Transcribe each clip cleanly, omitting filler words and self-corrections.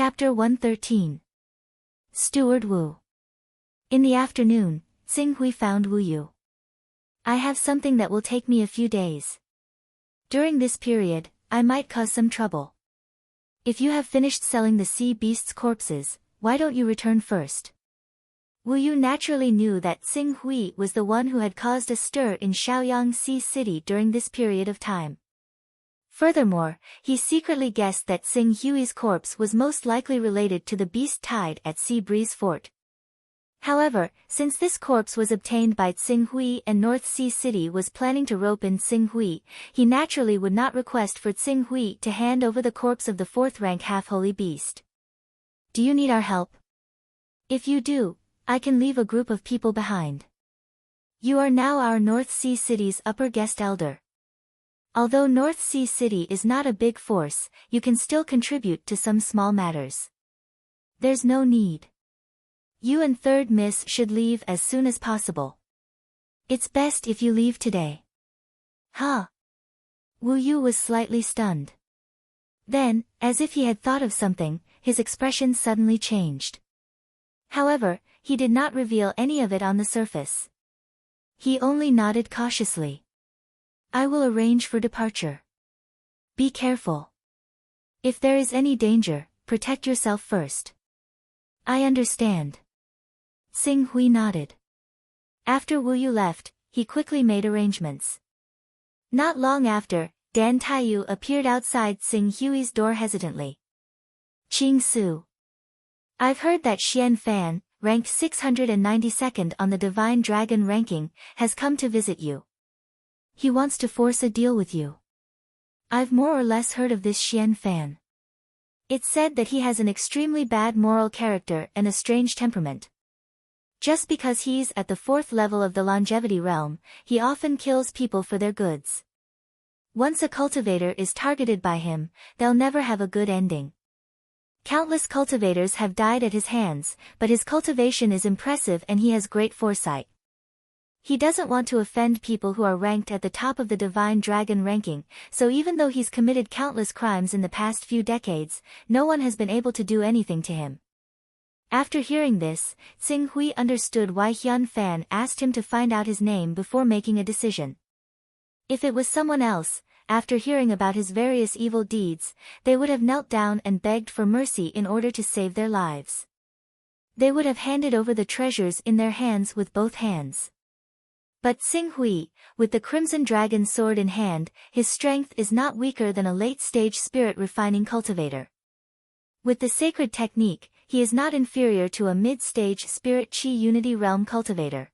Chapter 113. Steward Wu. In the afternoon, Xing Hui found Wu Yu. I have something that will take me a few days. During this period, I might cause some trouble. If you have finished selling the sea beast's corpses, why don't you return first? Wu Yu naturally knew that Xing Hui was the one who had caused a stir in Shaoyang Sea City during this period of time. Furthermore, he secretly guessed that Xing Hui's corpse was most likely related to the beast tied at Sea Breeze Fort. However, since this corpse was obtained by Xing Hui and North Sea City was planning to rope in Xing Hui, he naturally would not request for Xing Hui to hand over the corpse of the fourth-rank half-holy beast. Do you need our help? If you do, I can leave a group of people behind. You are now our North Sea City's upper guest elder. Although North Sea City is not a big force, you can still contribute to some small matters. There's no need. You and Third Miss should leave as soon as possible. It's best if you leave today. Huh? Wu Yu was slightly stunned. Then, as if he had thought of something, his expression suddenly changed. However, he did not reveal any of it on the surface. He only nodded cautiously. I will arrange for departure. Be careful. If there is any danger, protect yourself first. I understand. Xing Hui nodded. After Wu Yu left, he quickly made arrangements. Not long after, Dan Taiyu appeared outside Xing Hui's door hesitantly. Qing Su. I've heard that Xian Fan, ranked 692nd on the Divine Dragon ranking, has come to visit you. He wants to force a deal with you. I've more or less heard of this Xian Fan. It's said that he has an extremely bad moral character and a strange temperament. Just because he's at the 4th level of the longevity realm, he often kills people for their goods. Once a cultivator is targeted by him, they'll never have a good ending. Countless cultivators have died at his hands, but his cultivation is impressive and he has great foresight. He doesn't want to offend people who are ranked at the top of the Divine Dragon ranking, so even though he's committed countless crimes in the past few decades, no one has been able to do anything to him. After hearing this, Xing Hui understood why Xian Fan asked him to find out his name before making a decision. If it was someone else, after hearing about his various evil deeds, they would have knelt down and begged for mercy in order to save their lives. They would have handed over the treasures in their hands with both hands. But Xing Hui, with the Crimson Dragon sword in hand, his strength is not weaker than a late-stage spirit-refining cultivator. With the sacred technique, he is not inferior to a mid-stage spirit chi unity realm cultivator.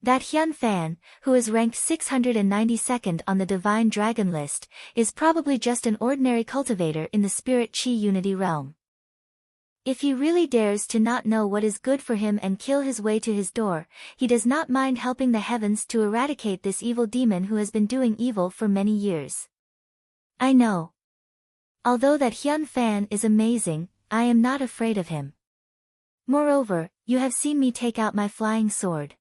That Xian Fan, who is ranked 692nd on the Divine Dragon list, is probably just an ordinary cultivator in the spirit chi unity realm. If he really dares to not know what is good for him and kill his way to his door, he does not mind helping the heavens to eradicate this evil demon who has been doing evil for many years. I know. Although that Xian Fan is amazing, I am not afraid of him. Moreover, you have seen me take out my flying sword.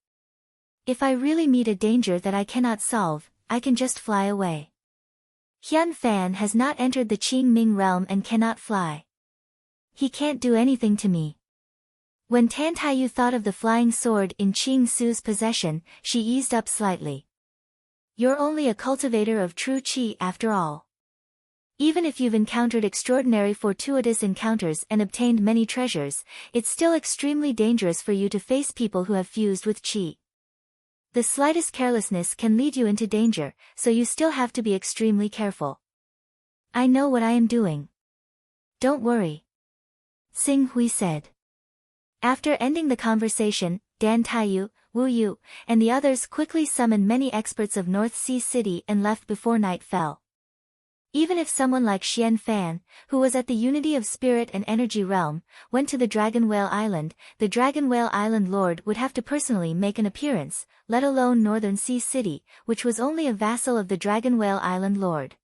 If I really meet a danger that I cannot solve, I can just fly away. Xian Fan has not entered the Qing Ming realm and cannot fly. He can't do anything to me. When Tan Taiyu thought of the flying sword in Qing Su's possession, she eased up slightly. You're only a cultivator of true qi after all. Even if you've encountered extraordinary fortuitous encounters and obtained many treasures, it's still extremely dangerous for you to face people who have fused with qi. The slightest carelessness can lead you into danger, so you still have to be extremely careful. I know what I am doing. Don't worry. Xing Hui said. After ending the conversation, Dan Taiyu, Wu Yu, and the others quickly summoned many experts of North Sea City and left before night fell. Even if someone like Xian Fan, who was at the Unity of Spirit and Energy realm, went to the Dragon Whale Island, the Dragon Whale Island Lord would have to personally make an appearance, let alone Northern Sea City, which was only a vassal of the Dragon Whale Island Lord.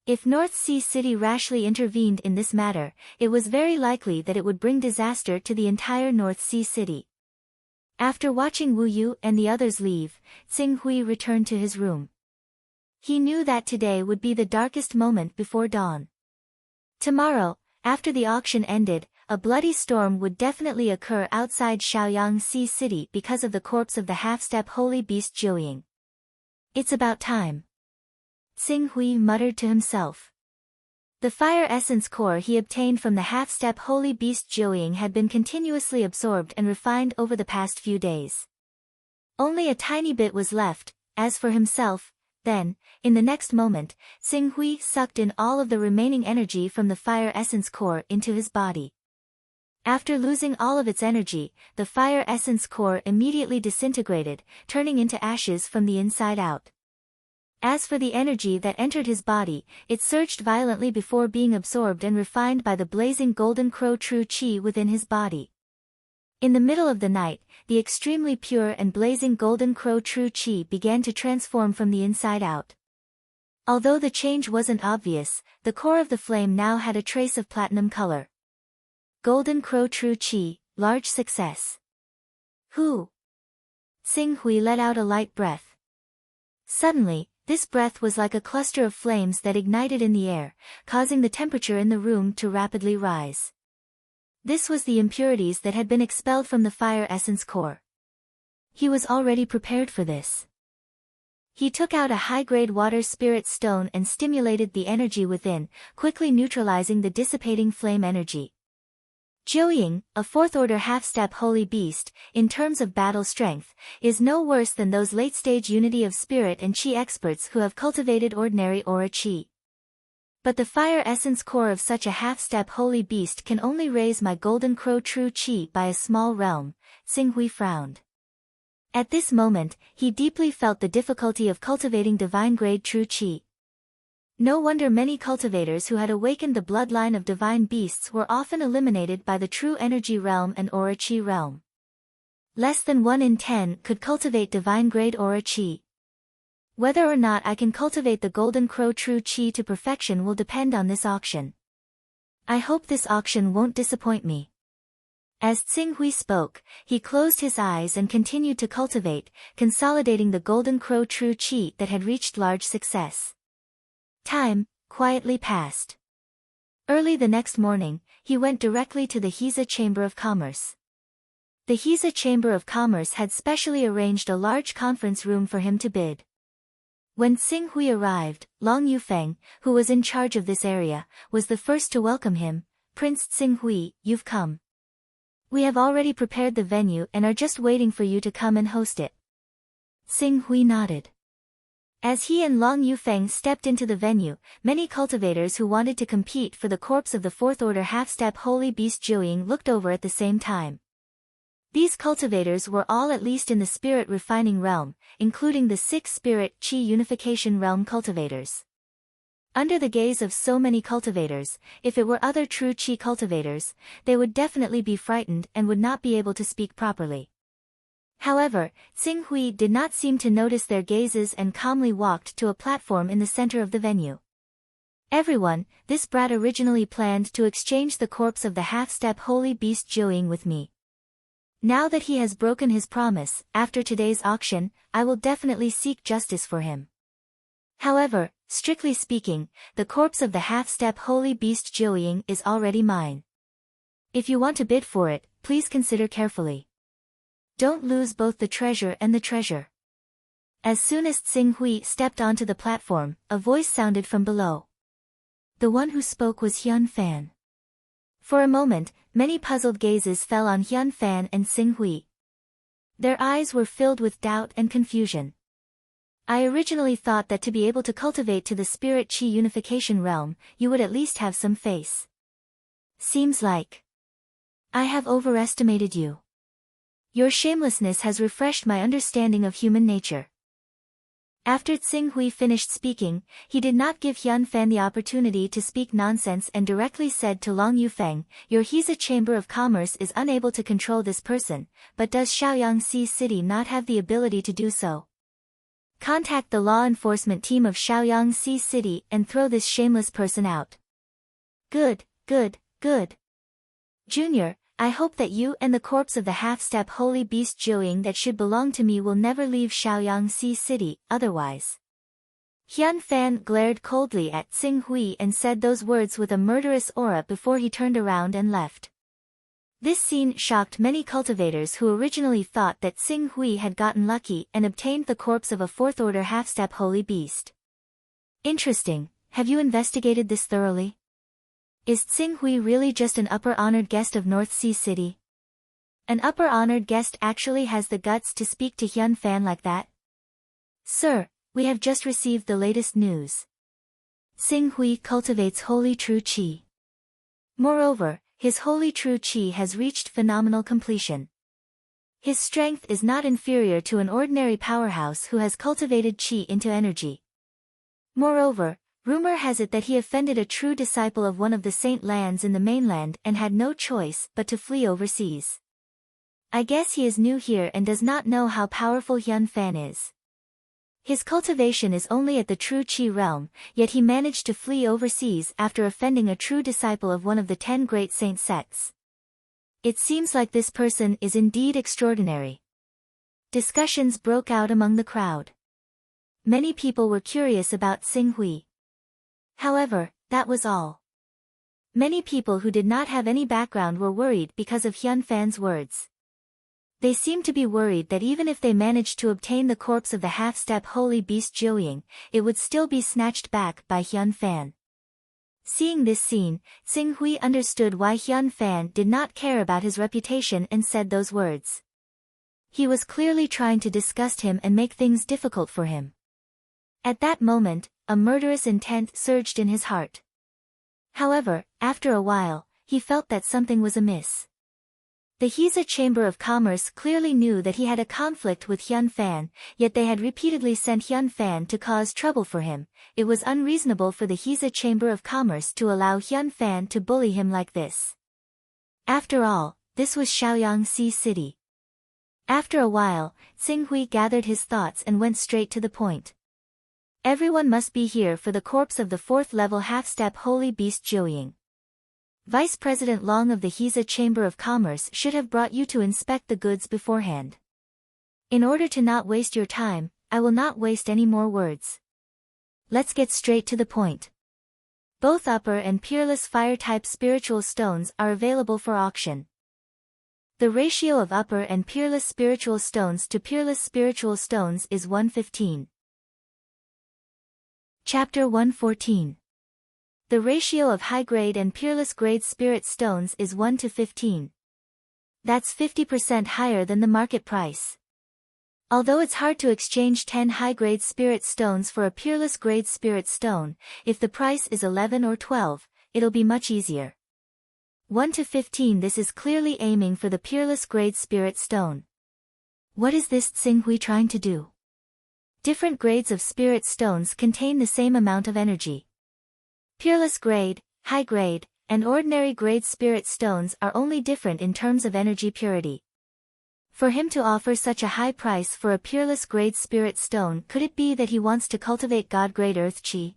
If North Sea City rashly intervened in this matter, it was very likely that it would bring disaster to the entire North Sea City. After watching Wu Yu and the others leave, Xing Hui returned to his room. He knew that today would be the darkest moment before dawn. Tomorrow, After the auction ended, a bloody storm would definitely occur outside Shaoyangsi City because of the corpse of the half-step holy beast Jiuying. It's about time. Xing Hui muttered to himself. The fire essence core he obtained from the half-step holy beast Jiuying had been continuously absorbed and refined over the past few days. Only a tiny bit was left. As for himself, then, in the next moment, Xing Hui sucked in all of the remaining energy from the fire essence core into his body. After losing all of its energy, the fire essence core immediately disintegrated, turning into ashes from the inside out. As for the energy that entered his body, it surged violently before being absorbed and refined by the blazing golden crow true qi within his body. In the middle of the night, the extremely pure and blazing golden crow true qi began to transform from the inside out. Although the change wasn't obvious, the core of the flame now had a trace of platinum color. Golden crow true qi, large success. Who? Xing Hui let out a light breath. Suddenly, this breath was like a cluster of flames that ignited in the air, causing the temperature in the room to rapidly rise. This was the impurities that had been expelled from the fire essence core. He was already prepared for this. He took out a high-grade water spirit stone and stimulated the energy within, quickly neutralizing the dissipating flame energy. Jiuying, a fourth-order half-step holy beast, in terms of battle strength, is no worse than those late-stage unity of spirit and qi experts who have cultivated ordinary aura qi. But the fire essence core of such a half-step holy beast can only raise my golden crow true qi by a small realm. Xing Hui frowned. At this moment, he deeply felt the difficulty of cultivating divine-grade true qi. No wonder many cultivators who had awakened the bloodline of divine beasts were often eliminated by the true energy realm and aura qi realm. Less than 1 in 10 could cultivate divine-grade aura qi. Whether or not I can cultivate the golden crow true qi to perfection will depend on this auction. I hope this auction won't disappoint me. As Xing Hui spoke, he closed his eyes and continued to cultivate, consolidating the golden crow true qi that had reached large success. Time quietly passed. Early the next morning, he went directly to the Hiza Chamber of Commerce. The Hiza Chamber of Commerce had specially arranged a large conference room for him to bid. When Xing Hui arrived, Long Yufeng, who was in charge of this area, was the first to welcome him. Prince Xing Hui, you've come. We have already prepared the venue and are just waiting for you to come and host it. Xing Hui nodded. As he and Long Yufeng stepped into the venue, many cultivators who wanted to compete for the corpse of the fourth-order half-step holy beast Jiuying looked over at the same time. These cultivators were all at least in the spirit refining realm, including the 6 spirit qi unification realm cultivators. Under the gaze of so many cultivators, if it were other true qi cultivators, they would definitely be frightened and would not be able to speak properly. However, Xing Hui did not seem to notice their gazes and calmly walked to a platform in the center of the venue. Everyone, this brat originally planned to exchange the corpse of the half-step holy beast Jiuying with me. Now that he has broken his promise, after today's auction, I will definitely seek justice for him. However, strictly speaking, the corpse of the half-step holy beast Jiuying is already mine. If you want to bid for it, please consider carefully. Don't lose both the treasure and the treasure. As soon as Xing Hui stepped onto the platform, a voice sounded from below. The one who spoke was Hyun Fan. For a moment, many puzzled gazes fell on Hyun Fan and Xing Hui. Their eyes were filled with doubt and confusion. I originally thought that to be able to cultivate to the spirit qi unification realm, you would at least have some face. Seems like I have overestimated you. Your shamelessness has refreshed my understanding of human nature. After Xing Hui finished speaking, he did not give Hyun Fan the opportunity to speak nonsense and directly said to Long Yufeng, your Hiza Chamber of Commerce is unable to control this person, but does Shaoyangsi City not have the ability to do so? Contact the law enforcement team of Shaoyangsi City and throw this shameless person out. Good, good, good. Junior, I hope that you and the corpse of the half-step holy beast Jiuying that should belong to me will never leave Shaoyangsi City, otherwise Hyun Fan glared coldly at Sing Hui and said those words with a murderous aura before he turned around and left. This scene shocked many cultivators who originally thought that Sing Hui had gotten lucky and obtained the corpse of a fourth-order half-step holy beast. Interesting, have you investigated this thoroughly? Is Sing Hui really just an upper-honored guest of North Sea City? An upper-honored guest actually has the guts to speak to Hyun Fan like that? Sir, we have just received the latest news. Sing Hui cultivates holy true qi. Moreover, his holy true qi has reached phenomenal completion. His strength is not inferior to an ordinary powerhouse who has cultivated qi into energy. Moreover, rumor has it that he offended a true disciple of one of the saint lands in the mainland and had no choice but to flee overseas. I guess he is new here and does not know how powerful Hyun Fan is. His cultivation is only at the true qi realm, yet he managed to flee overseas after offending a true disciple of one of the 10 great saint sects. It seems like this person is indeed extraordinary. Discussions broke out among the crowd. Many people were curious about Sing Hui. However, that was all. Many people who did not have any background were worried because of Hyun Fan's words. They seemed to be worried that even if they managed to obtain the corpse of the half-step holy beast Jiuying, it would still be snatched back by Hyun Fan. Seeing this scene, Sing Hui understood why Hyun Fan did not care about his reputation and said those words. He was clearly trying to disgust him and make things difficult for him. At that moment, a murderous intent surged in his heart. However, after a while, he felt that something was amiss. The Hisa Chamber of Commerce clearly knew that he had a conflict with Hyun Fan, yet they had repeatedly sent Hyun Fan to cause trouble for him. It was unreasonable for the Hisa Chamber of Commerce to allow Hyun Fan to bully him like this. After all, this was Shaoyang Sea City. After a while, Sing Hui gathered his thoughts and went straight to the point. Everyone must be here for the corpse of the 4th-level half-step holy beast Jiuying. Vice President Long of the Hisa Chamber of Commerce should have brought you to inspect the goods beforehand. In order to not waste your time, I will not waste any more words. Let's get straight to the point. Both upper and peerless fire-type spiritual stones are available for auction. The ratio of upper and peerless spiritual stones to peerless spiritual stones is 1:15. Chapter 114. The ratio of high-grade and peerless-grade spirit stones is 1:15. That's 50% higher than the market price. Although it's hard to exchange 10 high-grade spirit stones for a peerless-grade spirit stone, if the price is 11 or 12, it'll be much easier. 1:15. This is clearly aiming for the peerless-grade spirit stone. What is this Sing Hui trying to do? Different grades of spirit stones contain the same amount of energy. Peerless grade, high grade, and ordinary grade spirit stones are only different in terms of energy purity. For him to offer such a high price for a peerless grade spirit stone, could it be that he wants to cultivate God-grade earth qi?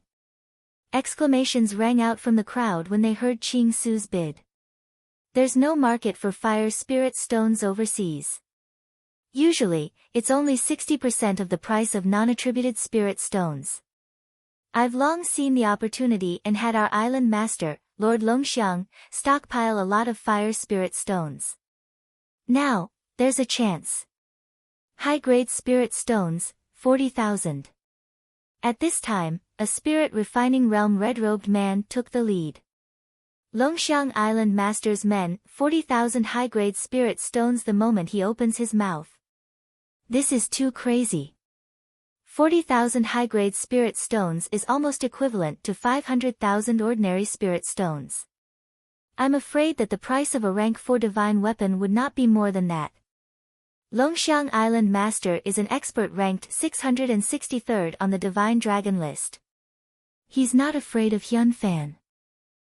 Exclamations rang out from the crowd when they heard Ching Su's bid. There's no market for fire spirit stones overseas. Usually, it's only 60% of the price of non-attributed spirit stones. I've long seen the opportunity and had our island master, Lord Longxiang, stockpile a lot of fire spirit stones. Now, there's a chance. High-grade spirit stones, 40,000. At this time, a spirit refining realm red-robed man took the lead. Longxiang Island Master's men, 40,000 high-grade spirit stones the moment he opens his mouth. This is too crazy. 40,000 high-grade spirit stones is almost equivalent to 500,000 ordinary spirit stones. I'm afraid that the price of a rank 4 divine weapon would not be more than that. Longxiang Island Master is an expert ranked 663rd on the Divine Dragon list. He's not afraid of Hyun Fan.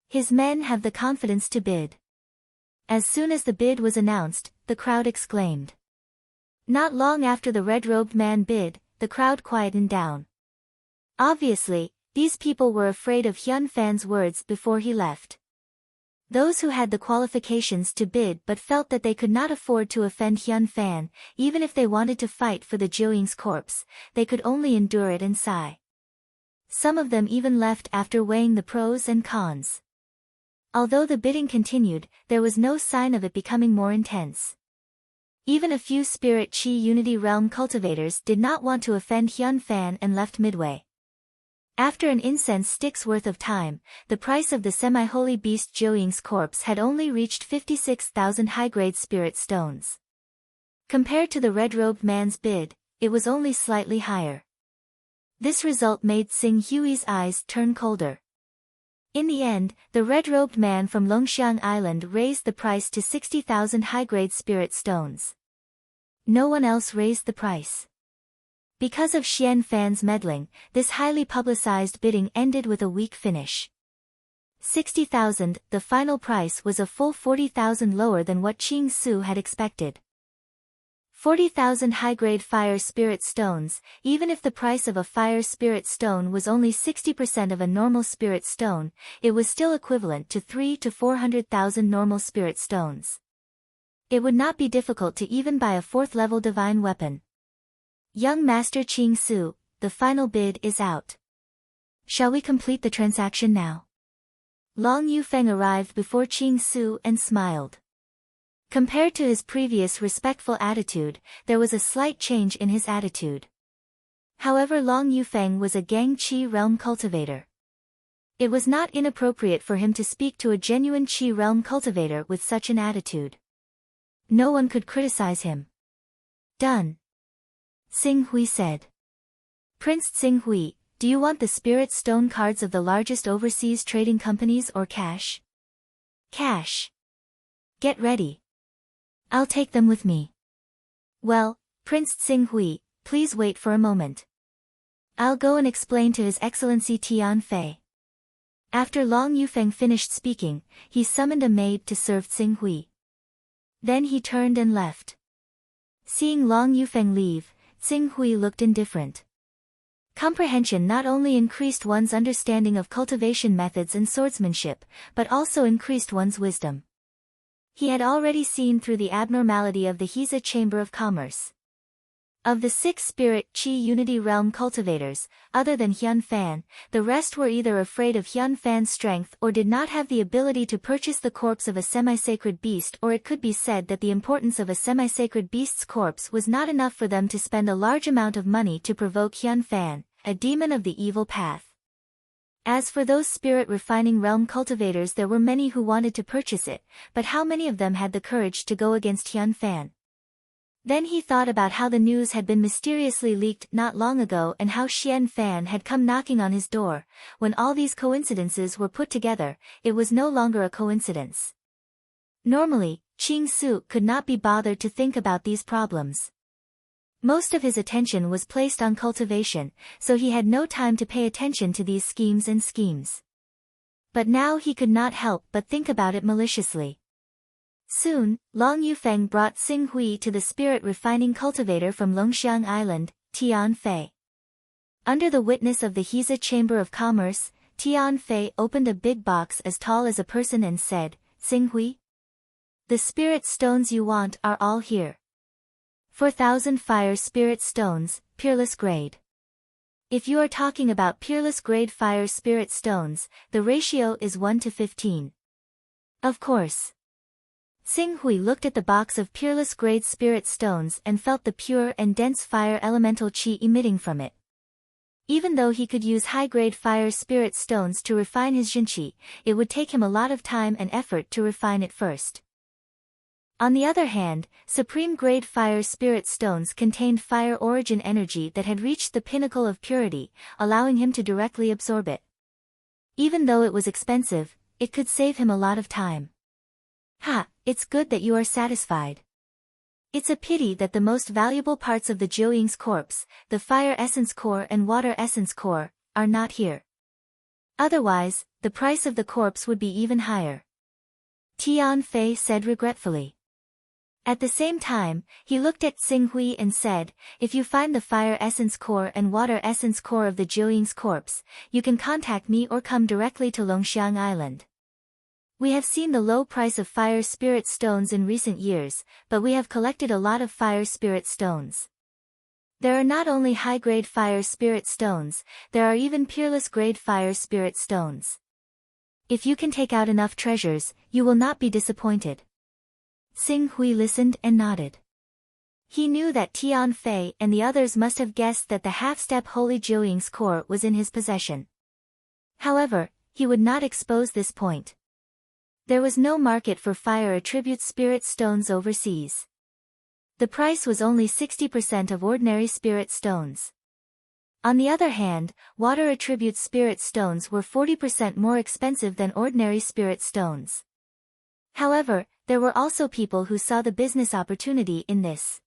His men have the confidence to bid. As soon as the bid was announced, the crowd exclaimed. Not long after the red-robed man bid, the crowd quietened down. Obviously, these people were afraid of Hyun Fan's words before he left. Those who had the qualifications to bid but felt that they could not afford to offend Hyun Fan, even if they wanted to fight for the Jiuying's corpse, they could only endure it and sigh. Some of them even left after weighing the pros and cons. Although the bidding continued, there was no sign of it becoming more intense. Even a few Spirit Chi Unity Realm cultivators did not want to offend Hyun Fan and left midway. After an incense stick's worth of time, the price of the semi-holy beast Joying's corpse had only reached 56,000 high-grade spirit stones. Compared to the red-robed man's bid, it was only slightly higher. This result made Sing Hui's eyes turn colder. In the end, the red-robed man from Longxiang Island raised the price to 60,000 high-grade spirit stones. No one else raised the price. Because of Xian Fan's meddling, this highly publicized bidding ended with a weak finish. 60,000, the final price was a full 40,000 lower than what Qing Su had expected. 40,000 high-grade fire spirit stones, even if the price of a fire spirit stone was only 60% of a normal spirit stone, it was still equivalent to 300,000 to 400,000 normal spirit stones. It would not be difficult to even buy a 4th-level divine weapon. Young Master Qing Su, the final bid is out. Shall we complete the transaction now? Long Yufeng arrived before Qing Su and smiled. Compared to his previous respectful attitude, there was a slight change in his attitude. However, Long Yufeng was a Gang Qi realm cultivator. It was not inappropriate for him to speak to a genuine Qi realm cultivator with such an attitude. No one could criticize him. Done. Sing Hui said. Prince Sing Hui, do you want the spirit stone cards of the largest overseas trading companies or cash? Cash. Get ready. I'll take them with me. Well, Prince Sing Hui, please wait for a moment. I'll go and explain to His Excellency Tian Fei. After Long Yufeng finished speaking, he summoned a maid to serve Sing Hui. Then he turned and left. Seeing Long Yufeng leave, Sing Hui looked indifferent. Comprehension not only increased one's understanding of cultivation methods and swordsmanship, but also increased one's wisdom. He had already seen through the abnormality of the Hiza Chamber of Commerce. Of the 6 Spirit Qi Unity Realm cultivators, other than Hyun Fan, the rest were either afraid of Hyun Fan's strength or did not have the ability to purchase the corpse of a semi-sacred beast, or it could be said that the importance of a semi-sacred beast's corpse was not enough for them to spend a large amount of money to provoke Hyun Fan, a demon of the evil path. As for those spirit refining realm cultivators, there were many who wanted to purchase it, but how many of them had the courage to go against Hyun Fan? Then he thought about how the news had been mysteriously leaked not long ago and how Xian Fan had come knocking on his door. When all these coincidences were put together, it was no longer a coincidence. Normally, Qing Su could not be bothered to think about these problems. Most of his attention was placed on cultivation, so he had no time to pay attention to these schemes. But now he could not help but think about it maliciously. Soon, Long Yufeng brought Sing Hui to the spirit refining cultivator from Longxiang Island, Tian Fei. Under the witness of the Hiza Chamber of Commerce, Tian Fei opened a big box as tall as a person and said, Sing Hui? The spirit stones you want are all here. 4,000 fire spirit stones, peerless grade. If you are talking about peerless grade fire spirit stones, the ratio is 1 to 15. Of course. Sing Hui looked at the box of peerless grade spirit stones and felt the pure and dense fire elemental chi emitting from it. Even though he could use high-grade fire spirit stones to refine his jinqi, it would take him a lot of time and effort to refine it first. On the other hand, supreme-grade fire spirit stones contained fire origin energy that had reached the pinnacle of purity, allowing him to directly absorb it. Even though it was expensive, it could save him a lot of time. Ha, it's good that you are satisfied. It's a pity that the most valuable parts of the Jiuying's corpse, the fire essence core and water essence core, are not here. Otherwise, the price of the corpse would be even higher. Tian Fei said regretfully. At the same time, he looked at Sing Hui and said, if you find the fire essence core and water essence core of the Jiuying's corpse, you can contact me or come directly to Longxiang Island. We have seen the low price of fire spirit stones in recent years, but we have collected a lot of fire spirit stones. There are not only high-grade fire spirit stones, there are even peerless-grade fire spirit stones. If you can take out enough treasures, you will not be disappointed. Xing Hui listened and nodded. He knew that Tian Fei and the others must have guessed that the half-step Holy Jiuying's core was in his possession. However, he would not expose this point. There was no market for fire attribute spirit stones overseas. The price was only 60% of ordinary spirit stones. On the other hand, water attribute spirit stones were 40% more expensive than ordinary spirit stones. However, there were also people who saw the business opportunity in this.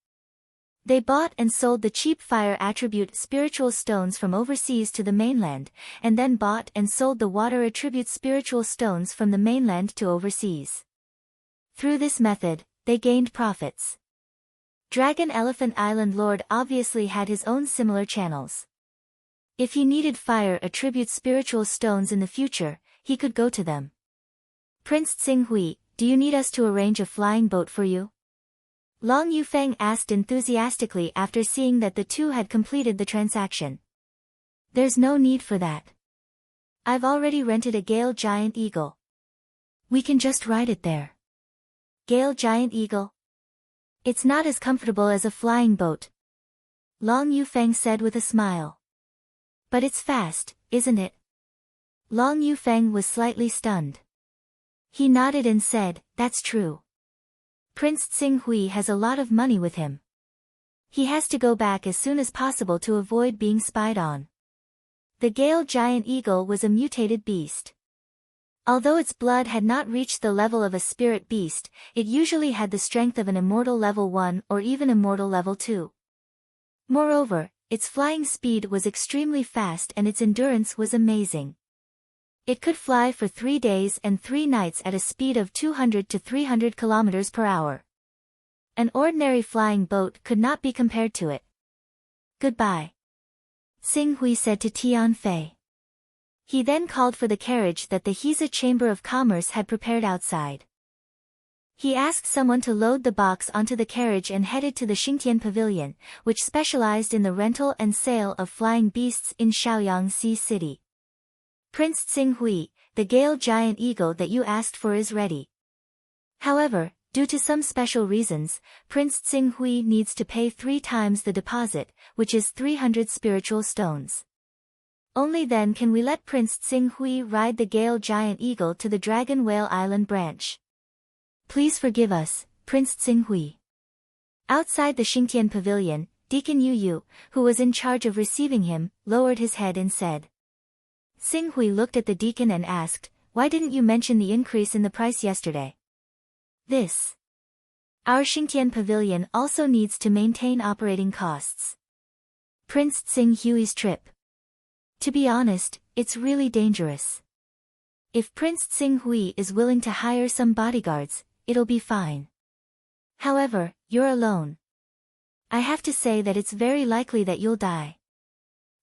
They bought and sold the cheap fire attribute spiritual stones from overseas to the mainland, and then bought and sold the water attribute spiritual stones from the mainland to overseas. Through this method, they gained profits. Dragon Elephant Island Lord obviously had his own similar channels. If he needed fire attribute spiritual stones in the future, he could go to them. Prince Xing Hui, do you need us to arrange a flying boat for you? Long Yufeng asked enthusiastically after seeing that the two had completed the transaction. There's no need for that. I've already rented a Gale Giant Eagle. We can just ride it there. Gale Giant Eagle? It's not as comfortable as a flying boat. Long Yufeng said with a smile. But it's fast, isn't it? Long Yufeng was slightly stunned. He nodded and said, that's true. Prince Xing Hui has a lot of money with him. He has to go back as soon as possible to avoid being spied on. The Gale Giant Eagle was a mutated beast. Although its blood had not reached the level of a spirit beast, it usually had the strength of an immortal level 1 or even immortal level 2. Moreover, its flying speed was extremely fast and its endurance was amazing. It could fly for 3 days and 3 nights at a speed of 200 to 300 kilometers per hour. An ordinary flying boat could not be compared to it. Goodbye, Xing Hui said to Tian Fei. He then called for the carriage that the Heza Chamber of Commerce had prepared outside. He asked someone to load the box onto the carriage and headed to the Xingtian Pavilion, which specialized in the rental and sale of flying beasts in Shaoyang Sea City. Prince Xing Hui, the Gale Giant Eagle that you asked for is ready. However, due to some special reasons, Prince Xing Hui needs to pay 3 times the deposit, which is 300 spiritual stones. Only then can we let Prince Xing Hui ride the Gale Giant Eagle to the Dragon Whale Island branch. Please forgive us, Prince Xing Hui. Outside the Xingtian Pavilion, Deacon Yu Yu, who was in charge of receiving him, lowered his head and said. Xing Hui looked at the deacon and asked, why didn't you mention the increase in the price yesterday? Our Xingtian Pavilion also needs to maintain operating costs. Prince Xing Hui's trip. To be honest, it's really dangerous. If Prince Xing Hui is willing to hire some bodyguards, it'll be fine. However, you're alone. I have to say that it's very likely that you'll die.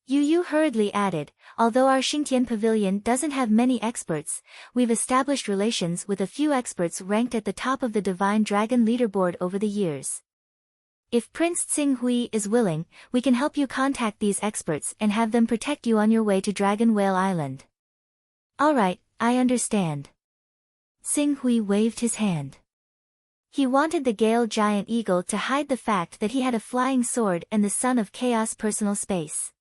Yu Yu hurriedly added, although our Xingtian Pavilion doesn't have many experts, we've established relations with a few experts ranked at the top of the Divine Dragon leaderboard over the years. If Prince Xing Hui is willing, we can help you contact these experts and have them protect you on your way to Dragon Whale Island. Alright, I understand. Xing Hui waved his hand. He wanted the Gale Giant Eagle to hide the fact that he had a flying sword and the Son of Chaos personal space.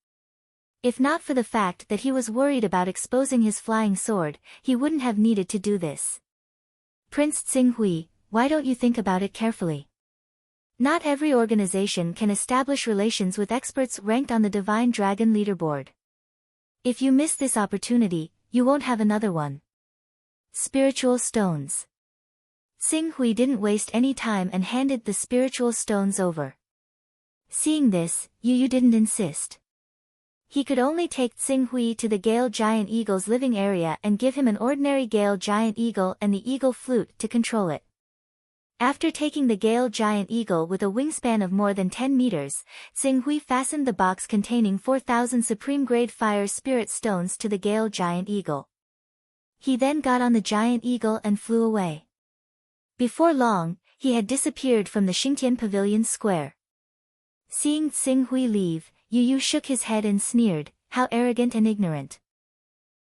If not for the fact that he was worried about exposing his flying sword, he wouldn't have needed to do this. Prince Xing Hui, why don't you think about it carefully? Not every organization can establish relations with experts ranked on the Divine Dragon leaderboard. If you miss this opportunity, you won't have another one. Spiritual stones. Xing Hui didn't waste any time and handed the spiritual stones over. Seeing this, Yu Yu didn't insist. He could only take Xing Hui to the Gale Giant Eagle's living area and give him an ordinary Gale Giant Eagle and the Eagle Flute to control it. After taking the Gale Giant Eagle with a wingspan of more than 10 meters, Xing Hui fastened the box containing 4,000 supreme-grade fire spirit stones to the Gale Giant Eagle. He then got on the Giant Eagle and flew away. Before long, he had disappeared from the Xingtian Pavilion square. Seeing Tsing Hui leave, Yu Yu shook his head and sneered, "How arrogant and ignorant.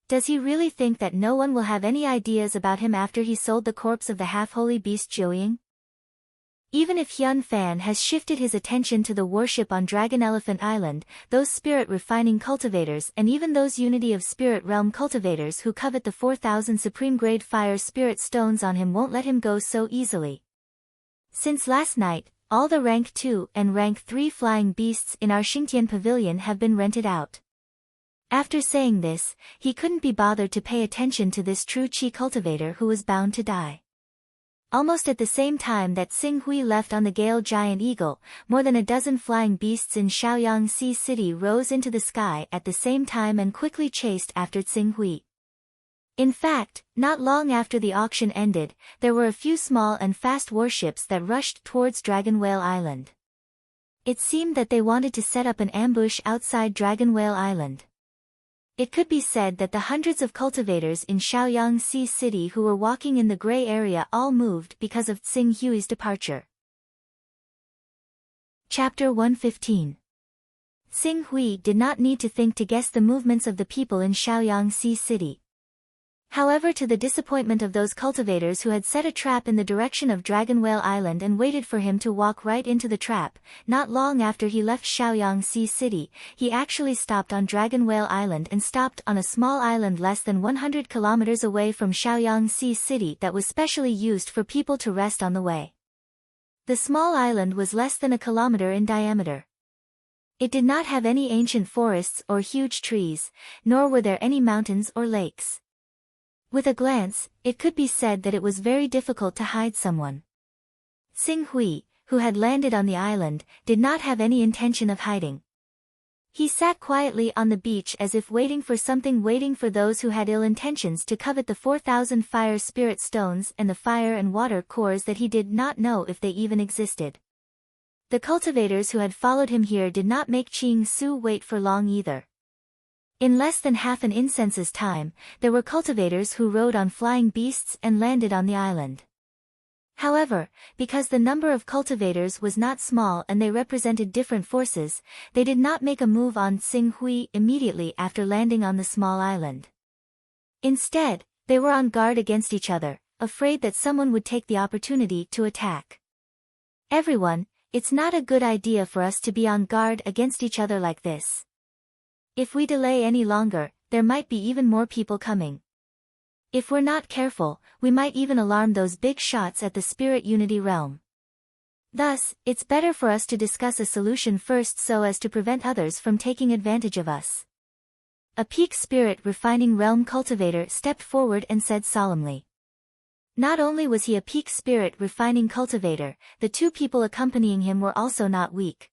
Does he really think that no one will have any ideas about him after he sold the corpse of the half-holy beast Jiuying? Even if Hyun Fan has shifted his attention to the worship on Dragon Elephant Island, those spirit-refining cultivators and even those Unity of Spirit Realm cultivators who covet the 4,000 supreme-grade fire spirit stones on him won't let him go so easily. Since last night, all the rank 2 and rank 3 flying beasts in our Xingtian pavilion have been rented out." After saying this, he couldn't be bothered to pay attention to this true Qi cultivator who was bound to die. Almost at the same time that Tsing Hui left on the Gale Giant Eagle, more than a dozen flying beasts in Shaoyang Sea City rose into the sky at the same time and quickly chased after Tsing Hui. In fact, not long after the auction ended, there were a few small and fast warships that rushed towards Dragon Whale Island. It seemed that they wanted to set up an ambush outside Dragon Whale Island. It could be said that the hundreds of cultivators in Shaoyang Sea City who were walking in the gray area all moved because of Tsing Hui's departure. Chapter 115. Tsing Hui did not need to think to guess the movements of the people in Shaoyang Sea City. However, to the disappointment of those cultivators who had set a trap in the direction of Dragon Whale Island and waited for him to walk right into the trap, not long after he left Shaoyang Sea City, he actually stopped on Dragon Whale Island and stopped on a small island less than 100 kilometers away from Shaoyang Sea City that was specially used for people to rest on the way. The small island was less than a kilometer in diameter. It did not have any ancient forests or huge trees, nor were there any mountains or lakes. With a glance, it could be said that it was very difficult to hide someone. Tsing Hui, who had landed on the island, did not have any intention of hiding. He sat quietly on the beach as if waiting for something, waiting for those who had ill intentions to covet the 4,000 fire spirit stones and the fire and water cores that he did not know if they even existed. The cultivators who had followed him here did not make Ching Su wait for long either. In less than half an incense's time, there were cultivators who rode on flying beasts and landed on the island. However, because the number of cultivators was not small and they represented different forces, they did not make a move on Tsing Hui immediately after landing on the small island. Instead, they were on guard against each other, afraid that someone would take the opportunity to attack. "Everyone, it's not a good idea for us to be on guard against each other like this. If we delay any longer, there might be even more people coming. If we're not careful, we might even alarm those big shots at the Spirit Unity realm. Thus, it's better for us to discuss a solution first so as to prevent others from taking advantage of us." A peak spirit refining realm cultivator stepped forward and said solemnly. Not only was he a peak spirit refining cultivator, the two people accompanying him were also not weak.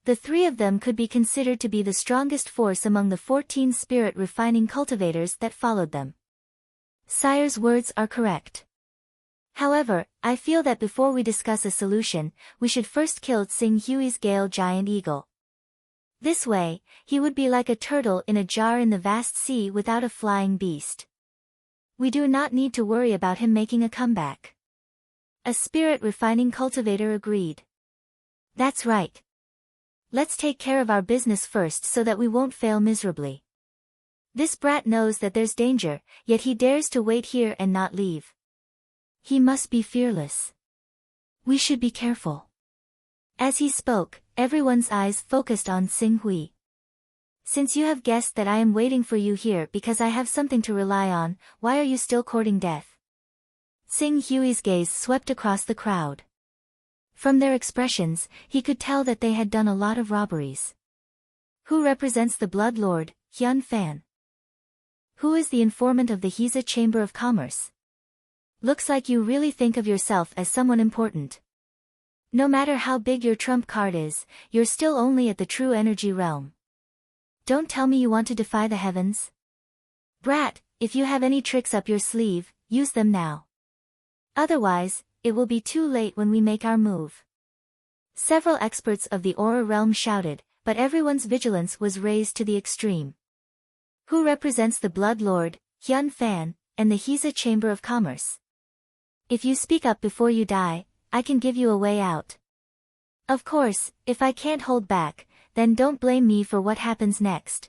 The three of them could be considered to be the strongest force among the 14 spirit refining cultivators that followed them. Sire's words are correct. However, I feel that before we discuss a solution, we should first kill Tsing Hui's Gale Giant Eagle. This way, he would be like a turtle in a jar in the vast sea without a flying beast. We do not need to worry about him making a comeback. A spirit refining cultivator agreed. That's right. Let's take care of our business first so that we won't fail miserably. This brat knows that there's danger, yet he dares to wait here and not leave. He must be fearless. We should be careful. As he spoke, everyone's eyes focused on Tsing Hui. Since you have guessed that I am waiting for you here because I have something to rely on, why are you still courting death? Tsing Hui's gaze swept across the crowd. From their expressions, he could tell that they had done a lot of robberies. Who represents the Blood Lord, Hyun Fan? Who is the informant of the Hiza Chamber of Commerce? Looks like you really think of yourself as someone important. No matter how big your trump card is, you're still only at the true energy realm. Don't tell me you want to defy the heavens. Brat, if you have any tricks up your sleeve, use them now. Otherwise, it will be too late when we make our move. Several experts of the Aura realm shouted, but everyone's vigilance was raised to the extreme. Who represents the Blood Lord, Hyun Fan, and the Hiza Chamber of Commerce? If you speak up before you die, I can give you a way out. Of course, if I can't hold back, then don't blame me for what happens next.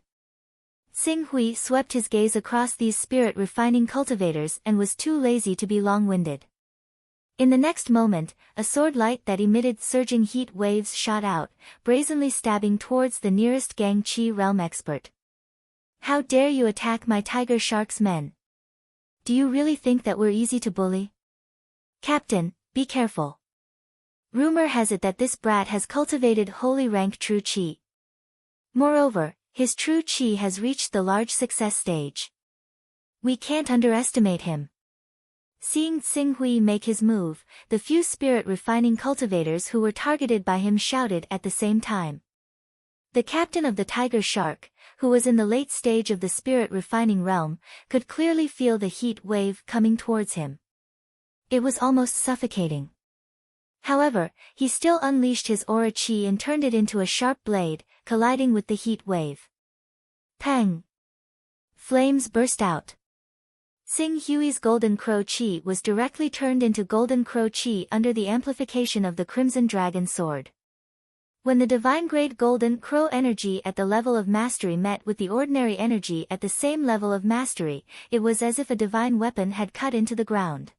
Xing Hui swept his gaze across these spirit-refining cultivators and was too lazy to be long-winded. In the next moment, a sword light that emitted surging heat waves shot out, brazenly stabbing towards the nearest Gang Chi realm expert. How dare you attack my tiger shark's men? Do you really think that we're easy to bully? Captain, be careful. Rumor has it that this brat has cultivated holy rank true chi. Moreover, his true chi has reached the large success stage. We can't underestimate him. Seeing Xing Hui make his move, the few spirit-refining cultivators who were targeted by him shouted at the same time. The captain of the tiger shark, who was in the late stage of the spirit-refining realm, could clearly feel the heat wave coming towards him. It was almost suffocating. However, he still unleashed his aura chi and turned it into a sharp blade, colliding with the heat wave. Pang! Flames burst out. Xing Hui's golden crow chi was directly turned into golden crow chi under the amplification of the crimson dragon sword. When the divine-grade golden crow energy at the level of mastery met with the ordinary energy at the same level of mastery, it was as if a divine weapon had cut into the ground.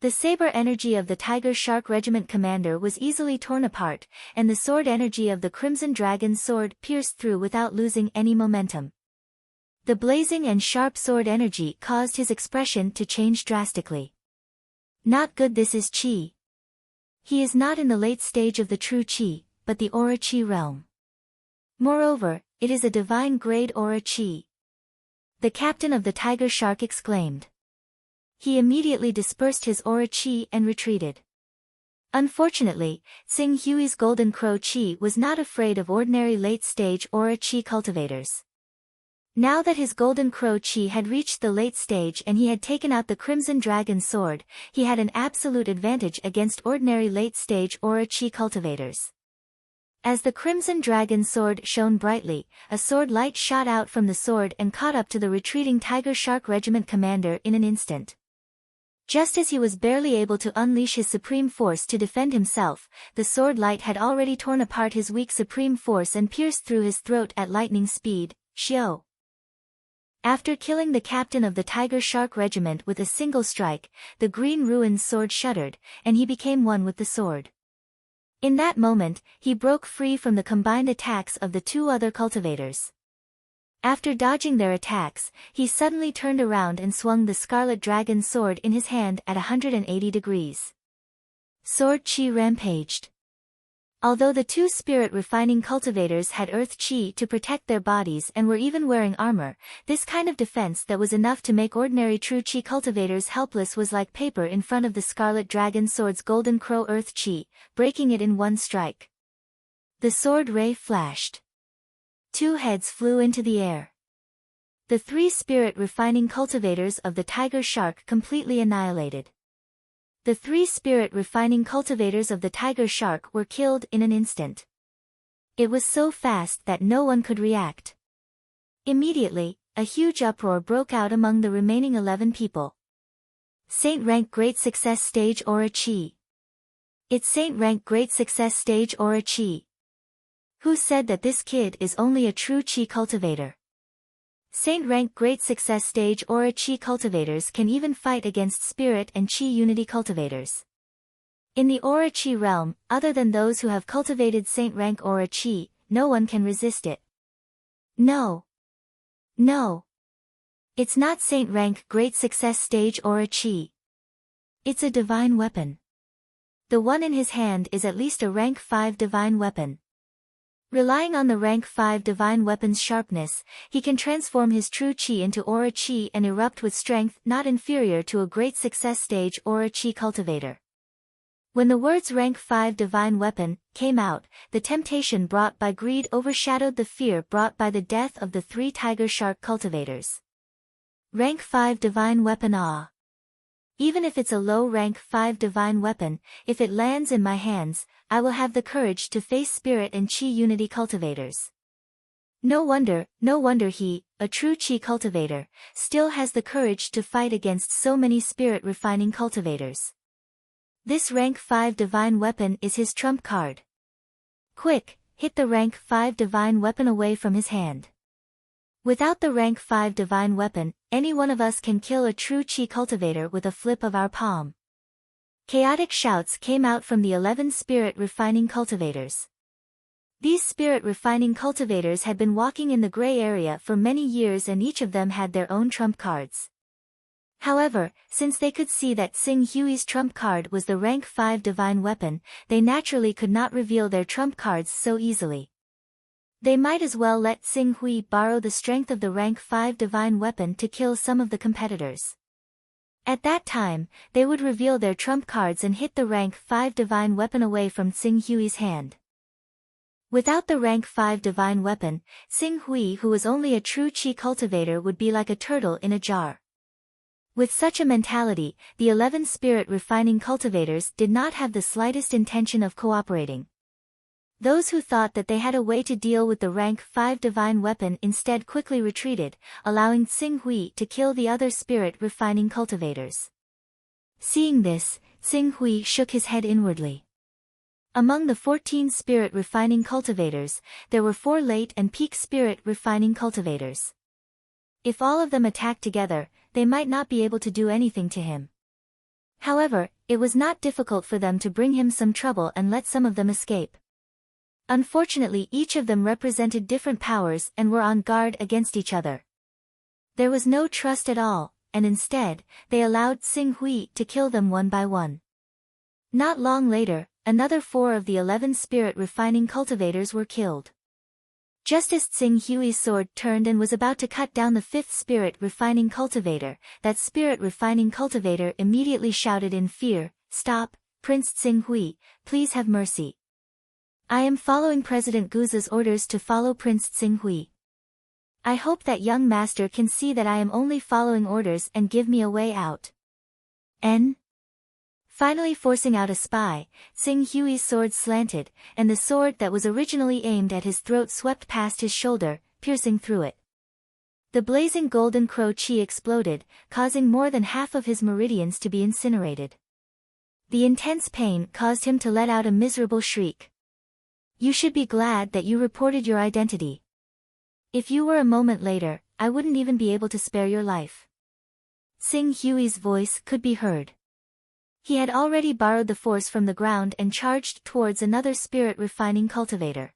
The saber energy of the Tiger Shark Regiment commander was easily torn apart, and the sword energy of the Crimson Dragon's sword pierced through without losing any momentum. The blazing and sharp sword energy caused his expression to change drastically. Not good. This is Chi. He is not in the late stage of the true Chi, but the aura Chi realm. Moreover, it is a divine-grade aura Chi. The captain of the Tiger Shark exclaimed. He immediately dispersed his aura Chi and retreated. Unfortunately, Xing Hui's Golden Crow Chi was not afraid of ordinary late-stage aura Chi cultivators. Now that his Golden Crow Chi had reached the late stage and he had taken out the Crimson Dragon sword, he had an absolute advantage against ordinary late-stage aura Chi cultivators. As the Crimson Dragon sword shone brightly, a sword light shot out from the sword and caught up to the retreating Tiger Shark Regiment commander in an instant. Just as he was barely able to unleash his supreme force to defend himself, the sword light had already torn apart his weak supreme force and pierced through his throat at lightning speed. Xiao. After killing the captain of the Tiger Shark Regiment with a single strike, the Green Ruin's sword shuddered, and he became one with the sword. In that moment, he broke free from the combined attacks of the two other cultivators. After dodging their attacks, he suddenly turned around and swung the Scarlet Dragon sword in his hand at 180 degrees. Sword Chi rampaged. Although the two spirit-refining cultivators had earth chi to protect their bodies and were even wearing armor, this kind of defense that was enough to make ordinary true chi cultivators helpless was like paper in front of the Scarlet Dragon sword's Golden Crow earth chi, breaking it in one strike. The sword ray flashed. Two heads flew into the air. The three spirit-refining cultivators of the Tiger Shark completely annihilated. The three spirit-refining cultivators of the Tiger Shark were killed in an instant. It was so fast that no one could react. Immediately, a huge uproar broke out among the remaining 11 people. Saint Rank Great Success Stage Aura Chi. It's Saint Rank Great Success Stage Aura Chi. Who said that this kid is only a true Chi cultivator? Saint Rank Great Success Stage Aura Chi cultivators can even fight against Spirit and Chi Unity cultivators. In the Aura Chi realm, other than those who have cultivated Saint Rank Aura Chi, no one can resist it. No. No. It's not Saint Rank Great Success Stage Aura Chi. It's a divine weapon. The one in his hand is at least a Rank 5 divine weapon. Relying on the Rank 5 divine weapon's sharpness, he can transform his true chi into aura chi and erupt with strength not inferior to a great success stage aura chi cultivator. When the words Rank 5 divine weapon came out, the temptation brought by greed overshadowed the fear brought by the death of the three Tiger Shark cultivators. Rank 5 divine weapon. Ah. Even if it's a low rank 5 divine weapon, if it lands in my hands, I will have the courage to face Spirit and Chi Unity cultivators. No wonder he, a true Chi cultivator, still has the courage to fight against so many spirit-refining cultivators. This rank 5 divine weapon is his trump card. Quick, hit the rank 5 divine weapon away from his hand. Without the rank 5 divine weapon, any one of us can kill a true chi cultivator with a flip of our palm. Chaotic shouts came out from the 11 spirit refining cultivators. These spirit refining cultivators had been walking in the gray area for many years and each of them had their own trump cards. However, since they could see that Xing Hui's trump card was the rank 5 divine weapon, they naturally could not reveal their trump cards so easily. They might as well let Xing Hui borrow the strength of the rank 5 divine weapon to kill some of the competitors. At that time, they would reveal their trump cards and hit the rank 5 divine weapon away from Xing Hui's hand. Without the rank 5 divine weapon, Xing Hui, who was only a true chi cultivator, would be like a turtle in a jar. With such a mentality, the 11 spirit refining cultivators did not have the slightest intention of cooperating. Those who thought that they had a way to deal with the rank 5 divine weapon instead quickly retreated, allowing Xing Hui to kill the other spirit refining cultivators. Seeing this, Xing Hui shook his head inwardly. Among the 14 spirit refining cultivators, there were 4 late and peak spirit refining cultivators. If all of them attacked together, they might not be able to do anything to him. However, it was not difficult for them to bring him some trouble and let some of them escape. Unfortunately, each of them represented different powers and were on guard against each other. There was no trust at all, and instead, they allowed Xing Hui to kill them one by one. Not long later, another 4 of the 11 spirit refining cultivators were killed. Just as Xing Hui's sword turned and was about to cut down the 5th spirit refining cultivator, that spirit refining cultivator immediately shouted in fear, "Stop, Prince Xing Hui, please have mercy. I am following President Guza's orders to follow Prince Xing Hui. I hope that young master can see that I am only following orders and give me a way out." Finally forcing out a spy, Xing Hui's sword slanted, and the sword that was originally aimed at his throat swept past his shoulder, piercing through it. The blazing golden crow chi exploded, causing more than half of his meridians to be incinerated. The intense pain caused him to let out a miserable shriek. "You should be glad that you reported your identity. If you were a moment later, I wouldn't even be able to spare your life." Xing Hui's voice could be heard. He had already borrowed the force from the ground and charged towards another spirit refining cultivator.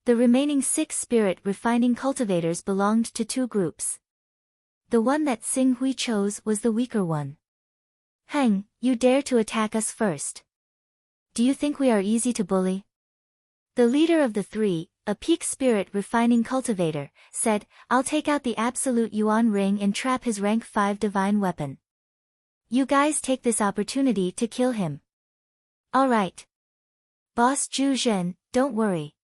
The remaining 6 spirit refining cultivators belonged to 2 groups. The one that Xing Hui chose was the weaker one. "Heng, you dare to attack us first. Do you think we are easy to bully?" The leader of the 3, a peak spirit refining cultivator, said, "I'll take out the absolute yuan ring and trap his rank 5 divine weapon. You guys take this opportunity to kill him." "All right. Boss Zhu Zhen, don't worry.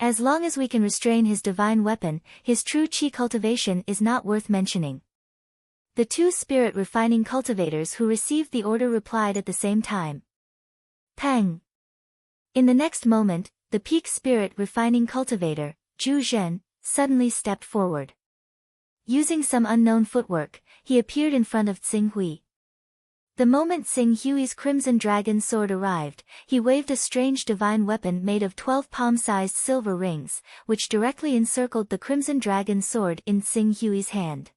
As long as we can restrain his divine weapon, his true chi cultivation is not worth mentioning." The 2 spirit refining cultivators who received the order replied at the same time. "Peng." In the next moment, the peak spirit refining cultivator, Zhu Zhen, suddenly stepped forward. Using some unknown footwork, he appeared in front of Xing Hui. The moment Xing Hui's crimson dragon sword arrived, he waved a strange divine weapon made of 12 palm-sized silver rings, which directly encircled the crimson dragon sword in Xing Hui's hand.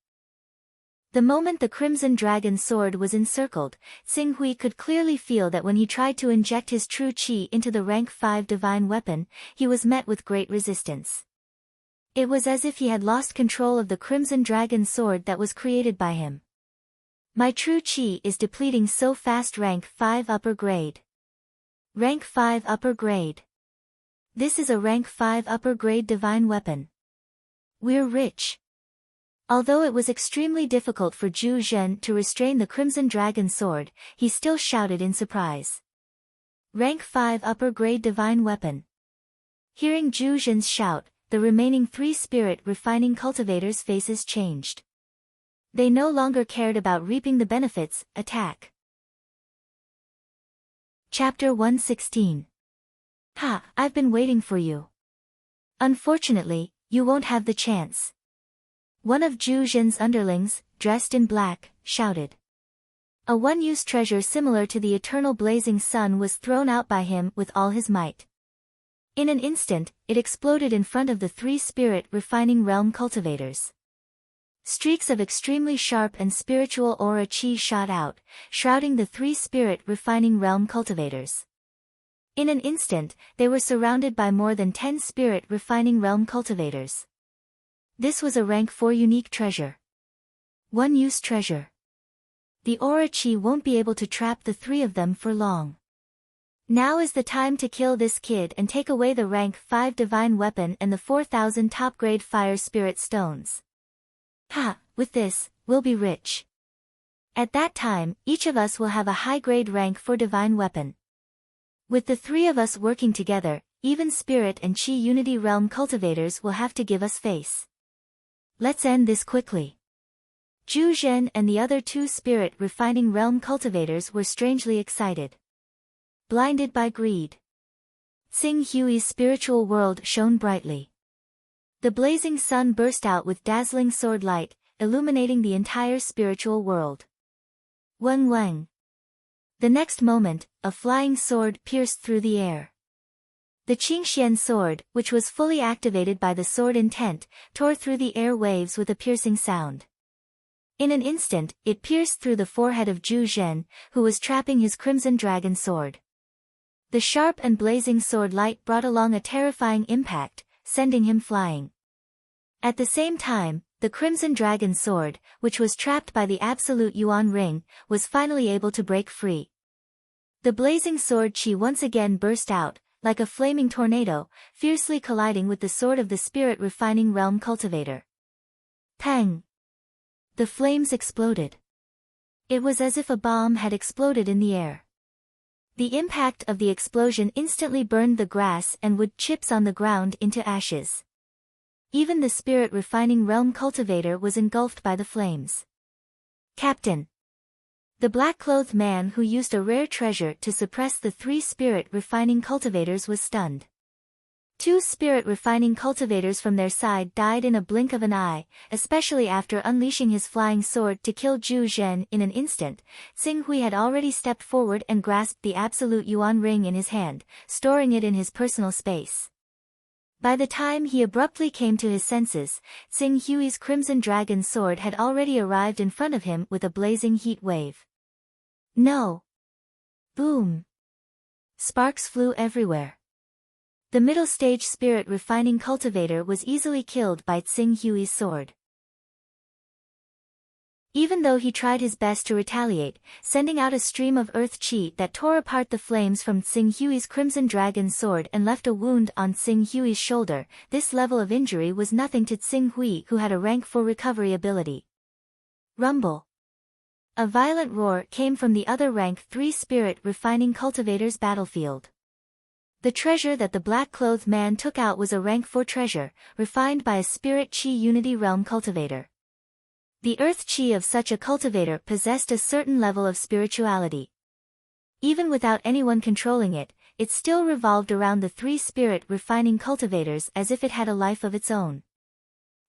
The moment the crimson dragon sword was encircled, Xing Hui could clearly feel that when he tried to inject his true chi into the rank 5 divine weapon, he was met with great resistance. It was as if he had lost control of the crimson dragon sword that was created by him. "My true chi is depleting so fast. Rank 5 upper grade. Rank 5 upper grade. This is a rank 5 upper grade divine weapon. We're rich." Although it was extremely difficult for Zhu Zhen to restrain the crimson dragon sword, he still shouted in surprise. "Rank 5 upper grade divine weapon." Hearing Zhu Zhen's shout, the remaining 3 spirit refining cultivators' faces changed. They no longer cared about reaping the benefits. Attack. Chapter 116. "Ha, I've been waiting for you. Unfortunately, you won't have the chance." One of Zhu Zhen's underlings, dressed in black, shouted. A one-use treasure similar to the eternal blazing sun was thrown out by him with all his might. In an instant, it exploded in front of the 3 spirit refining realm cultivators. Streaks of extremely sharp and spiritual aura chi shot out, shrouding the 3 spirit refining realm cultivators. In an instant, they were surrounded by more than 10 spirit refining realm cultivators. This was a rank 4 unique treasure. One-use treasure. The aura chi won't be able to trap the 3 of them for long. Now is the time to kill this kid and take away the rank 5 divine weapon and the 4,000 top-grade fire spirit stones. Ha, with this, we'll be rich. At that time, each of us will have a high-grade rank for divine weapon. With the 3 of us working together, even spirit and chi unity realm cultivators will have to give us face. Let's end this quickly. Zhu Zhen and the other 2 spirit refining realm cultivators were strangely excited. Blinded by greed. Xing Hui's spiritual world shone brightly. The blazing sun burst out with dazzling sword light, illuminating the entire spiritual world. Weng Weng. The next moment, a flying sword pierced through the air. The Qingxian sword, which was fully activated by the sword intent, tore through the air waves with a piercing sound. In an instant, it pierced through the forehead of Zhu Zhen, who was trapping his crimson dragon sword. The sharp and blazing sword light brought along a terrifying impact, sending him flying. At the same time, the crimson dragon sword, which was trapped by the absolute Yuan ring, was finally able to break free. The blazing sword chi once again burst out, like a flaming tornado, fiercely colliding with the sword of the spirit refining realm cultivator. Pang! The flames exploded. It was as if a bomb had exploded in the air. The impact of the explosion instantly burned the grass and wood chips on the ground into ashes. Even the spirit refining realm cultivator was engulfed by the flames. Captain! The black-clothed man who used a rare treasure to suppress the 3 spirit refining cultivators was stunned. 2 spirit refining cultivators from their side died in a blink of an eye, especially after unleashing his flying sword to kill Zhu Zhen in an instant. Xing Hui had already stepped forward and grasped the absolute Yuan ring in his hand, storing it in his personal space. By the time he abruptly came to his senses, Xing Hui's crimson dragon sword had already arrived in front of him with a blazing heat wave. No! Boom! Sparks flew everywhere. The middle stage spirit refining cultivator was easily killed by Xing Hui's sword. Even though he tried his best to retaliate, sending out a stream of earth chi that tore apart the flames from Xing Hui's crimson dragon sword and left a wound on Xing Hui's shoulder, this level of injury was nothing to Xing Hui, who had a rank 4 recovery ability. Rumble. A violent roar came from the other rank 3 spirit refining cultivator's battlefield. The treasure that the black-clothed man took out was a rank 4 treasure, refined by a spirit chi unity realm cultivator. The earth chi of such a cultivator possessed a certain level of spirituality. Even without anyone controlling it, it still revolved around the 3 spirit refining cultivators as if it had a life of its own.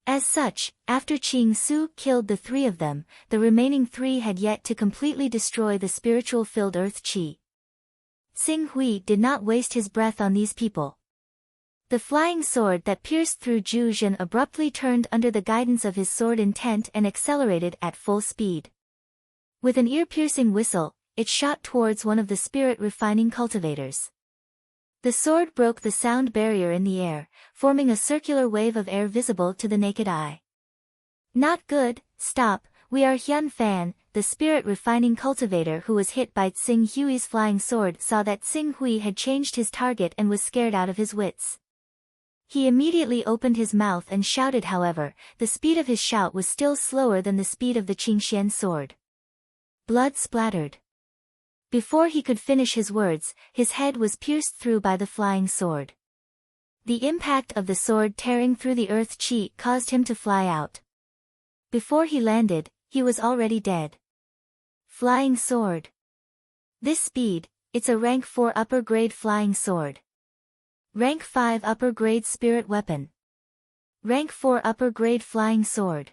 As such, after Qing Su killed the 3 of them, the remaining 3 had yet to completely destroy the spiritual-filled earth chi. Xing Hui did not waste his breath on these people. The flying sword that pierced through Zhu Zhen abruptly turned under the guidance of his sword intent and accelerated at full speed. With an ear-piercing whistle, it shot towards one of the spirit refining cultivators. The sword broke the sound barrier in the air, forming a circular wave of air visible to the naked eye. Not good, stop, we are Hyun Fan. The spirit refining cultivator who was hit by Xing Hui's flying sword saw that Xing Hui had changed his target and was scared out of his wits. He immediately opened his mouth and shouted. However, the speed of his shout was still slower than the speed of the Qingxian sword. Blood splattered. Before he could finish his words, his head was pierced through by the flying sword. The impact of the sword tearing through the earth chi caused him to fly out. Before he landed, he was already dead. Flying sword. This speed, it's a rank 4 upper grade flying sword. Rank 5 upper grade spirit weapon. Rank 4 upper grade flying sword.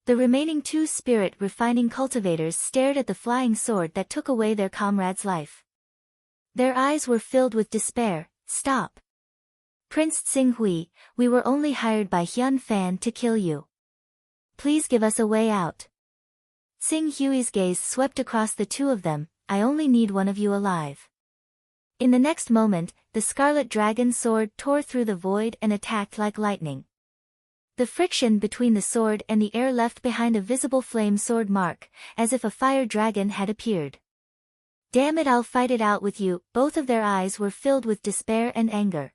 The remaining 2 spirit refining cultivators stared at the flying sword that took away their comrade's life. Their eyes were filled with despair. Stop. Prince Tsinghui, we were only hired by Hyun Fan to kill you. Please give us a way out. Tsinghui's gaze swept across the two of them. I only need one of you alive. In the next moment, the scarlet dragon sword tore through the void and attacked like lightning. The friction between the sword and the air left behind a visible flame sword mark, as if a fire dragon had appeared. Damn it, I'll fight it out with you. Both of their eyes were filled with despair and anger.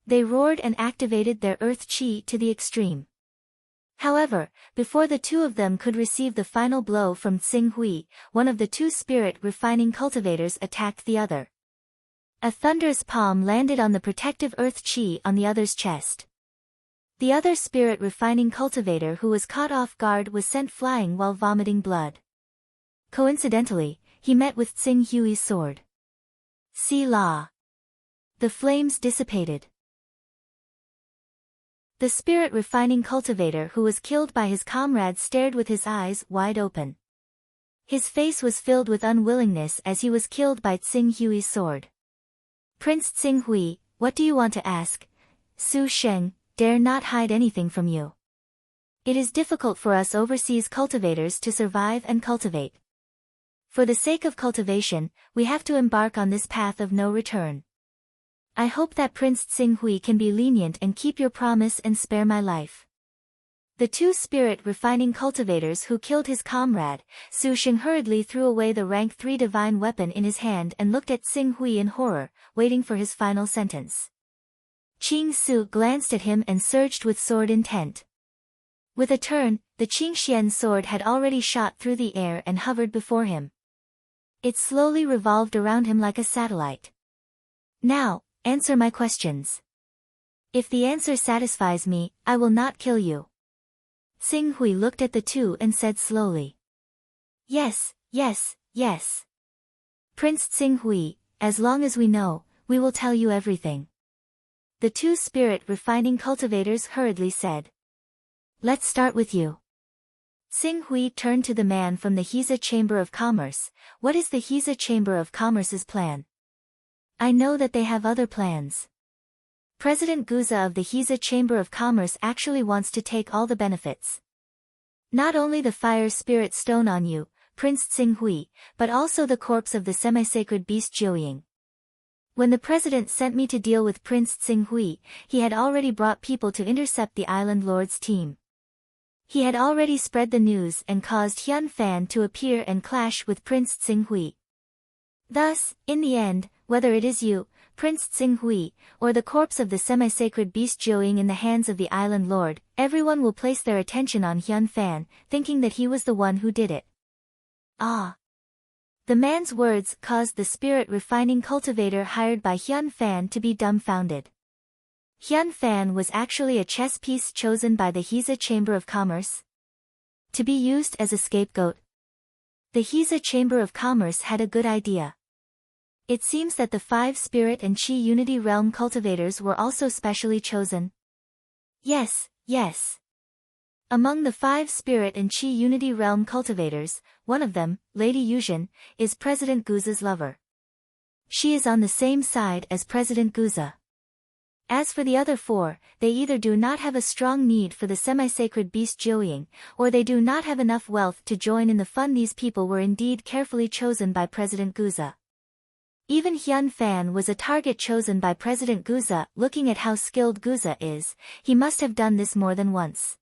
They roared and activated their earth chi to the extreme. However, before the two of them could receive the final blow from Tsinghui, one of the two spirit refining cultivators attacked the other. A thunderous palm landed on the protective earth chi on the other's chest. The other spirit refining cultivator who was caught off guard was sent flying while vomiting blood. Coincidentally, he met with Tsinghui's sword. See La. The flames dissipated. The spirit refining cultivator who was killed by his comrade stared with his eyes wide open. His face was filled with unwillingness as he was killed by Tsinghui's sword. Prince Tsinghui, what do you want to ask? Su Sheng, dare not hide anything from you. It is difficult for us overseas cultivators to survive and cultivate. For the sake of cultivation, we have to embark on this path of no return. I hope that Prince Tsinghui can be lenient and keep your promise and spare my life. The two spirit refining cultivators who killed his comrade, Su Sheng hurriedly threw away the rank 3 divine weapon in his hand and looked at Tsinghui in horror, waiting for his final sentence. Qing Su glanced at him and surged with sword intent. With a turn, the Qingxian sword had already shot through the air and hovered before him. It slowly revolved around him like a satellite. Now, answer my questions. If the answer satisfies me, I will not kill you. Tsinghui looked at the two and said slowly. Yes, yes, yes. Prince Tsinghui, as long as we know, we will tell you everything. The two spirit refining cultivators hurriedly said. Let's start with you. Tsinghui turned to the man from the Heza Chamber of Commerce. What is the Heza Chamber of Commerce's plan? I know that they have other plans. President Guza of the Heza Chamber of Commerce actually wants to take all the benefits. Not only the fire spirit stone on you, Prince Tsinghui, but also the corpse of the semi-sacred beast Jiuying. When the president sent me to deal with Prince Tsinghui, he had already brought people to intercept the Island Lord's team. He had already spread the news and caused Hyun Fan to appear and clash with Prince Tsinghui. Thus, in the end, whether it is you, Prince Tsinghui, or the corpse of the semi-sacred beast Jiuying in the hands of the Island Lord, everyone will place their attention on Hyun Fan, thinking that he was the one who did it. Ah! The man's words caused the spirit refining cultivator hired by Hyun Fan to be dumbfounded. Hyun Fan was actually a chess piece chosen by the Heza Chamber of Commerce to be used as a scapegoat. The Heza Chamber of Commerce had a good idea. It seems that the 5 spirit and chi unity realm cultivators were also specially chosen. Yes, yes. Among the 5 spirit and chi unity realm cultivators, one of them, Lady Yuzhen, is President Guza's lover. She is on the same side as President Guza. As for the other 4, they either do not have a strong need for the semi-sacred beast Jiuying, or they do not have enough wealth to join in the fun. These people were indeed carefully chosen by President Guza. Even Hyun Fan was a target chosen by President Guza. Looking at how skilled Guza is, he must have done this more than once.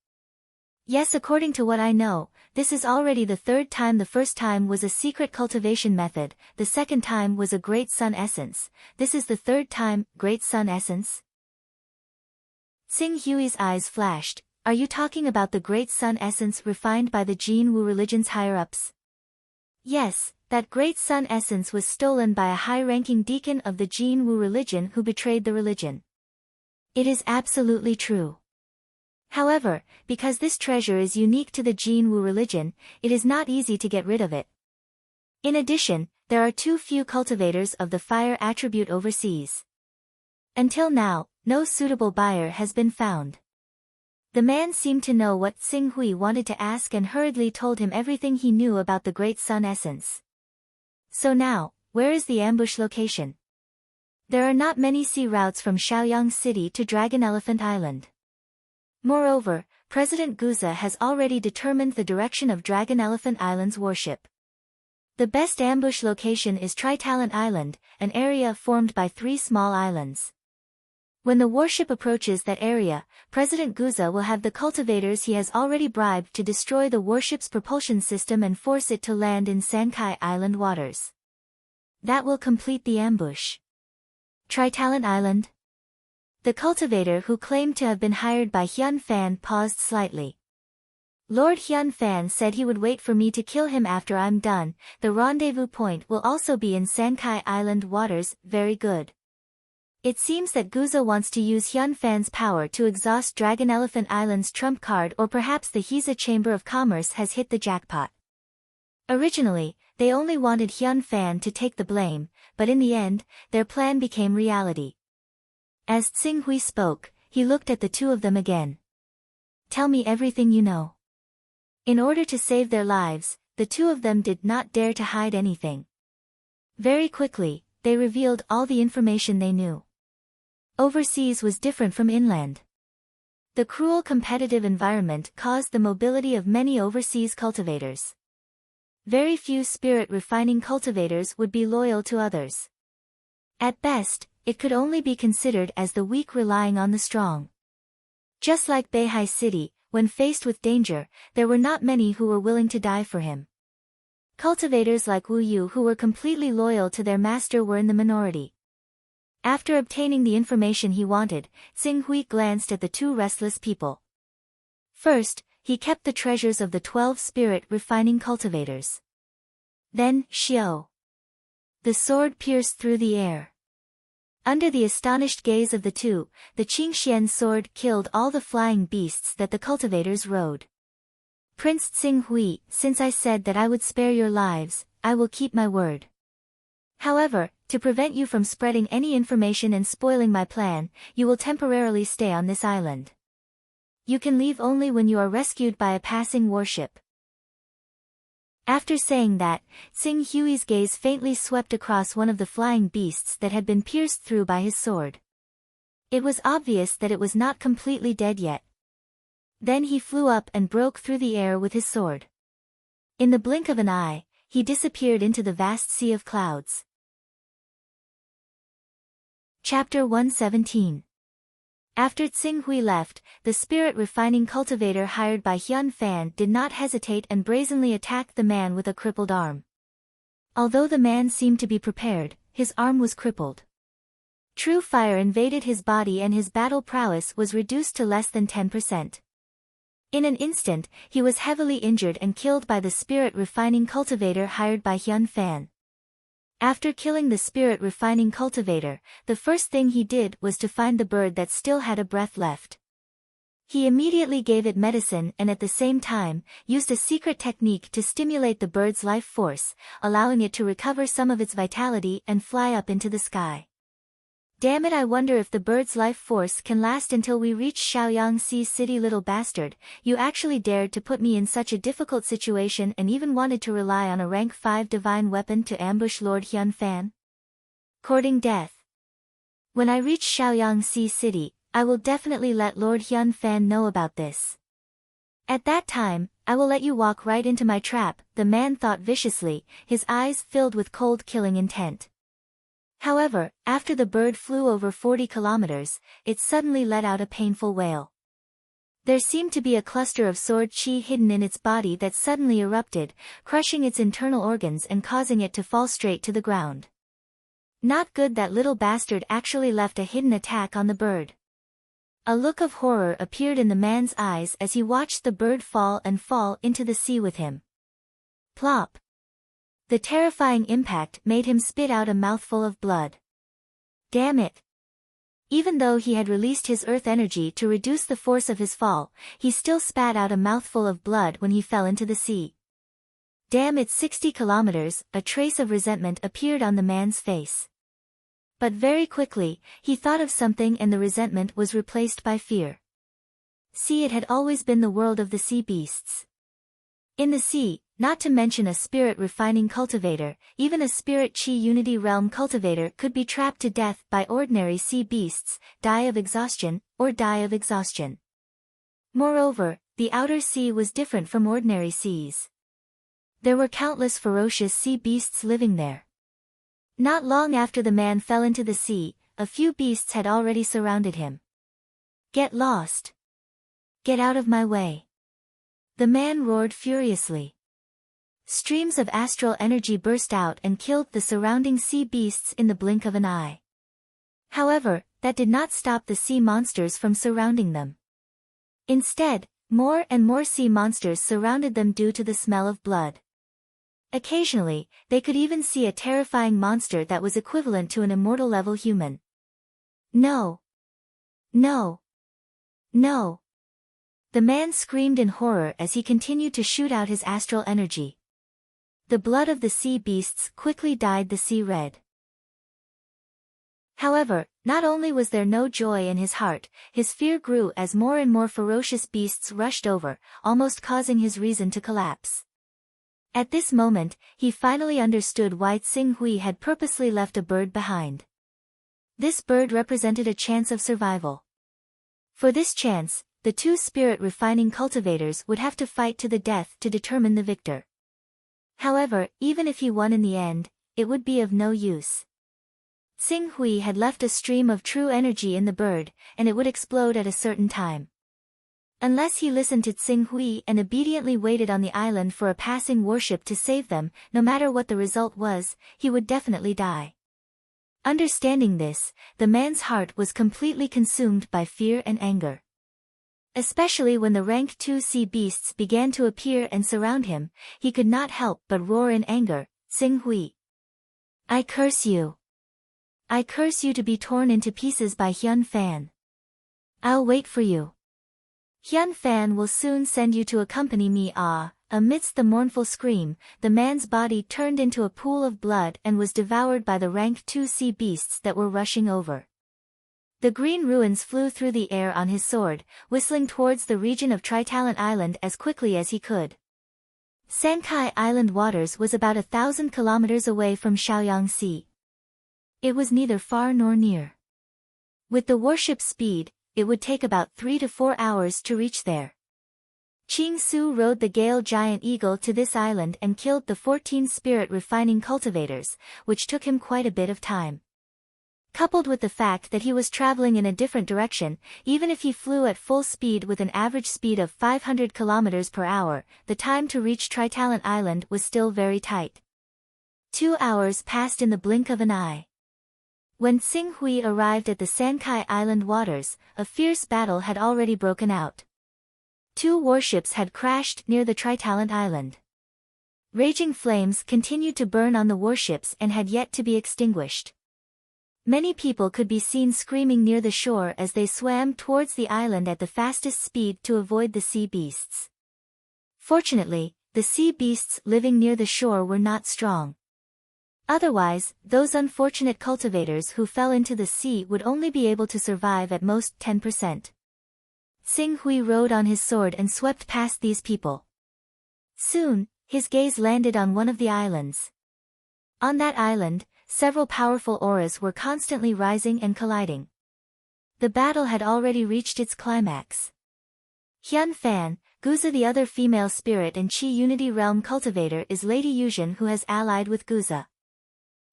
Yes, according to what I know, this is already the 3rd time. The first time was a secret cultivation method, the second time was a Great Sun Essence, this is the 3rd time, Great Sun Essence? Tsinghui's eyes flashed. Are you talking about the Great Sun Essence refined by the Jin Wu religion's higher-ups? Yes, that Great Sun Essence was stolen by a high-ranking deacon of the Jin Wu religion who betrayed the religion. It is absolutely true. However, because this treasure is unique to the Jin Wu religion, it is not easy to get rid of it. In addition, there are too few cultivators of the fire attribute overseas. Until now, no suitable buyer has been found. The man seemed to know what Tsinghui wanted to ask and hurriedly told him everything he knew about the Great Sun Essence. So now, where is the ambush location? There are not many sea routes from Shaoyang City to Dragon Elephant Island. Moreover, President Guza has already determined the direction of Dragon Elephant Island's warship. The best ambush location is Tri-Talent Island, an area formed by 3 small islands. When the warship approaches that area, President Guza will have the cultivators he has already bribed to destroy the warship's propulsion system and force it to land in Sankai Island waters. That will complete the ambush. Tri-Talent Island? The cultivator who claimed to have been hired by Hyun Fan paused slightly. Lord Hyun Fan said he would wait for me to kill him after I'm done. The rendezvous point will also be in Sankai Island waters. Very good. It seems that Guza wants to use Hyun Fan's power to exhaust Dragon Elephant Island's trump card, or perhaps the Hisa Chamber of Commerce has hit the jackpot. Originally, they only wanted Hyun Fan to take the blame, but in the end, their plan became reality. As Tsing Hui spoke, he looked at the 2 of them again. Tell me everything you know. In order to save their lives, the 2 of them did not dare to hide anything. Very quickly, they revealed all the information they knew. Overseas was different from inland. The cruel competitive environment caused the mobility of many overseas cultivators. Very few spirit refining cultivators would be loyal to others. At best, it could only be considered as the weak relying on the strong. Just like Beihai City, when faced with danger, there were not many who were willing to die for him. Cultivators like Wu Yu who were completely loyal to their master were in the minority. After obtaining the information he wanted, Tsing Hui glanced at the 2 restless people. First, he kept the treasures of the 12 spirit refining cultivators. Then, Xiao. The sword pierced through the air. Under the astonished gaze of the 2, the Qingxian sword killed all the flying beasts that the cultivators rode. Prince Tsing Hui, since I said that I would spare your lives, I will keep my word. However, to prevent you from spreading any information and spoiling my plan, you will temporarily stay on this island. You can leave only when you are rescued by a passing warship. After saying that, Tsing Hui's gaze faintly swept across one of the flying beasts that had been pierced through by his sword. It was obvious that it was not completely dead yet. Then he flew up and broke through the air with his sword. In the blink of an eye, he disappeared into the vast sea of clouds. Chapter 117. After Tsing Hui left, the spirit refining cultivator hired by Hyun Fan did not hesitate and brazenly attacked the man with a crippled arm. Although the man seemed to be prepared, his arm was crippled. True fire invaded his body and his battle prowess was reduced to less than 10%. In an instant, he was heavily injured and killed by the spirit refining cultivator hired by Hyun Fan. After killing the spirit refining cultivator, the first thing he did was to find the bird that still had a breath left. He immediately gave it medicine and at the same time, used a secret technique to stimulate the bird's life force, allowing it to recover some of its vitality and fly up into the sky. Damn it, I wonder if the bird's life force can last until we reach Shaoyang City. Little bastard, you actually dared to put me in such a difficult situation and even wanted to rely on a rank 5 divine weapon to ambush Lord Hyun Fan? Courting death. When I reach Shaoyang City, I will definitely let Lord Hyun Fan know about this. At that time, I will let you walk right into my trap, the man thought viciously, his eyes filled with cold killing intent. However, after the bird flew over 40 kilometers, it suddenly let out a painful wail. There seemed to be a cluster of sword chi hidden in its body that suddenly erupted, crushing its internal organs and causing it to fall straight to the ground. Not good, that little bastard actually left a hidden attack on the bird. A look of horror appeared in the man's eyes as he watched the bird fall into the sea with him. Plop! The terrifying impact made him spit out a mouthful of blood. Damn it! Even though he had released his earth energy to reduce the force of his fall, he still spat out a mouthful of blood when he fell into the sea. Damn it, 60 kilometers, a trace of resentment appeared on the man's face. But very quickly, he thought of something and the resentment was replaced by fear. See, it had always been the world of the sea beasts. In the sea, not to mention a spirit refining cultivator. Even a spirit chi unity realm cultivator could be trapped to death by ordinary sea beasts, die of exhaustion. Moreover, the outer sea was different from ordinary seas. There were countless ferocious sea beasts living there. Not long after the man fell into the sea, a few beasts had already surrounded him. "Get lost! Get out of my way!" the man roared furiously. Streams of astral energy burst out and killed the surrounding sea beasts in the blink of an eye. However, that did not stop the sea monsters from surrounding them. Instead, more and more sea monsters surrounded them due to the smell of blood. Occasionally, they could even see a terrifying monster that was equivalent to an immortal-level human. "No! No! No!" the man screamed in horror as he continued to shoot out his astral energy. The blood of the sea beasts quickly dyed the sea red. However, not only was there no joy in his heart, his fear grew as more and more ferocious beasts rushed over, almost causing his reason to collapse. At this moment, he finally understood why Xing Hui had purposely left a bird behind. This bird represented a chance of survival. For this chance, the two spirit refining cultivators would have to fight to the death to determine the victor. However, even if he won in the end, it would be of no use. Xing Hui had left a stream of true energy in the bird, and it would explode at a certain time. Unless he listened to Xing Hui and obediently waited on the island for a passing warship to save them, no matter what the result was, he would definitely die. Understanding this, the man's heart was completely consumed by fear and anger. Especially when the rank 2 sea beasts began to appear and surround him, he could not help but roar in anger, "Xing Hui! I curse you! I curse you to be torn into pieces by Hyun Fan! I'll wait for you! Hyun Fan will soon send you to accompany me." Amidst the mournful scream, the man's body turned into a pool of blood and was devoured by the rank 2 sea beasts that were rushing over. The green ruins flew through the air on his sword, whistling towards the region of Tritalent Island as quickly as he could. Sankai Island waters was about 1,000 kilometers away from Shaoyang Sea. It was neither far nor near. With the warship's speed, it would take about 3 to 4 hours to reach there. Qing Su rode the Gale Giant Eagle to this island and killed the 14 spirit refining cultivators, which took him quite a bit of time. Coupled with the fact that he was traveling in a different direction, even if he flew at full speed with an average speed of 500 km per hour, the time to reach Tritalent Island was still very tight. 2 hours passed in the blink of an eye. When Xing Hui arrived at the Sankai Island waters, a fierce battle had already broken out. 2 warships had crashed near the Tritalent Island. Raging flames continued to burn on the warships and had yet to be extinguished. Many people could be seen screaming near the shore as they swam towards the island at the fastest speed to avoid the sea beasts. Fortunately, the sea beasts living near the shore were not strong. Otherwise, those unfortunate cultivators who fell into the sea would only be able to survive at most 10%. Xing Hui rode on his sword and swept past these people. Soon, his gaze landed on one of the islands. On that island, several powerful auras were constantly rising and colliding. The battle had already reached its climax. Hyun Fan, Guza, the other female spirit and Chi Unity Realm cultivator, is Lady Yuzhen, who has allied with Guza.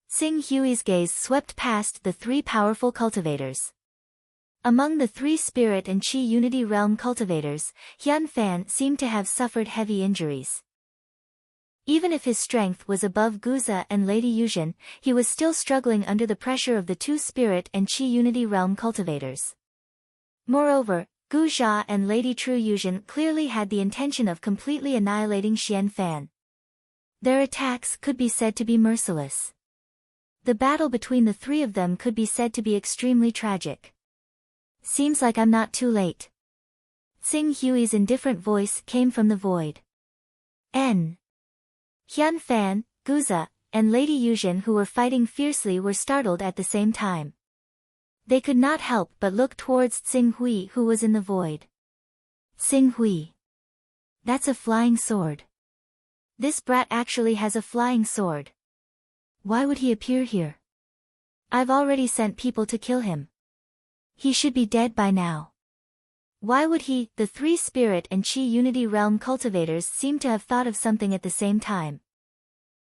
Xing Hui's gaze swept past the 3 powerful cultivators. Among the 3 spirit and Chi Unity Realm cultivators, Hyun Fan seemed to have suffered heavy injuries. Even if his strength was above Guza and Lady Yuzhen, he was still struggling under the pressure of the 2 spirit and Chi Unity Realm cultivators. Moreover, Gu Jia and Lady True Yuzhen clearly had the intention of completely annihilating Xian Fan. Their attacks could be said to be merciless. The battle between the 3 of them could be said to be extremely tragic. Seems like I'm not too late. Xing Hui's indifferent voice came from the void. Hyun Fan, Guza, and Lady Yuzhen, who were fighting fiercely, were startled at the same time. They could not help but look towards Xing Hui, who was in the void. "Xing Hui. That's a flying sword. This brat actually has a flying sword. Why would he appear here? I've already sent people to kill him. He should be dead by now. Why would he? The three spirit and chi unity realm cultivators seemed to have thought of something at the same time.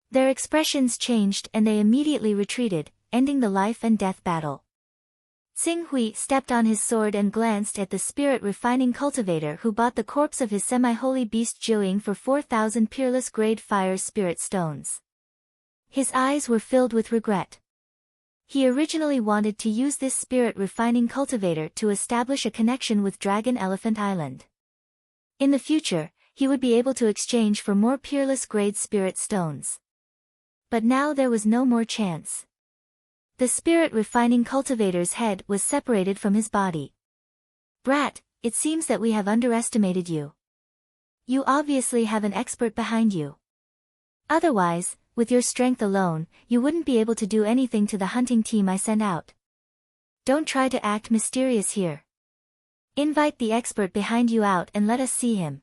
Their expressions changed and they immediately retreated, ending the life and death battle. Xing Hui stepped on his sword and glanced at the spirit refining cultivator who bought the corpse of his semi-holy beast Jiuying for 4,000 peerless grade fire spirit stones. His eyes were filled with regret. He originally wanted to use this spirit refining cultivator to establish a connection with Dragon Elephant Island. In the future, he would be able to exchange for more peerless grade spirit stones. But now there was no more chance. The spirit refining cultivator's head was separated from his body. Brat, it seems that we have underestimated you. You obviously have an expert behind you. Otherwise, with your strength alone, you wouldn't be able to do anything to the hunting team I sent out. Don't try to act mysterious here. Invite the expert behind you out and let us see him.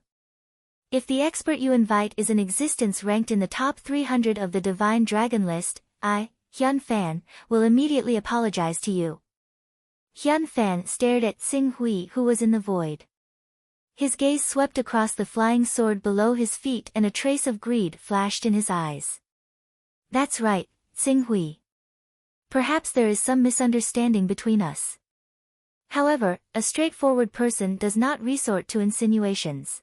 If the expert you invite is an existence ranked in the top 300 of the Divine Dragon list, I, Hyun Fan, will immediately apologize to you. Hyun Fan stared at Xing Hui who was in the void. His gaze swept across the flying sword below his feet and a trace of greed flashed in his eyes. That's right, Xing Hui. Perhaps there is some misunderstanding between us. However, a straightforward person does not resort to insinuations.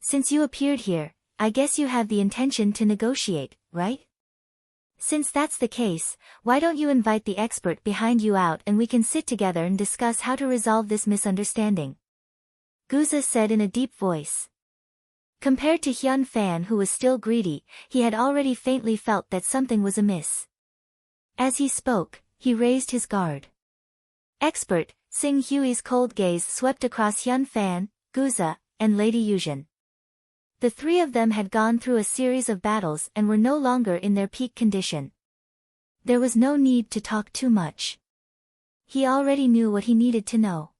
Since you appeared here, I guess you have the intention to negotiate, right? Since that's the case, why don't you invite the expert behind you out and we can sit together and discuss how to resolve this misunderstanding? Guza said in a deep voice. Compared to Hyun Fan who was still greedy, he had already faintly felt that something was amiss. As he spoke, he raised his guard. Expert, Xing Hui's cold gaze swept across Hyun Fan, Guza, and Lady Yuzhen. The three of them had gone through a series of battles and were no longer in their peak condition. There was no need to talk too much. He already knew what he needed to know.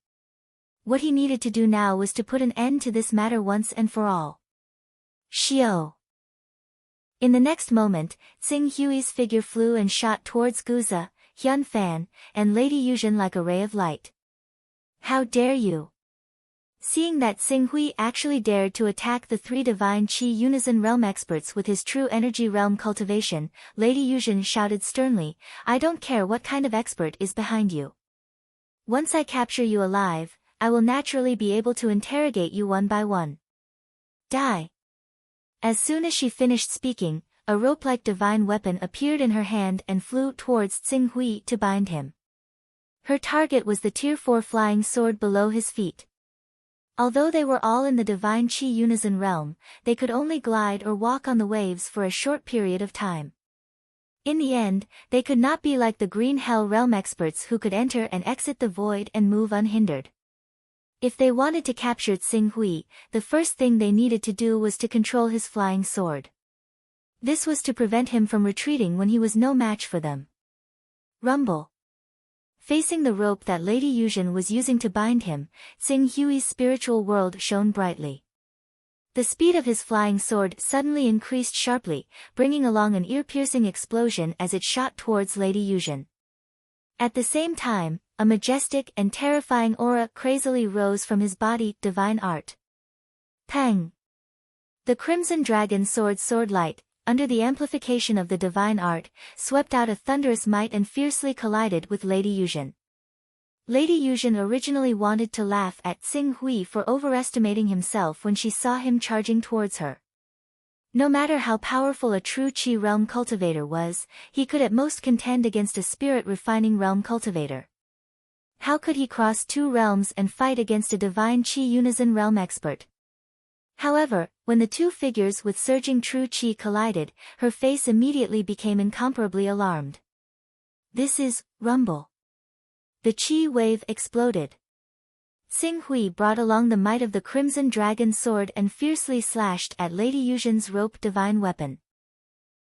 What he needed to do now was to put an end to this matter once and for all. Xiao. In the next moment, Xing Hui's figure flew and shot towards Guza, Hyun Fan, and Lady Yuzhen like a ray of light. How dare you! Seeing that Xing Hui actually dared to attack the three divine Qi Unison Realm experts with his true energy realm cultivation, Lady Yuzhen shouted sternly, I don't care what kind of expert is behind you. Once I capture you alive, I will naturally be able to interrogate you one by one. Die. As soon as she finished speaking, a rope-like divine weapon appeared in her hand and flew towards Xing Hui to bind him. Her target was the Tier 4 flying sword below his feet. Although they were all in the divine Qi Unison realm, they could only glide or walk on the waves for a short period of time. In the end, they could not be like the Green Hell realm experts who could enter and exit the void and move unhindered. If they wanted to capture Xing Hui, the first thing they needed to do was to control his flying sword. This was to prevent him from retreating when he was no match for them. Rumble. Facing the rope that Lady Yuzhen was using to bind him, Xing Hui's spiritual world shone brightly. The speed of his flying sword suddenly increased sharply, bringing along an ear-piercing explosion as it shot towards Lady Yuzhen. At the same time, a majestic and terrifying aura crazily rose from his body, divine art. Pang! The Crimson Dragon sword light, under the amplification of the divine art, swept out a thunderous might and fiercely collided with Lady Yuzhen. Lady Yuzhen originally wanted to laugh at Xing Hui for overestimating himself when she saw him charging towards her. No matter how powerful a true Qi realm cultivator was, he could at most contend against a spirit refining realm cultivator. How could he cross two realms and fight against a divine Qi Unison realm expert? However, when the two figures with surging true Qi collided, her face immediately became incomparably alarmed. This is Rumble. The Qi wave exploded. Xing Hui brought along the might of the Crimson Dragon sword and fiercely slashed at Lady Yuzhen's rope divine weapon.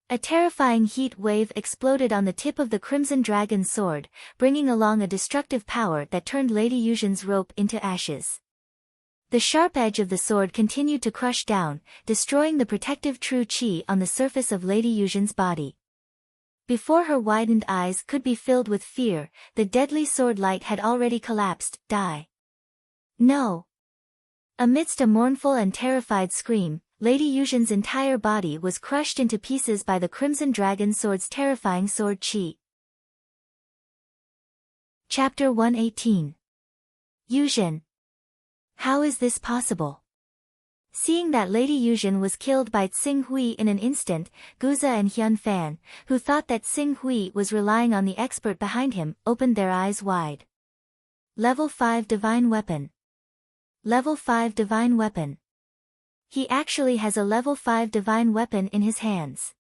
A terrifying heat wave exploded on the tip of the Crimson Dragon sword, bringing along a destructive power that turned Lady Yuzhen's rope into ashes. The sharp edge of the sword continued to crush down, destroying the protective true chi on the surface of Lady Yuzhen's body. Before her widened eyes could be filled with fear, the deadly sword light had already collapsed. Die. No. Amidst a mournful and terrified scream, Lady Yuzhen's entire body was crushed into pieces by the Crimson Dragon Sword's terrifying sword chi. Chapter 118. Yuzhen. How is this possible? Seeing that Lady Yuzhen was killed by Tsing Hui in an instant, Guza and Hyun Fan, who thought that Tsing Hui was relying on the expert behind him, opened their eyes wide. Level 5 Divine Weapon. Level 5 Divine Weapon. He actually has a level 5 divine weapon in his hands.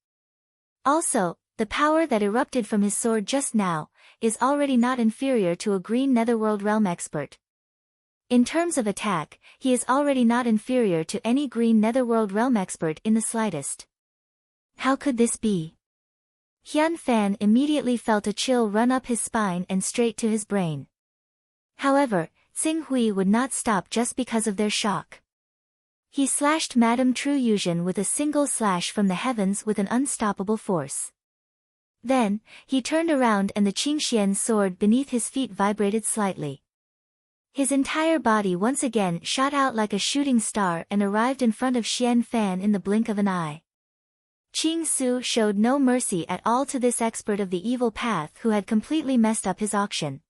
Also, the power that erupted from his sword just now is already not inferior to a green netherworld realm expert. In terms of attack, he is already not inferior to any green netherworld realm expert in the slightest. How could this be? Hyun Fan immediately felt a chill run up his spine and straight to his brain. However, Tsing Hui would not stop just because of their shock. He slashed Madame True Yuzhen with a single slash from the heavens with an unstoppable force. Then, he turned around and the Qingxian sword beneath his feet vibrated slightly. His entire body once again shot out like a shooting star and arrived in front of Xian Fan in the blink of an eye. Qing Su showed no mercy at all to this expert of the evil path who had completely messed up his auction.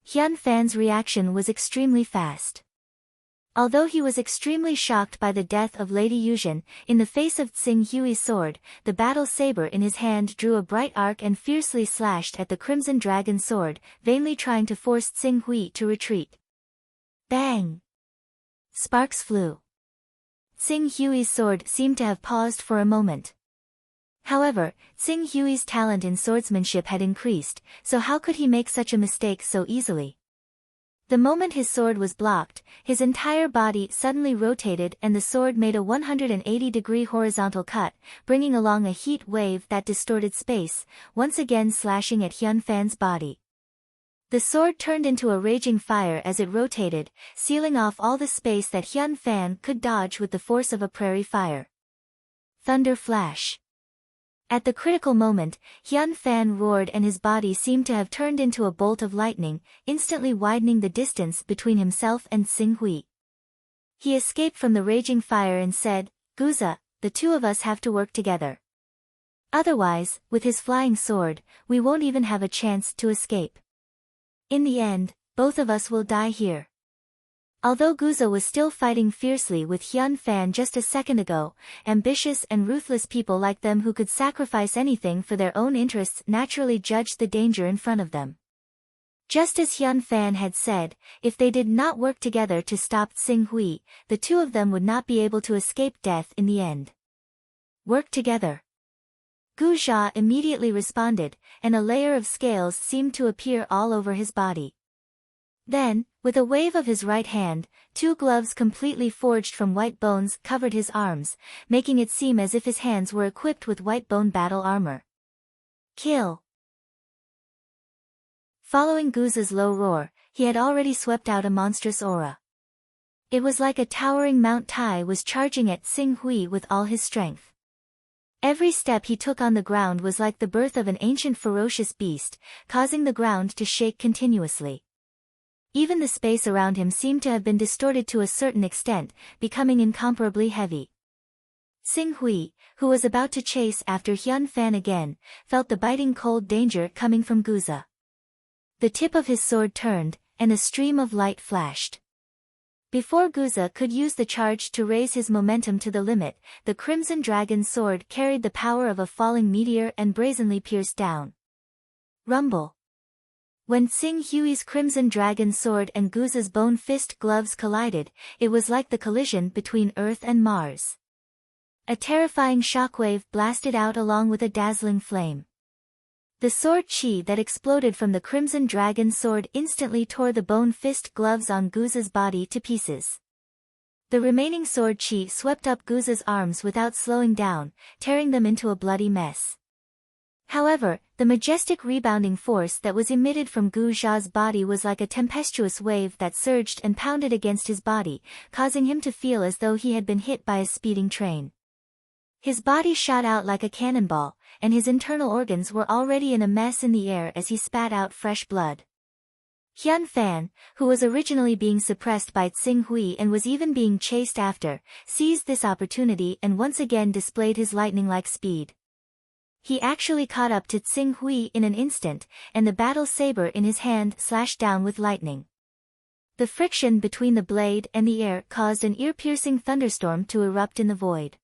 Hyun Fan's reaction was extremely fast. Although he was extremely shocked by the death of Lady Yuzhen, in the face of Tsing Hui's sword, the battle saber in his hand drew a bright arc and fiercely slashed at the Crimson Dragon sword, vainly trying to force Tsing Hui to retreat. Bang! Sparks flew. Tsing Hui's sword seemed to have paused for a moment. However, Tsing Hui's talent in swordsmanship had increased, so how could he make such a mistake so easily? The moment his sword was blocked, his entire body suddenly rotated and the sword made a 180-degree horizontal cut, bringing along a heat wave that distorted space, once again slashing at Hyun Fan's body. The sword turned into a raging fire as it rotated, sealing off all the space that Hyun Fan could dodge with the force of a prairie fire. Thunder flash. At the critical moment, Hyun Fan roared and his body seemed to have turned into a bolt of lightning, instantly widening the distance between himself and Tsing Hui. He escaped from the raging fire and said, "Guza, the two of us have to work together. Otherwise, with his flying sword, we won't even have a chance to escape. In the end, both of us will die here." Although Guza was still fighting fiercely with Hyun Fan just a second ago, ambitious and ruthless people like them who could sacrifice anything for their own interests naturally judged the danger in front of them. Just as Hyun Fan had said, if they did not work together to stop Tsing Hui, the two of them would not be able to escape death in the end. Work together. Gu Jia immediately responded, and a layer of scales seemed to appear all over his body. Then, with a wave of his right hand, two gloves completely forged from white bones covered his arms, making it seem as if his hands were equipped with white bone battle armor. Kill! Following Guza's low roar, he had already swept out a monstrous aura. It was like a towering Mount Tai was charging at Tsing Hui with all his strength. Every step he took on the ground was like the birth of an ancient ferocious beast, causing the ground to shake continuously. Even the space around him seemed to have been distorted to a certain extent, becoming incomparably heavy. Tsing Hui, who was about to chase after Hyun Fan again, felt the biting cold danger coming from Guza. The tip of his sword turned, and a stream of light flashed. Before Guza could use the charge to raise his momentum to the limit, the Crimson Dragon sword carried the power of a falling meteor and brazenly pierced down. Rumble. When Tsing Hui's Crimson Dragon sword and Guza's bone fist gloves collided, it was like the collision between Earth and Mars. A terrifying shockwave blasted out along with a dazzling flame. The sword chi that exploded from the Crimson Dragon sword instantly tore the bone fist gloves on Guza's body to pieces. The remaining sword chi swept up Guza's arms without slowing down, tearing them into a bloody mess. However, the majestic rebounding force that was emitted from Gu Zha's body was like a tempestuous wave that surged and pounded against his body, causing him to feel as though he had been hit by a speeding train. His body shot out like a cannonball, and his internal organs were already in a mess in the air as he spat out fresh blood. Hyun Fan, who was originally being suppressed by Tsing Hui and was even being chased after, seized this opportunity and once again displayed his lightning-like speed. He actually caught up to Tsing Hui in an instant, and the battle saber in his hand slashed down with lightning. The friction between the blade and the air caused an ear-piercing thunderstorm to erupt in the void.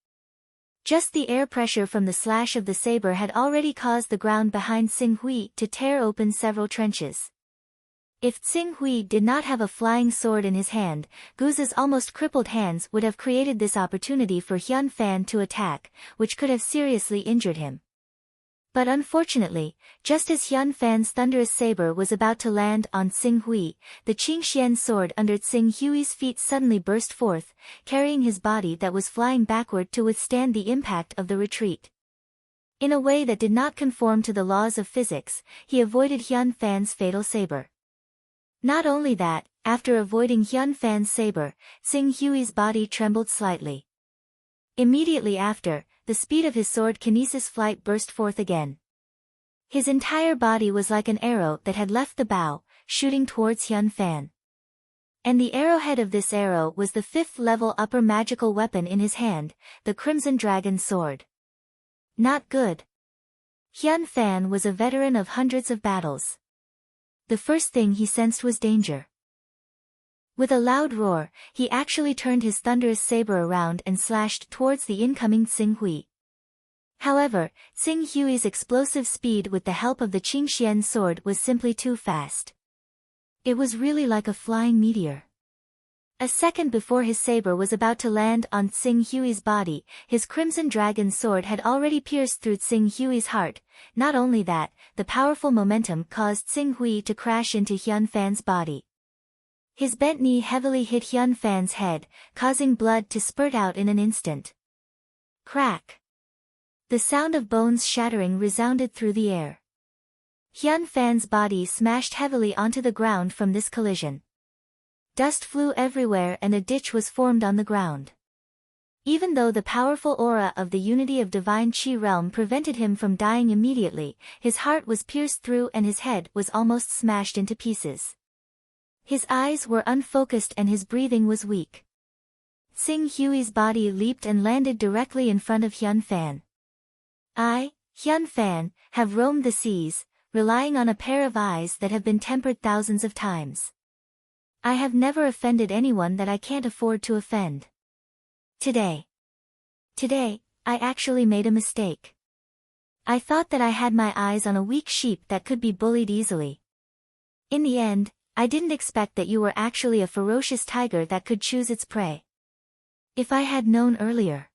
Just the air pressure from the slash of the saber had already caused the ground behind Tsing Hui to tear open several trenches. If Tsing Hui did not have a flying sword in his hand, Guza's almost crippled hands would have created this opportunity for Hyun Fan to attack, which could have seriously injured him. But unfortunately, just as Hyun Fan's thunderous saber was about to land on Tsing Hui, the Qingxian sword under Tsing Hui's feet suddenly burst forth, carrying his body that was flying backward to withstand the impact of the retreat. In a way that did not conform to the laws of physics, he avoided Hyun Fan's fatal saber. Not only that, after avoiding Hyun Fan's saber, Tsing Hui's body trembled slightly. Immediately after, the speed of his sword kinesis flight burst forth again. His entire body was like an arrow that had left the bow, shooting towards Hyun Fan. And the arrowhead of this arrow was the 5th-level upper magical weapon in his hand, the Crimson Dragon Sword. Not good. Hyun Fan was a veteran of hundreds of battles. The first thing he sensed was danger. With a loud roar, he actually turned his thunderous saber around and slashed towards the incoming Tsing Hui. However, Tsing Hui's explosive speed with the help of the Qingxian sword was simply too fast. It was really like a flying meteor. A second before his saber was about to land on Tsing Hui's body, his Crimson Dragon sword had already pierced through Tsing Hui's heart. Not only that, the powerful momentum caused Tsing Hui to crash into Hyun Fan's body. His bent knee heavily hit Hyun Fan's head, causing blood to spurt out in an instant. Crack! The sound of bones shattering resounded through the air. Hyun Fan's body smashed heavily onto the ground from this collision. Dust flew everywhere and a ditch was formed on the ground. Even though the powerful aura of the unity of divine Qi realm prevented him from dying immediately, his heart was pierced through and his head was almost smashed into pieces. His eyes were unfocused and his breathing was weak. Tsing Hui's body leaped and landed directly in front of Hyun Fan. I, Hyun Fan, have roamed the seas, relying on a pair of eyes that have been tempered thousands of times. I have never offended anyone that I can't afford to offend. Today, I actually made a mistake. I thought that I had my eyes on a weak sheep that could be bullied easily. In the end, I didn't expect that you were actually a ferocious tiger that could choose its prey. If I had known earlier,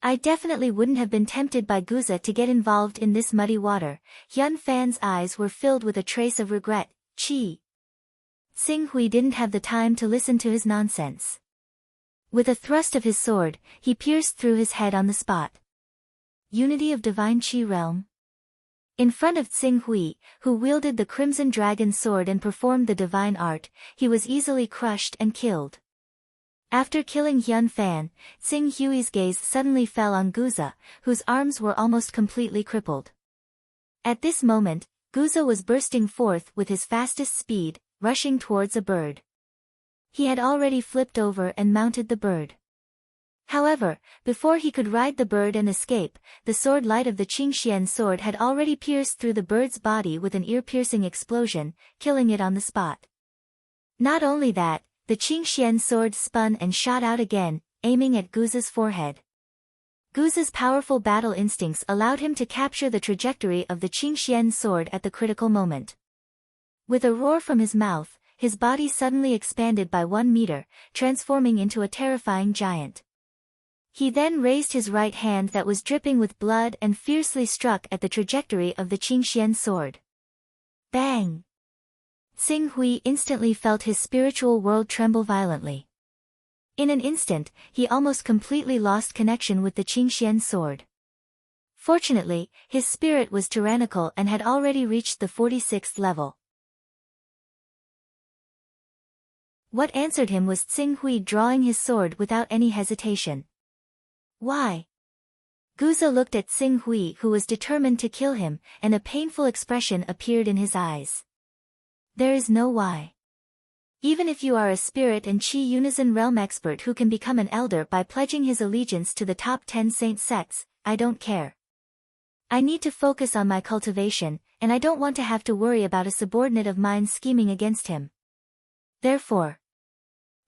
I definitely wouldn't have been tempted by Guza to get involved in this muddy water. Hyun Fan's eyes were filled with a trace of regret. Tsing Hui didn't have the time to listen to his nonsense. With a thrust of his sword, he pierced through his head on the spot. Unity of divine Qi realm. In front of Tsing Hui, who wielded the Crimson Dragon sword and performed the divine art, he was easily crushed and killed. After killing Hyun Fan, Tsing Hui's gaze suddenly fell on Guza, whose arms were almost completely crippled. At this moment, Guza was bursting forth with his fastest speed, rushing towards a bird. He had already flipped over and mounted the bird. However, before he could ride the bird and escape, the sword light of the Qingxian sword had already pierced through the bird's body with an ear-piercing explosion, killing it on the spot. Not only that, the Qingxian sword spun and shot out again, aiming at Guza's forehead. Guza's powerful battle instincts allowed him to capture the trajectory of the Qingxian sword at the critical moment. With a roar from his mouth, his body suddenly expanded by 1 meter, transforming into a terrifying giant. He then raised his right hand that was dripping with blood and fiercely struck at the trajectory of the Qingxian sword. Bang! Tsing Hui instantly felt his spiritual world tremble violently. In an instant, he almost completely lost connection with the Qingxian sword. Fortunately, his spirit was tyrannical and had already reached the 46th level. What answered him was Tsing Hui drawing his sword without any hesitation. Why? Guza looked at Tsing Hui, who was determined to kill him, and a painful expression appeared in his eyes. There is no why. Even if you are a spirit and Qi Unison realm expert who can become an elder by pledging his allegiance to the top 10 saint sects, I don't care. I need to focus on my cultivation, and I don't want to have to worry about a subordinate of mine scheming against him. Therefore,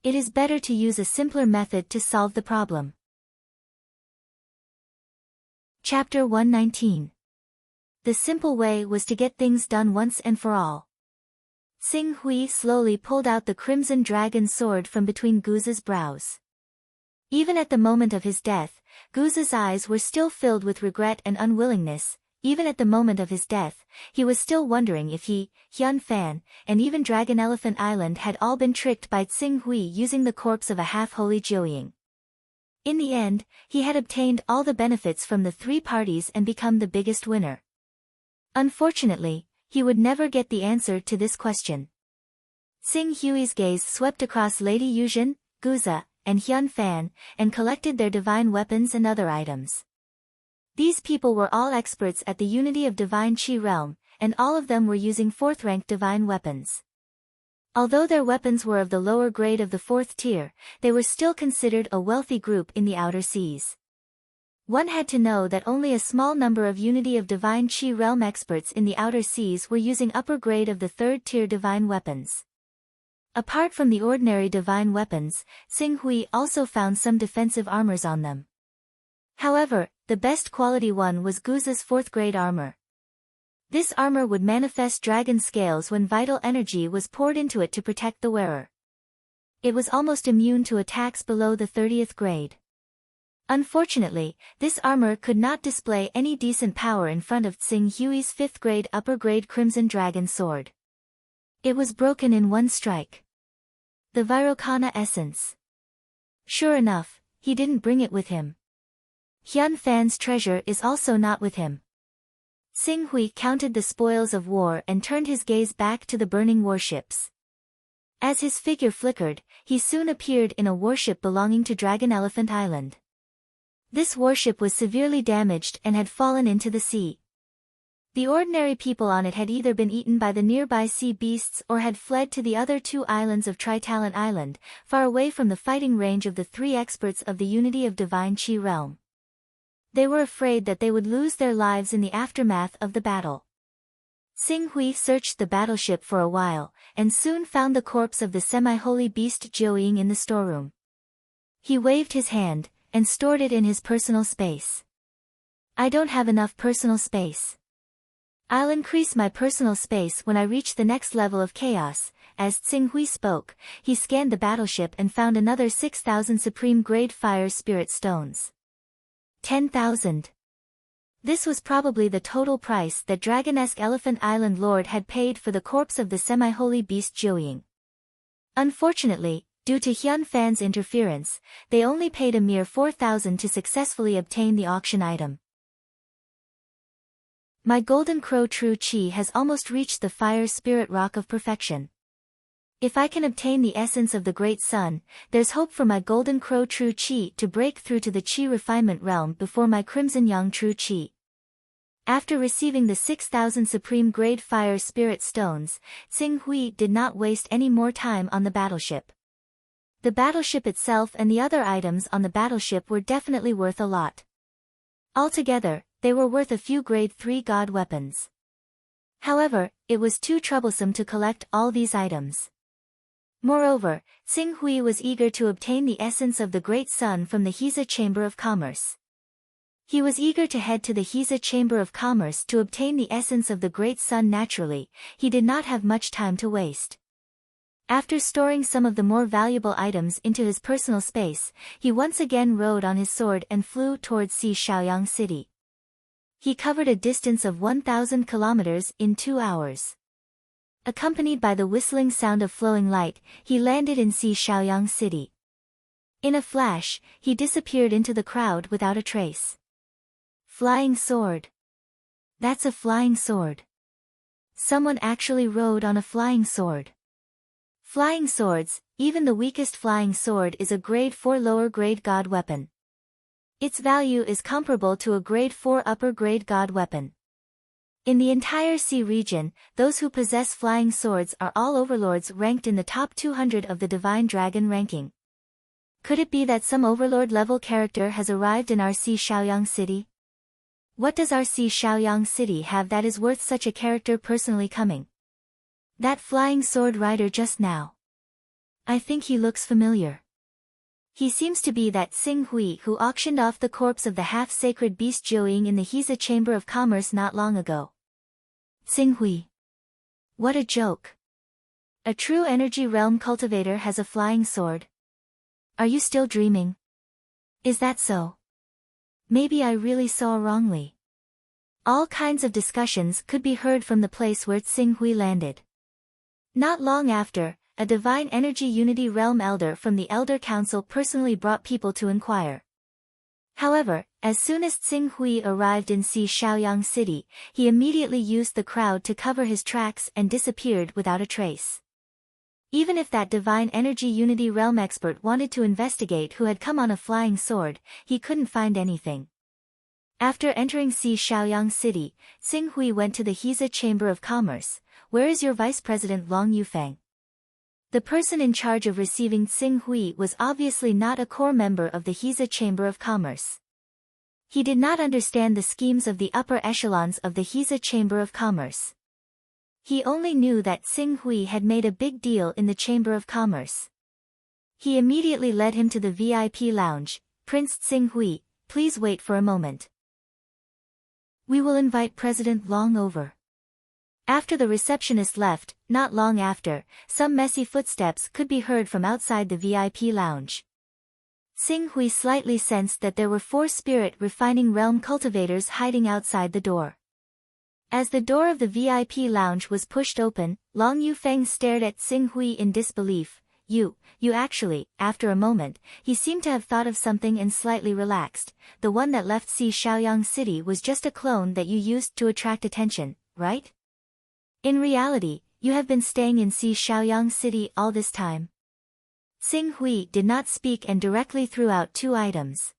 it is better to use a simpler method to solve the problem. Chapter 119. The simple way was to get things done once and for all. Tsing Hui slowly pulled out the crimson dragon sword from between Guza's brows. Even at the moment of his death, Guza's eyes were still filled with regret and unwillingness. Even at the moment of his death, he was still wondering if he, Hyun Fan, and even Dragon Elephant Island had all been tricked by Tsing Hui using the corpse of a half-holy Jiuying. In the end, he had obtained all the benefits from the three parties and become the biggest winner. Unfortunately, he would never get the answer to this question. Tsing Hui's gaze swept across Lady Yuzhen, Guza, and Hyun Fan, and collected their divine weapons and other items. These people were all experts at the unity of divine Qi realm, and all of them were using 4th-rank divine weapons. Although their weapons were of the lower grade of the 4th tier, they were still considered a wealthy group in the outer seas. One had to know that only a small number of unity of divine Qi realm experts in the outer seas were using upper grade of the 3rd tier divine weapons. Apart from the ordinary divine weapons, Tsing Hui also found some defensive armors on them. However, the best quality one was Guza's 4th grade armor. This armor would manifest dragon scales when vital energy was poured into it to protect the wearer. It was almost immune to attacks below the 30th grade. Unfortunately, this armor could not display any decent power in front of Tsing Hui's 5th grade upper grade crimson dragon sword. It was broken in one strike. The Virokana essence. Sure enough, he didn't bring it with him. Hyun Fan's treasure is also not with him. Tsing Hui counted the spoils of war and turned his gaze back to the burning warships. As his figure flickered, he soon appeared in a warship belonging to Dragon Elephant Island. This warship was severely damaged and had fallen into the sea. The ordinary people on it had either been eaten by the nearby sea beasts or had fled to the other 2 islands of Tritalent Island, far away from the fighting range of the 3 experts of the unity of divine Qi realm. They were afraid that they would lose their lives in the aftermath of the battle. Tsing Hui searched the battleship for a while, and soon found the corpse of the semi-holy beast Jiuying in the storeroom. He waved his hand, and stored it in his personal space. I don't have enough personal space. I'll increase my personal space when I reach the next level of chaos. As Tsing Hui spoke, he scanned the battleship and found another 6,000 supreme grade fire spirit stones. 10,000. This was probably the total price that Dragonesque Elephant Island Lord had paid for the corpse of the semi-holy beast Jiuying. Unfortunately, due to Hyun Fan's interference, they only paid a mere 4,000 to successfully obtain the auction item. My golden crow true Qi has almost reached the fire spirit rock of perfection. If I can obtain the essence of the great sun, there's hope for my golden crow true Qi to break through to the Qi refinement realm before my crimson yang true Qi. After receiving the 6,000 supreme grade fire spirit stones, Tsing Hui did not waste any more time on the battleship. The battleship itself and the other items on the battleship were definitely worth a lot. Altogether, they were worth a few grade 3 god weapons. However, it was too troublesome to collect all these items. Moreover, Tsing Hui was eager to obtain the essence of the Great Sun from the Hiza Chamber of Commerce. He was eager to head to the Hiza Chamber of Commerce to obtain the essence of the Great Sun naturally. He did not have much time to waste. After storing some of the more valuable items into his personal space, he once again rode on his sword and flew towards Si Shaoyang City. He covered a distance of 1,000 kilometers in 2 hours. Accompanied by the whistling sound of flowing light, he landed in Si Shaoyang City. In a flash, he disappeared into the crowd without a trace. Flying sword. That's a flying sword. Someone actually rode on a flying sword. Flying swords, even the weakest flying sword, is a grade 4 lower grade god weapon. Its value is comparable to a grade 4 upper grade god weapon. In the entire sea region, those who possess flying swords are all overlords ranked in the top 200 of the Divine Dragon ranking. Could it be that some overlord-level character has arrived in our Sea Shaoyang City? What does our Sea Shaoyang City have that is worth such a character personally coming? That flying sword rider just now. I think he looks familiar. He seems to be that Xing Hui who auctioned off the corpse of the half-sacred beast Jiuying in the Hiza Chamber of Commerce not long ago. Xing Hui. What a joke. A true energy realm cultivator has a flying sword. Are you still dreaming? Is that so? Maybe I really saw wrongly. All kinds of discussions could be heard from the place where Xing Hui landed. Not long after, a divine energy unity realm elder from the Elder Council personally brought people to inquire. However, as soon as Xing Hui arrived in Sea Shaoyang City, he immediately used the crowd to cover his tracks and disappeared without a trace. Even if that divine energy unity realm expert wanted to investigate who had come on a flying sword, he couldn't find anything. After entering Sea Shaoyang City, Xing Hui went to the Hiza Chamber of Commerce. Where is your Vice President Long Yufeng? The person in charge of receiving Xing Hui was obviously not a core member of the Hiza Chamber of Commerce. He did not understand the schemes of the upper echelons of the Hiza Chamber of Commerce. He only knew that Xing Hui had made a big deal in the Chamber of Commerce. He immediately led him to the VIP lounge. Prince Xing Hui, please wait for a moment. We will invite President Long over. After the receptionist left, not long after, some messy footsteps could be heard from outside the VIP lounge. Xing Hui slightly sensed that there were 4 spirit refining realm cultivators hiding outside the door. As the door of the VIP lounge was pushed open, Long Yufeng stared at Xing Hui in disbelief. You actually, after a moment, he seemed to have thought of something and slightly relaxed. The one that left Sea Shaoyang City was just a clone that you used to attract attention, right? In reality, you have been staying in Sea Shaoyang City all this time. Xing Hui did not speak and directly threw out 2 items.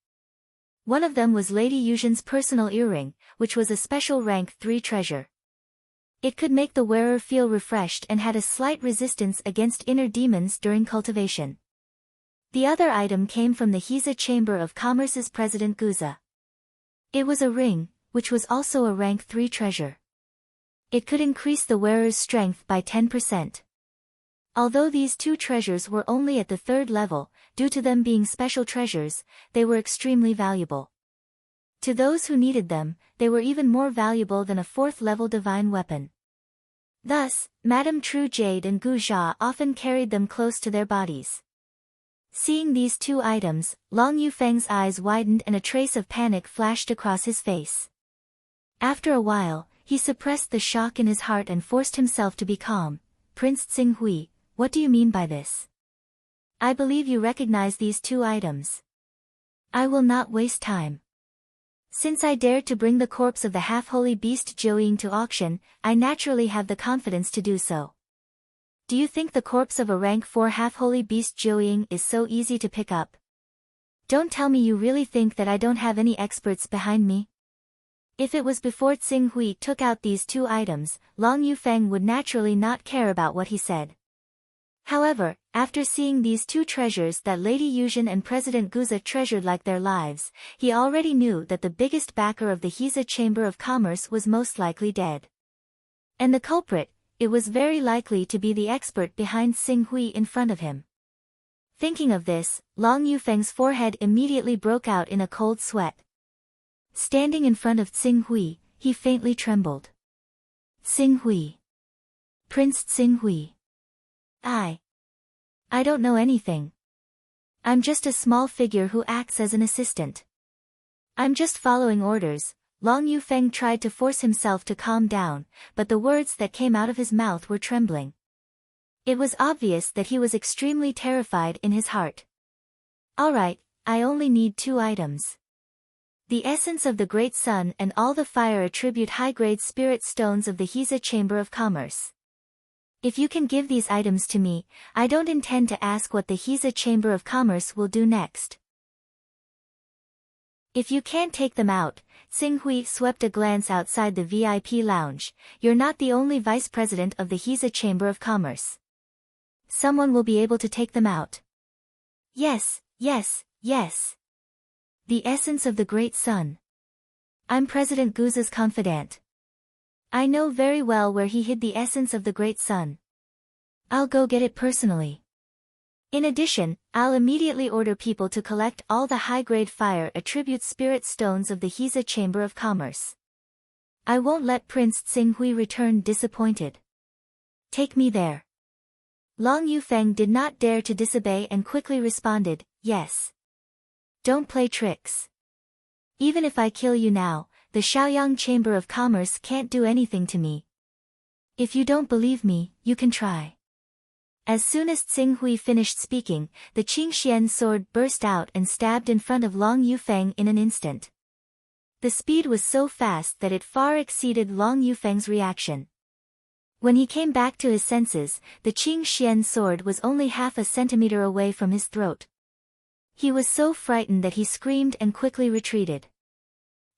One of them was Lady Yuzhen's personal earring, which was a special rank 3 treasure. It could make the wearer feel refreshed and had a slight resistance against inner demons during cultivation. The other item came from the Hiza Chamber of Commerce's President Guza. It was a ring, which was also a rank 3 treasure. It could increase the wearer's strength by 10%. Although these 2 treasures were only at the 3rd level, due to them being special treasures, they were extremely valuable. To those who needed them, they were even more valuable than a 4th level divine weapon. Thus, Madame True Jade and Gu Jia often carried them close to their bodies. Seeing these 2 items, Long Yufeng's eyes widened and a trace of panic flashed across his face. After a while, he suppressed the shock in his heart and forced himself to be calm. Prince Xing Hui, what do you mean by this? I believe you recognize these 2 items. I will not waste time. Since I dared to bring the corpse of the half-holy beast Jiuying to auction, I naturally have the confidence to do so. Do you think the corpse of a rank 4 half-holy beast Jiuying is so easy to pick up? Don't tell me you really think that I don't have any experts behind me? If it was before Xing Hui took out these 2 items, Long Yufeng would naturally not care about what he said. However, after seeing these 2 treasures that Lady Yuzhen and President Guza treasured like their lives, he already knew that the biggest backer of the Hiza Chamber of Commerce was most likely dead. And the culprit, it was very likely to be the expert behind Xing Hui in front of him. Thinking of this, Long Yufeng's forehead immediately broke out in a cold sweat. Standing in front of Xing Hui, he faintly trembled. Xing Hui. Prince Xing Hui. I don't know anything. I'm just a small figure who acts as an assistant. I'm just following orders. Long Yufeng tried to force himself to calm down, but the words that came out of his mouth were trembling. It was obvious that he was extremely terrified in his heart. All right, I only need 2 items. The essence of the Great Sun and all the fire attribute high-grade spirit stones of the Giza Chamber of Commerce. If you can give these items to me, I don't intend to ask what the Giza Chamber of Commerce will do next. If you can't take them out, Xinghui swept a glance outside the VIP lounge, you're not the only vice president of the Giza Chamber of Commerce. Someone will be able to take them out. Yes, yes, yes. The essence of the Great Sun. I'm President Guza's confidant. I know very well where he hid the essence of the Great Sun. I'll go get it personally. In addition, I'll immediately order people to collect all the high-grade fire attribute spirit stones of the Giza Chamber of Commerce. I won't let Prince Xinghui return disappointed. Take me there. Long Yufeng did not dare to disobey and quickly responded, yes. Don't play tricks. Even if I kill you now, the Shaoyang Chamber of Commerce can't do anything to me. If you don't believe me, you can try. As soon as Xinghui finished speaking, the Qingxian sword burst out and stabbed in front of Long Yufeng in an instant. The speed was so fast that it far exceeded Long Yufeng's reaction. When he came back to his senses, the Qingxian sword was only half a centimeter away from his throat. He was so frightened that he screamed and quickly retreated.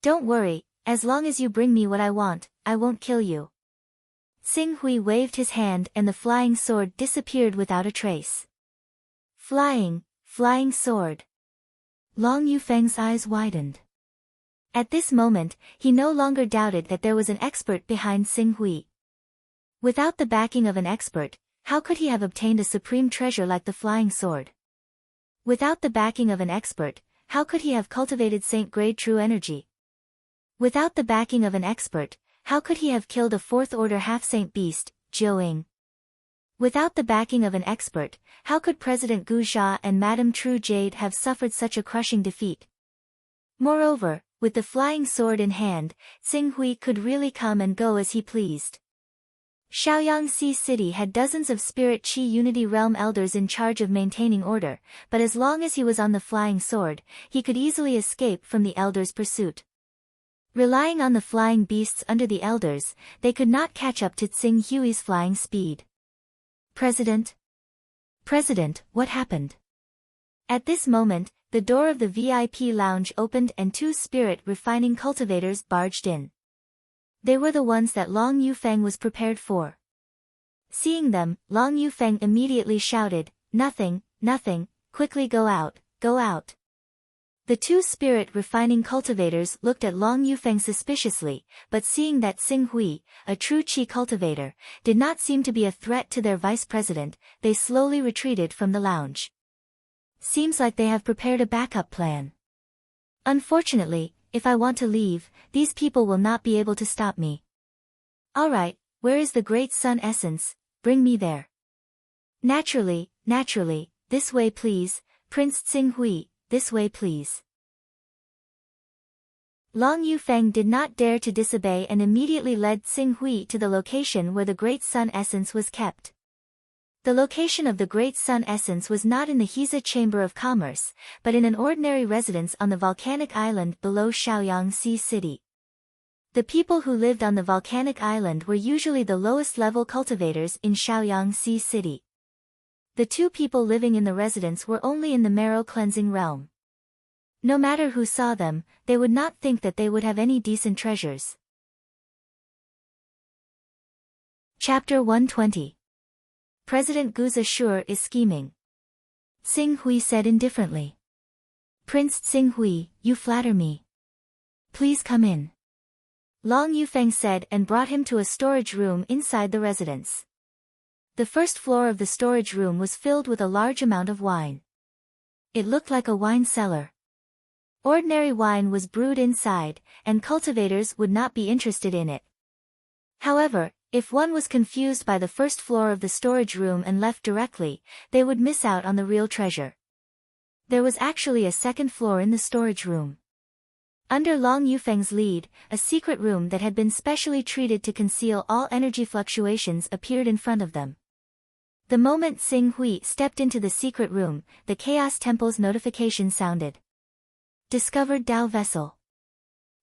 Don't worry, as long as you bring me what I want, I won't kill you. Xinghui waved his hand and the flying sword disappeared without a trace. Flying sword. Long Yufeng's eyes widened. At this moment, he no longer doubted that there was an expert behind Xinghui. Without the backing of an expert, how could he have obtained a supreme treasure like the flying sword? Without the backing of an expert, how could he have cultivated saint-grade true energy? Without the backing of an expert, how could he have killed a fourth-order half-saint beast, Jiuing? Without the backing of an expert, how could President Gu Jia and Madame True Jade have suffered such a crushing defeat? Moreover, with the flying sword in hand, Xinghui could really come and go as he pleased. Shaoyang Sea City had dozens of Spirit Qi Unity Realm elders in charge of maintaining order, but as long as he was on the flying sword, he could easily escape from the elders' pursuit. Relying on the flying beasts under the elders, they could not catch up to Xinghui's flying speed. President, what happened? At this moment, the door of the VIP lounge opened and two spirit refining cultivators barged in. They were the ones that Long Yufeng was prepared for. Seeing them, Long Yufeng immediately shouted, nothing, quickly go out. The two spirit refining cultivators looked at Long Yufeng suspiciously, but seeing that Xinghui, a true Qi cultivator, did not seem to be a threat to their vice president, they slowly retreated from the lounge. Seems like they have prepared a backup plan. Unfortunately, if I want to leave, these people will not be able to stop me. Alright, where is the Great Sun essence? Bring me there. Naturally, this way please, Prince Xinghui. This way please. Long Yufeng did not dare to disobey and immediately led Xinghui to the location where the Great Sun essence was kept. The location of the Great Sun essence was not in the Giza Chamber of Commerce, but in an ordinary residence on the volcanic island below Shaoyang Sea City. The people who lived on the volcanic island were usually the lowest level cultivators in Shaoyang Sea City. The two people living in the residence were only in the marrow cleansing realm. No matter who saw them, they would not think that they would have any decent treasures. Chapter 120. President Guza sure is scheming. Xinghui said indifferently. Prince Xinghui, you flatter me. Please come in. Long Yufeng said and brought him to a storage room inside the residence. The first floor of the storage room was filled with a large amount of wine. It looked like a wine cellar. Ordinary wine was brewed inside, and cultivators would not be interested in it. However, if one was confused by the first floor of the storage room and left directly, they would miss out on the real treasure. There was actually a second floor in the storage room. Under Long Yufeng's lead, a secret room that had been specially treated to conceal all energy fluctuations appeared in front of them. The moment Xinghui stepped into the secret room, the Chaos Temple's notification sounded. Discovered Dao Vessel.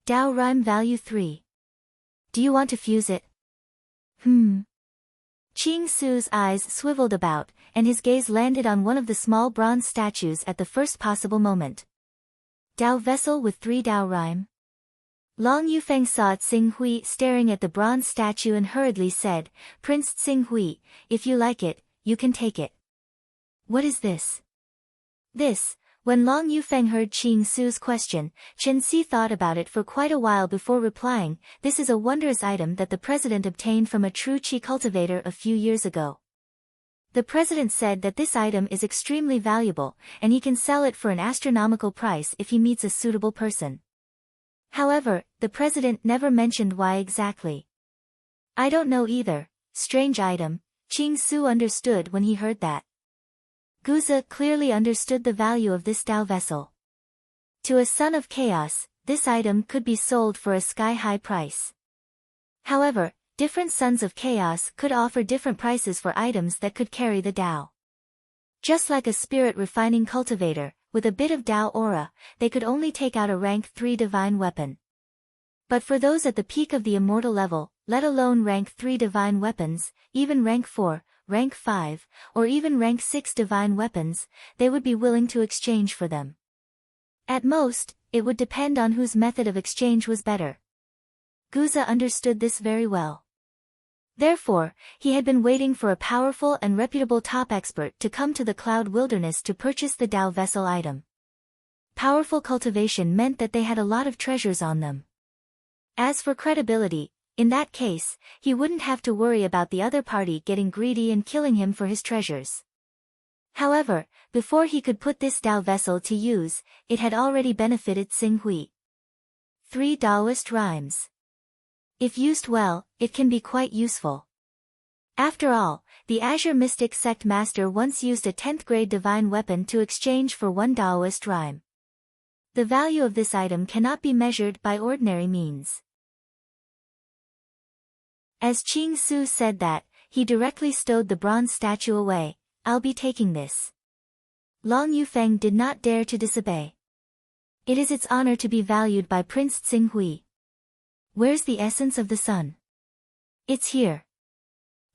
Dao rhyme value 3. Do you want to fuse it? Qing Su's eyes swiveled about, and his gaze landed on one of the small bronze statues at the first possible moment. Dao vessel with 3 Dao rhyme. Long Yufeng saw Tsing Hui staring at the bronze statue and hurriedly said, Prince Tsing Hui, if you like it, you can take it. What is this? When Long Yufeng heard Qing Su's question, Chen Si thought about it for quite a while before replying, this is a wondrous item that the president obtained from a true qi cultivator a few years ago. The president said that this item is extremely valuable, and he can sell it for an astronomical price if he meets a suitable person. However, the president never mentioned why exactly. I don't know either, strange item, Qing Su understood when he heard that. Guza clearly understood the value of this Dao vessel. To a son of chaos, this item could be sold for a sky-high price. However, different sons of chaos could offer different prices for items that could carry the Dao. Just like a spirit refining cultivator, with a bit of Dao aura, they could only take out a rank 3 divine weapon. But for those at the peak of the immortal level, let alone rank 3 divine weapons, even rank 4, rank 5, or even rank 6 divine weapons, they would be willing to exchange for them. At most, it would depend on whose method of exchange was better. Guza understood this very well. Therefore, he had been waiting for a powerful and reputable top expert to come to the Cloud Wilderness to purchase the Dao vessel item. Powerful cultivation meant that they had a lot of treasures on them. As for credibility, in that case, he wouldn't have to worry about the other party getting greedy and killing him for his treasures. However, before he could put this Dao vessel to use, it had already benefited Tsing Hui. 3 Daoist rhymes. If used well, it can be quite useful. After all, the Azure Mystic Sect Master once used a 10th grade divine weapon to exchange for 1 Daoist rhyme. The value of this item cannot be measured by ordinary means. As Qing Su said that, he directly stowed the bronze statue away. I'll be taking this. Long Yufeng did not dare to disobey. It is its honor to be valued by Prince Tsing Hui. Where's the essence of the sun? It's here.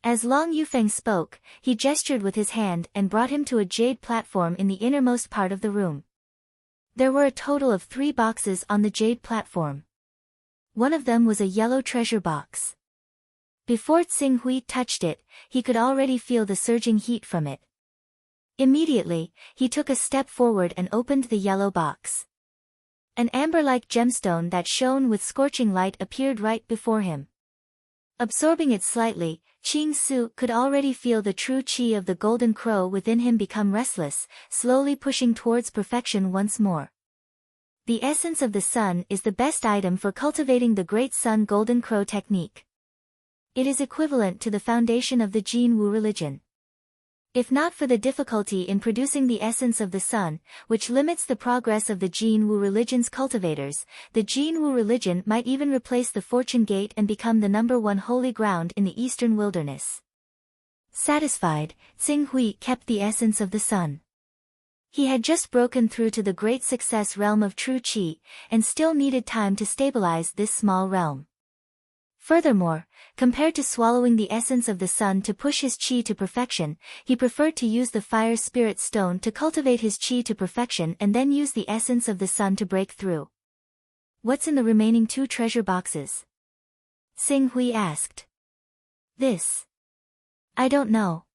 As Long Yufeng spoke, he gestured with his hand and brought him to a jade platform in the innermost part of the room. There were a total of 3 boxes on the jade platform. One of them was a yellow treasure box. Before Tsing Hui touched it, he could already feel the surging heat from it. Immediately, he took a step forward and opened the yellow box. An amber-like gemstone that shone with scorching light appeared right before him. Absorbing it slightly, Qing Su could already feel the true qi of the golden crow within him become restless, slowly pushing towards perfection once more. The essence of the sun is the best item for cultivating the Great Sun Golden Crow technique. It is equivalent to the foundation of the Jin Wu religion. If not for the difficulty in producing the essence of the sun, which limits the progress of the Jin Wu religion's cultivators, the Jin Wu religion might even replace the Fortune Gate and become the #1 holy ground in the eastern wilderness. Satisfied, Tsing Hui kept the essence of the sun. He had just broken through to the great success realm of true qi, and still needed time to stabilize this small realm. Furthermore, compared to swallowing the essence of the sun to push his qi to perfection, he preferred to use the fire spirit stone to cultivate his qi to perfection and then use the essence of the sun to break through. What's in the remaining 2 treasure boxes? Tsing Hui asked. This. I don't know.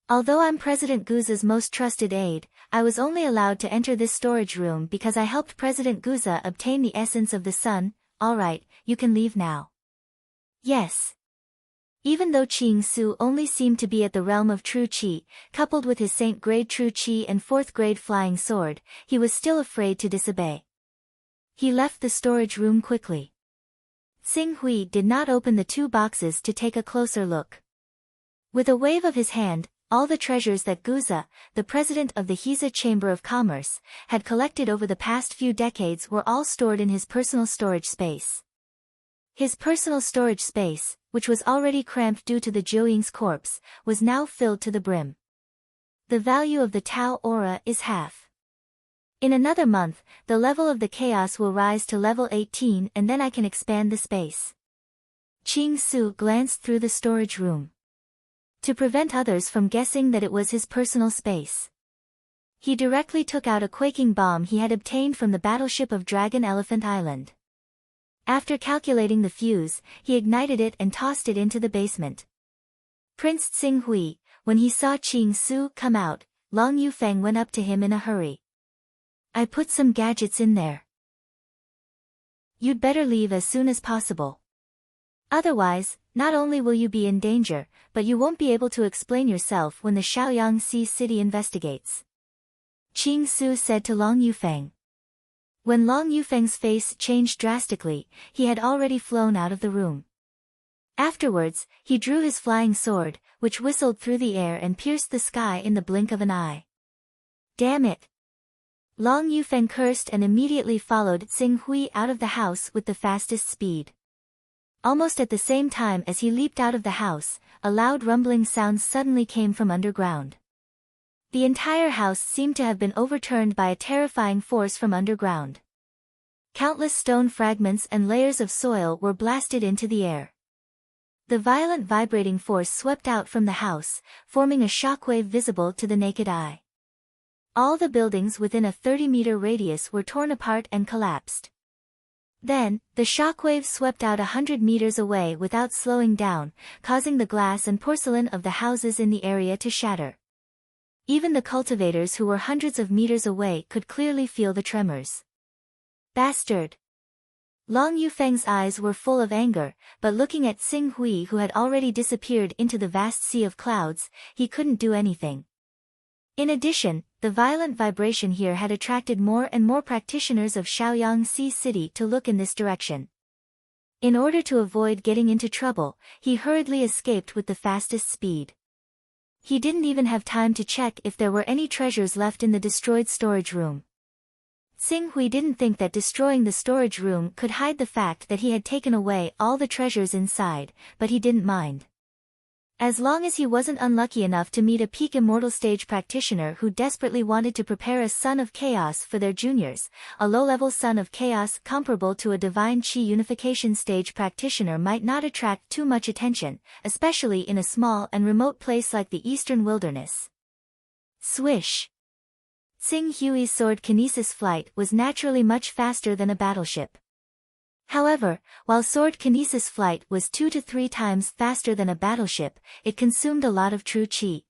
Although I'm President Guza's most trusted aide, I was only allowed to enter this storage room because I helped President Guza obtain the essence of the sun. Alright, you can leave now. Yes. Even though Qing Su only seemed to be at the realm of true qi, coupled with his saint grade true qi and 4th grade flying sword, he was still afraid to disobey. He left the storage room quickly. Tsing Hui did not open the 2 boxes to take a closer look. With a wave of his hand, all the treasures that Guza, the president of the Hiza Chamber of Commerce, had collected over the past few decades were all stored in his personal storage space. His personal storage space, which was already cramped due to the Jiuying's corpse, was now filled to the brim. The value of the Tao aura is half. In another month, the level of the chaos will rise to level 18 and then I can expand the space. Qing Su glanced through the storage room. To prevent others from guessing that it was his personal space, he directly took out a quaking bomb he had obtained from the battleship of Dragon Elephant Island. After calculating the fuse, he ignited it and tossed it into the basement. Prince Tsinghui, when he saw Qing Su come out, Long Yufeng went up to him in a hurry. I put some gadgets in there. You'd better leave as soon as possible. Otherwise, not only will you be in danger, but you won't be able to explain yourself when the Shaoyang Sea City investigates. Qing Su said to Long Yufeng. When Long Yufeng's face changed drastically, he had already flown out of the room. Afterwards, he drew his flying sword, which whistled through the air and pierced the sky in the blink of an eye. Damn it! Long Yufeng cursed and immediately followed Tsinghui out of the house with the fastest speed. Almost at the same time as he leaped out of the house, a loud rumbling sound suddenly came from underground. The entire house seemed to have been overturned by a terrifying force from underground. Countless stone fragments and layers of soil were blasted into the air. The violent vibrating force swept out from the house, forming a shockwave visible to the naked eye. All the buildings within a 30-meter radius were torn apart and collapsed. Then, the shockwave swept out 100 meters away without slowing down, causing the glass and porcelain of the houses in the area to shatter. Even the cultivators who were hundreds of meters away could clearly feel the tremors. Bastard! Long Yufeng's eyes were full of anger, but looking at Tsinghui who had already disappeared into the vast sea of clouds, he couldn't do anything. In addition, the violent vibration here had attracted more and more practitioners of Shaoyang Sea City to look in this direction. In order to avoid getting into trouble, he hurriedly escaped with the fastest speed. He didn't even have time to check if there were any treasures left in the destroyed storage room. Tsinghui didn't think that destroying the storage room could hide the fact that he had taken away all the treasures inside, but he didn't mind. As long as he wasn't unlucky enough to meet a peak immortal stage practitioner who desperately wanted to prepare a son of chaos for their juniors, a low-level son of chaos comparable to a divine chi unification stage practitioner might not attract too much attention, especially in a small and remote place like the eastern wilderness. Swish! Tsinghui's sword kinesis flight was naturally much faster than a battleship. However, while sword kinesis flight was 2 to 3 times faster than a battleship, it consumed a lot of true chi.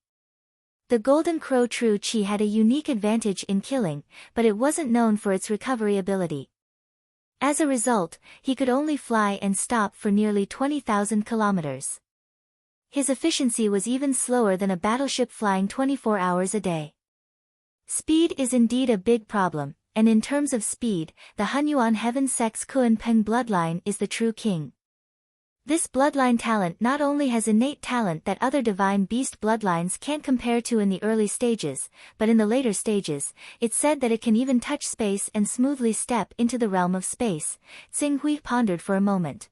The Golden Crow true chi had a unique advantage in killing, but it wasn't known for its recovery ability. As a result, he could only fly and stop for nearly 20,000 kilometers. His efficiency was even slower than a battleship flying 24 hours a day. Speed is indeed a big problem. And in terms of speed, the Hunyuan Heaven Sex Kuan Peng bloodline is the true king. This bloodline talent not only has innate talent that other divine beast bloodlines can't compare to in the early stages, but in the later stages, it's said that it can even touch space and smoothly step into the realm of space. Tsinghui pondered for a moment.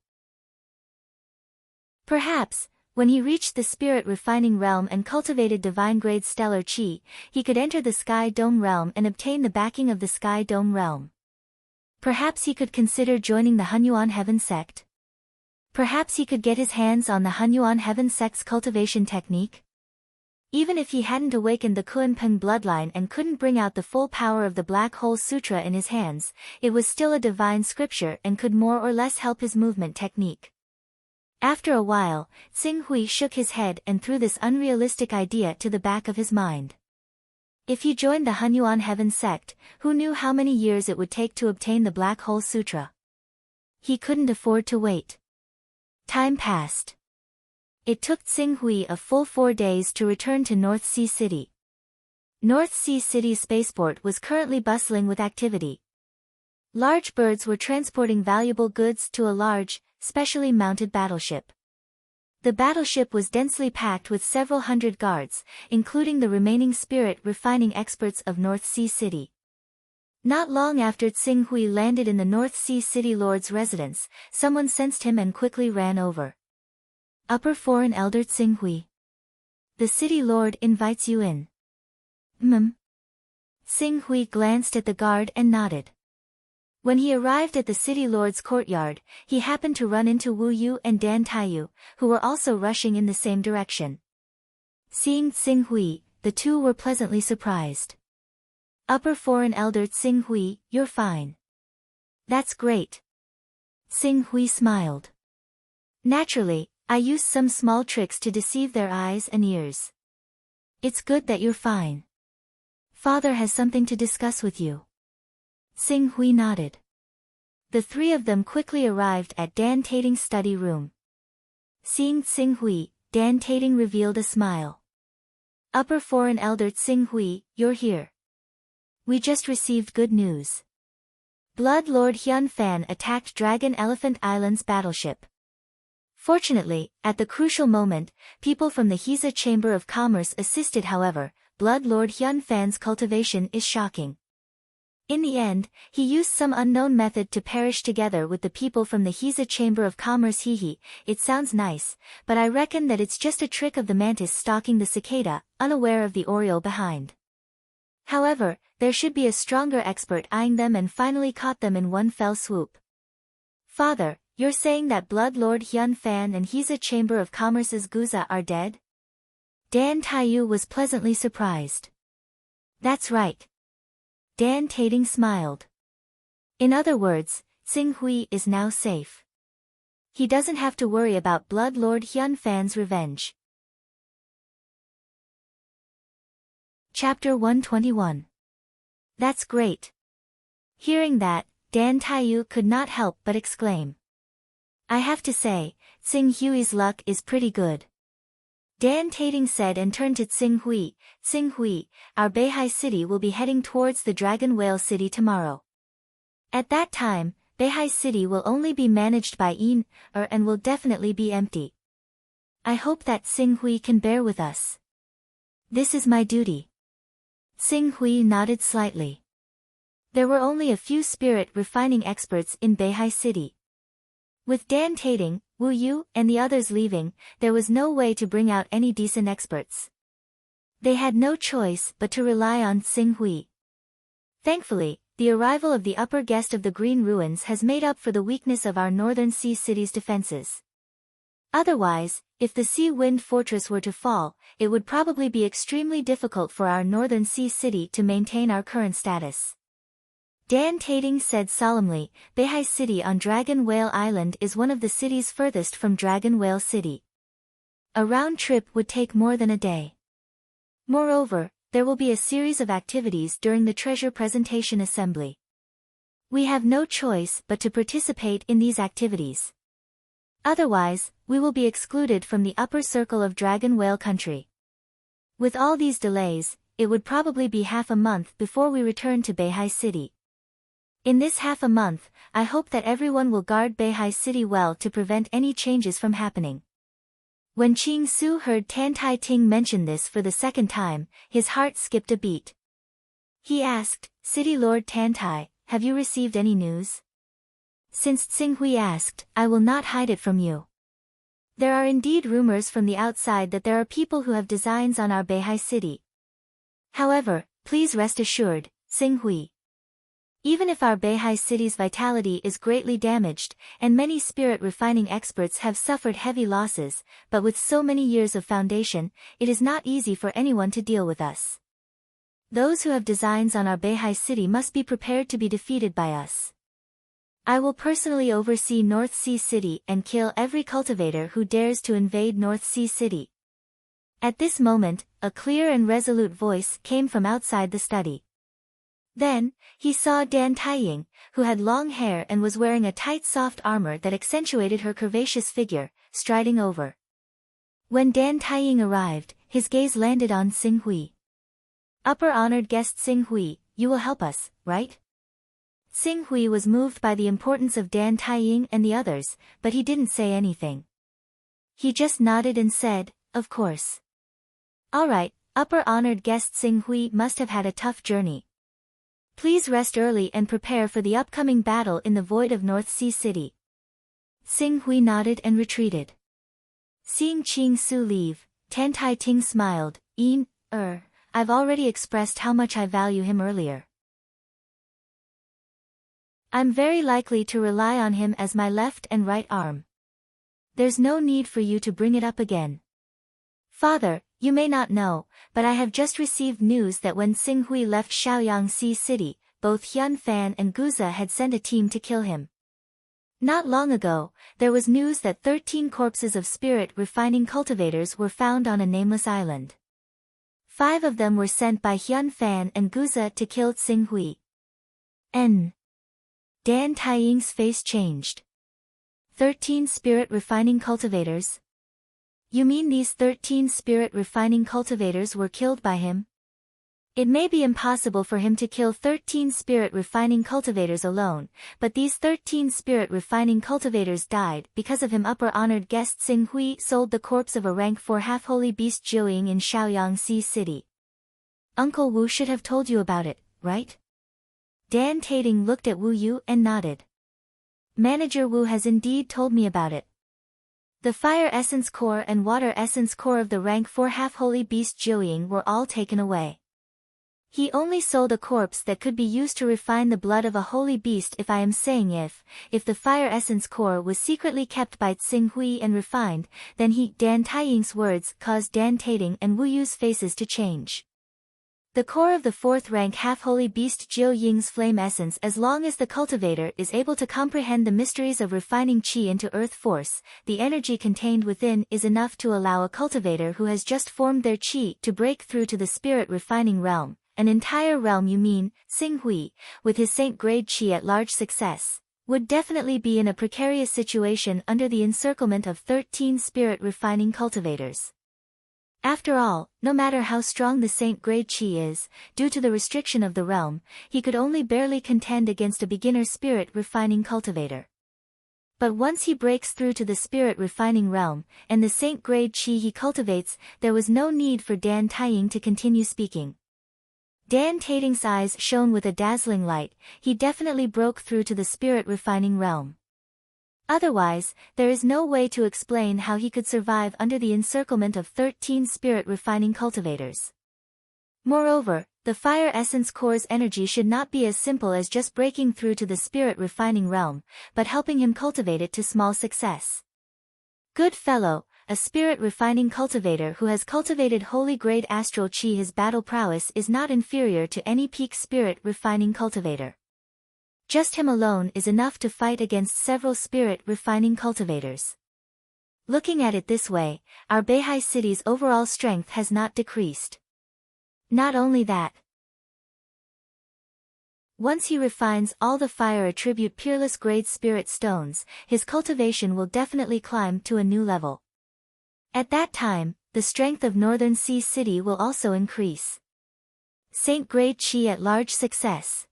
Perhaps, when he reached the spirit refining realm and cultivated divine-grade stellar chi, he could enter the Sky Dome realm and obtain the backing of the Sky Dome realm. Perhaps he could consider joining the Hunyuan Heaven sect. Perhaps he could get his hands on the Hunyuan Heaven sect's cultivation technique. Even if he hadn't awakened the Kuan-Peng bloodline and couldn't bring out the full power of the Black Hole Sutra in his hands, it was still a divine scripture and could more or less help his movement technique. After a while, Tsinghui shook his head and threw this unrealistic idea to the back of his mind. If he joined the Hunyuan Heaven sect, who knew how many years it would take to obtain the Black Hole Sutra? He couldn't afford to wait. Time passed. It took Tsinghui a full 4 days to return to North Sea City. North Sea City's spaceport was currently bustling with activity. Large birds were transporting valuable goods to a large, specially mounted battleship. The battleship was densely packed with several hundred guards, including the remaining spirit refining experts of North Sea City. Not long after Tsinghui landed in the North Sea City Lord's residence, someone sensed him and quickly ran over. Upper Foreign Elder Tsinghui. The City Lord invites you in. Sing Hui glanced at the guard and nodded. When he arrived at the city lord's courtyard, he happened to run into Wu Yu and Dan Taiyu, who were also rushing in the same direction. Seeing Sing Hui, the two were pleasantly surprised. Upper Foreign Elder Sing Hui, you're fine. That's great. Sing Hui smiled. Naturally, I used some small tricks to deceive their eyes and ears. It's good that you're fine. Father has something to discuss with you. Sing Hui nodded. The three of them quickly arrived at Dan Tating's study room. Seeing Sing Hui, Dan Tating revealed a smile. Upper Foreign Elder Sing Hui, you're here. We just received good news. Blood Lord Hyun Fan attacked Dragon Elephant Island's battleship. Fortunately, at the crucial moment, people from the Hisa Chamber of Commerce assisted. However, Blood Lord Hyun Fan's cultivation is shocking. In the end, he used some unknown method to perish together with the people from the Hisa Chamber of Commerce. Hehe, it sounds nice, but I reckon that it's just a trick of the mantis stalking the cicada, unaware of the oriole behind. However, there should be a stronger expert eyeing them and finally caught them in one fell swoop. Father, you're saying that Blood Lord Hyun Fan and Hisa Chamber of Commerce's Guza are dead? Dan Taiyu was pleasantly surprised. That's right. Dan Tating smiled. In other words, Sing Hui is now safe. He doesn't have to worry about Blood Lord Hyun Fan's revenge. Chapter 121. That's great. Hearing that, Dan Taiyu could not help but exclaim. I have to say, Sing Hui's luck is pretty good. Dan Tating said and turned to Sing Hui. Sing Hui, our Beihai City will be heading towards the Dragon Whale City tomorrow. At that time, Beihai City will only be managed by and will definitely be empty. I hope that Sing Hui can bear with us. This is my duty. Sing Hui nodded slightly. There were only a few spirit refining experts in Beihai City. With Dan Tating, Wu Yu, and the others leaving, there was no way to bring out any decent experts. They had no choice but to rely on Sing Hui. Thankfully, the arrival of the upper guest of the Green Ruins has made up for the weakness of our Northern Sea City's defenses. Otherwise, if the Sea Wind Fortress were to fall, it would probably be extremely difficult for our Northern Sea City to maintain our current status. Dan Tating said solemnly, Beihai City on Dragon Whale Island is one of the cities furthest from Dragon Whale City. A round trip would take more than a day. Moreover, there will be a series of activities during the treasure presentation assembly. We have no choice but to participate in these activities. Otherwise, we will be excluded from the upper circle of Dragon Whale Country. With all these delays, it would probably be half a month before we return to Beihai City. In this half a month, I hope that everyone will guard Beihai City well to prevent any changes from happening. When Ching Su heard Tan Tai Ting mention this for the second time, his heart skipped a beat. He asked, City Lord Tan Tai, have you received any news? Since Sing Hui asked, I will not hide it from you. There are indeed rumors from the outside that there are people who have designs on our Beihai City. However, please rest assured, Sing Hui. Even if our Beihai City's vitality is greatly damaged, and many spirit refining experts have suffered heavy losses, but with so many years of foundation, it is not easy for anyone to deal with us. Those who have designs on our Beihai City must be prepared to be defeated by us. I will personally oversee North Sea City and kill every cultivator who dares to invade North Sea City. At this moment, a clear and resolute voice came from outside the study. Then, he saw Dan Taiying, who had long hair and was wearing a tight soft armor that accentuated her curvaceous figure, striding over. When Dan Taiying arrived, his gaze landed on Sing Hui. Upper honored guest Sing Hui, you will help us, right? Sing Hui was moved by the importance of Dan Taiying and the others, but he didn't say anything. He just nodded and said, of course. Alright, upper honored guest Sing Hui must have had a tough journey. Please rest early and prepare for the upcoming battle in the void of North Sea City. Sing Hui nodded and retreated. Seeing Ching Su leave, Tan Tai Ting smiled, I've already expressed how much I value him earlier. I'm very likely to rely on him as my left and right arm. There's no need for you to bring it up again. Father, you may not know, but I have just received news that when Xinghui left Shaoyangxi City, both Hyun Fan and Guza had sent a team to kill him. Not long ago, there was news that 13 corpses of spirit refining cultivators were found on a nameless island. 5 of them were sent by Hyun Fan and Guza to kill Xinghui. Dan Taiying's face changed. 13 spirit refining cultivators? You mean these 13 spirit refining cultivators were killed by him? It may be impossible for him to kill 13 spirit refining cultivators alone, but these 13 spirit refining cultivators died because of him. Upper honored guest Xinghui sold the corpse of a rank 4 half-holy beast Jiuying in Shaoyangxi City. Uncle Wu should have told you about it, right? Dan Tating looked at Wu Yu and nodded. Manager Wu has indeed told me about it. The fire essence core and water essence core of the rank 4 half-holy beast Jiuying were all taken away. He only sold a corpse that could be used to refine the blood of a holy beast. If I am saying if the fire essence core was secretly kept by Xinghui and refined, then Dan Taiying's words caused Dan Tating and Wu Yu's faces to change. The core of the 4th rank half-holy beast Jiu Ying's flame essence. As long as the cultivator is able to comprehend the mysteries of refining qi into earth force, the energy contained within is enough to allow a cultivator who has just formed their qi to break through to the spirit refining realm. An entire realm, you mean? Xinghui, with his saint-grade qi at large success, would definitely be in a precarious situation under the encirclement of 13 spirit refining cultivators. After all, no matter how strong the saint-grade qi is, due to the restriction of the realm, he could only barely contend against a beginner spirit refining cultivator. But once he breaks through to the spirit refining realm, and the saint-grade qi he cultivates, there was no need for Dan Taiying to continue speaking. Dan Tating's eyes shone with a dazzling light. He definitely broke through to the spirit refining realm. Otherwise, there is no way to explain how he could survive under the encirclement of 13 spirit refining cultivators. Moreover, the fire essence core's energy should not be as simple as just breaking through to the spirit refining realm, but helping him cultivate it to small success. Good fellow, a spirit refining cultivator who has cultivated holy grade astral qi. His battle prowess is not inferior to any peak spirit refining cultivator. Just him alone is enough to fight against several spirit refining cultivators. Looking at it this way, our Beihai city's overall strength has not decreased. Not only that, once he refines all the fire attribute peerless grade spirit stones, his cultivation will definitely climb to a new level. At that time, the strength of Northern Sea City will also increase. Saint-grade qi at large success.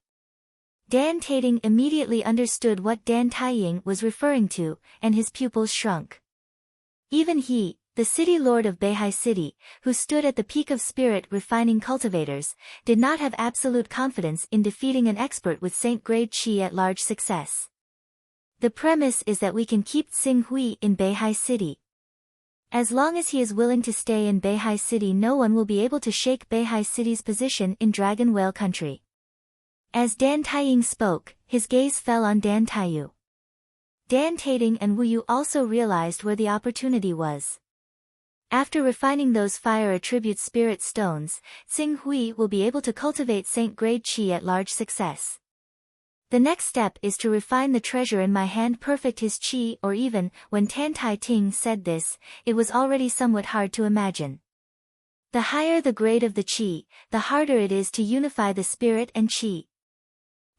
Dan Tating immediately understood what Dan Taiying was referring to, and his pupils shrunk. Even he, the city lord of Beihai City, who stood at the peak of spirit refining cultivators, did not have absolute confidence in defeating an expert with saint-grade qi at large success. The premise is that we can keep Xinghui in Beihai City. As long as he is willing to stay in Beihai City, no one will be able to shake Beihai City's position in Dragon Whale Country. As Dan Taiying spoke, his gaze fell on Dan Taiyu. Dan Tating and Wu Yu also realized where the opportunity was. After refining those fire attribute spirit stones, Xinghui will be able to cultivate saint-grade qi at large success. The next step is to refine the treasure in my hand, perfect his qi, or even, when Tan Tai Ting said this, it was already somewhat hard to imagine. The higher the grade of the qi, the harder it is to unify the spirit and qi.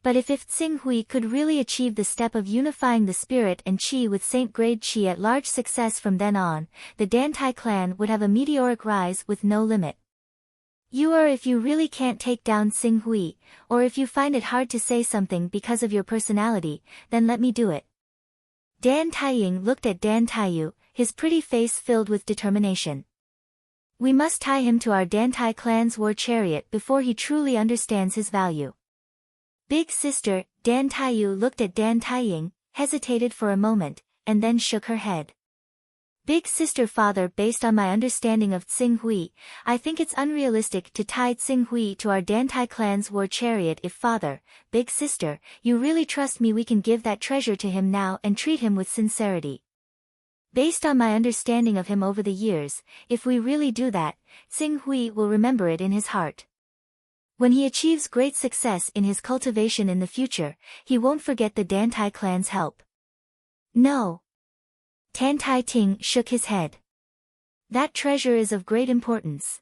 But if Xinghui could really achieve the step of unifying the spirit and qi with saint-grade qi at large success, from then on, the Dantai clan would have a meteoric rise with no limit. If you really can't take down Xinghui, or if you find it hard to say something because of your personality, then let me do it. Dan Taiying looked at Dan Taiyu, his pretty face filled with determination. We must tie him to our Dantai clan's war chariot before he truly understands his value. Big sister, Dan Taiyu looked at Dan Taiying, hesitated for a moment, and then shook her head. Big sister father, based on my understanding of Tsing-Hui, I think it's unrealistic to tie Tsing-Hui to our Dantai clan's war chariot. If father, big sister, you really trust me, we can give that treasure to him now and treat him with sincerity. Based on my understanding of him over the years, if we really do that, Tsing-Hui will remember it in his heart. When he achieves great success in his cultivation in the future, he won't forget the Dantai clan's help. No. Tan Tai Ting shook his head. That treasure is of great importance.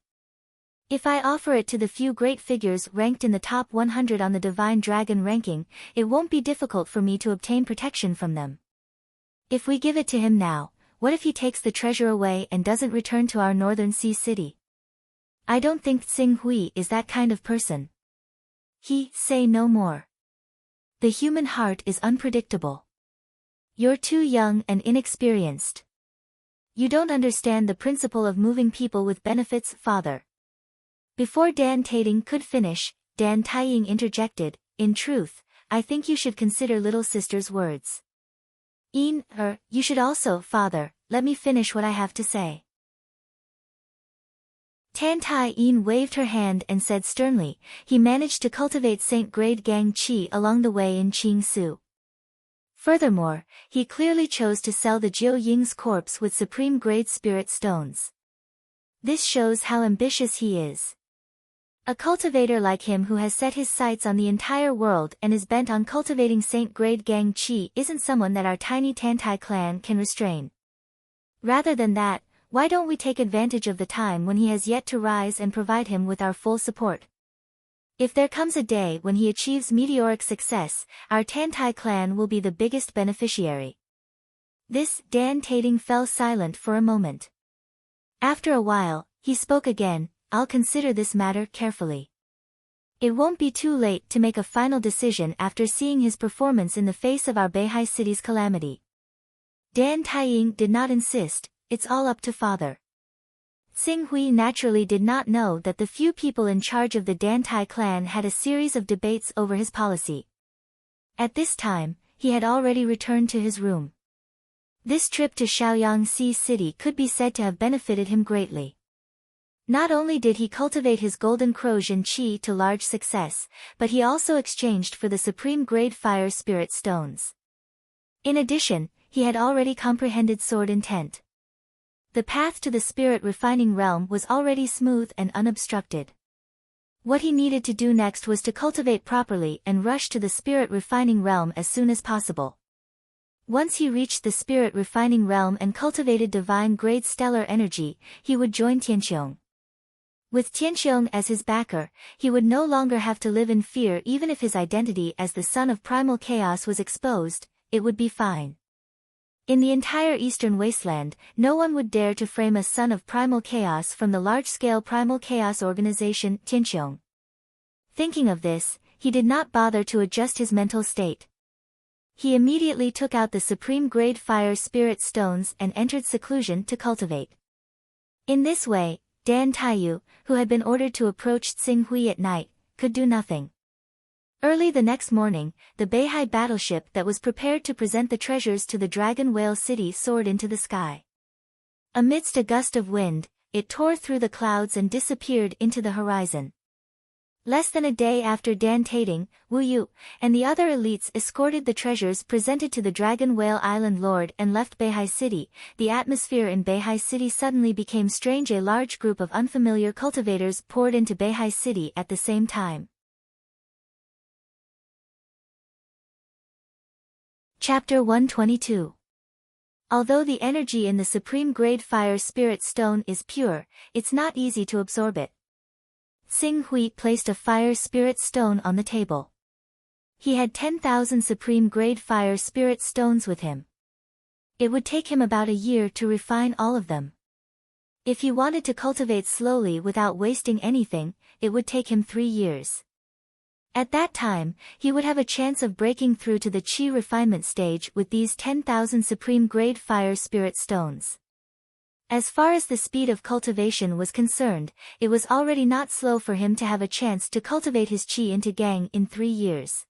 If I offer it to the few great figures ranked in the top 100 on the Divine Dragon ranking, it won't be difficult for me to obtain protection from them. If we give it to him now, what if he takes the treasure away and doesn't return to our Northern Sea city? I don't think Tsing-Hui is that kind of person. He, say no more. The human heart is unpredictable. You're too young and inexperienced. You don't understand the principle of moving people with benefits, father. Before Dan Tating could finish, Dan Taiying interjected, in truth, I think you should consider little sister's words. You should also, father, let me finish what I have to say. Tan Tai-yin waved her hand and said sternly, he managed to cultivate Saint Grade Gang Qi along the way in Qingsu. Furthermore, he clearly chose to sell the Jiu Ying's corpse with supreme grade spirit stones. This shows how ambitious he is. A cultivator like him who has set his sights on the entire world and is bent on cultivating Saint Grade Gang Qi isn't someone that our tiny Tantai clan can restrain. Rather than that, why don't we take advantage of the time when he has yet to rise and provide him with our full support? If there comes a day when he achieves meteoric success, our Tantai clan will be the biggest beneficiary. This, Dan Tating fell silent for a moment. After a while, he spoke again, I'll consider this matter carefully. It won't be too late to make a final decision after seeing his performance in the face of our Beihai city's calamity. Dan Taiying did not insist, it's all up to father. Tsing-Hui naturally did not know that the few people in charge of the Dantai clan had a series of debates over his policy. At this time, he had already returned to his room. This trip to Shaoyangxi city could be said to have benefited him greatly. Not only did he cultivate his golden Crozhen Qi to large success, but he also exchanged for the supreme grade fire spirit stones. In addition, he had already comprehended sword intent. The path to the spirit refining realm was already smooth and unobstructed. What he needed to do next was to cultivate properly and rush to the spirit refining realm as soon as possible. Once he reached the spirit refining realm and cultivated divine grade stellar energy, he would join Tianqiong. With Tianqiong as his backer, he would no longer have to live in fear. Even if his identity as the son of primal chaos was exposed, it would be fine. In the entire eastern wasteland, no one would dare to frame a son of primal chaos from the large-scale primal chaos organization, Tianqiong. Thinking of this, he did not bother to adjust his mental state. He immediately took out the supreme grade fire spirit stones and entered seclusion to cultivate. In this way, Dan Taiyu, who had been ordered to approach Tsing-Hui at night, could do nothing. Early the next morning, the Beihai battleship that was prepared to present the treasures to the Dragon Whale City soared into the sky. Amidst a gust of wind, it tore through the clouds and disappeared into the horizon. Less than a day after Dan Tating, Wu Yu, and the other elites escorted the treasures presented to the Dragon Whale Island Lord and left Beihai City, the atmosphere in Beihai City suddenly became strange. A large group of unfamiliar cultivators poured into Beihai City at the same time. Chapter 122. Although the energy in the supreme grade fire spirit stone is pure, it's not easy to absorb it. Tsing-Hui placed a fire spirit stone on the table. He had 10,000 supreme grade fire spirit stones with him. It would take him about a year to refine all of them. If he wanted to cultivate slowly without wasting anything, it would take him 3 years. At that time, he would have a chance of breaking through to the Qi refinement stage with these 10,000 supreme grade fire spirit stones. As far as the speed of cultivation was concerned, it was already not slow for him to have a chance to cultivate his Qi into Gang in 3 years.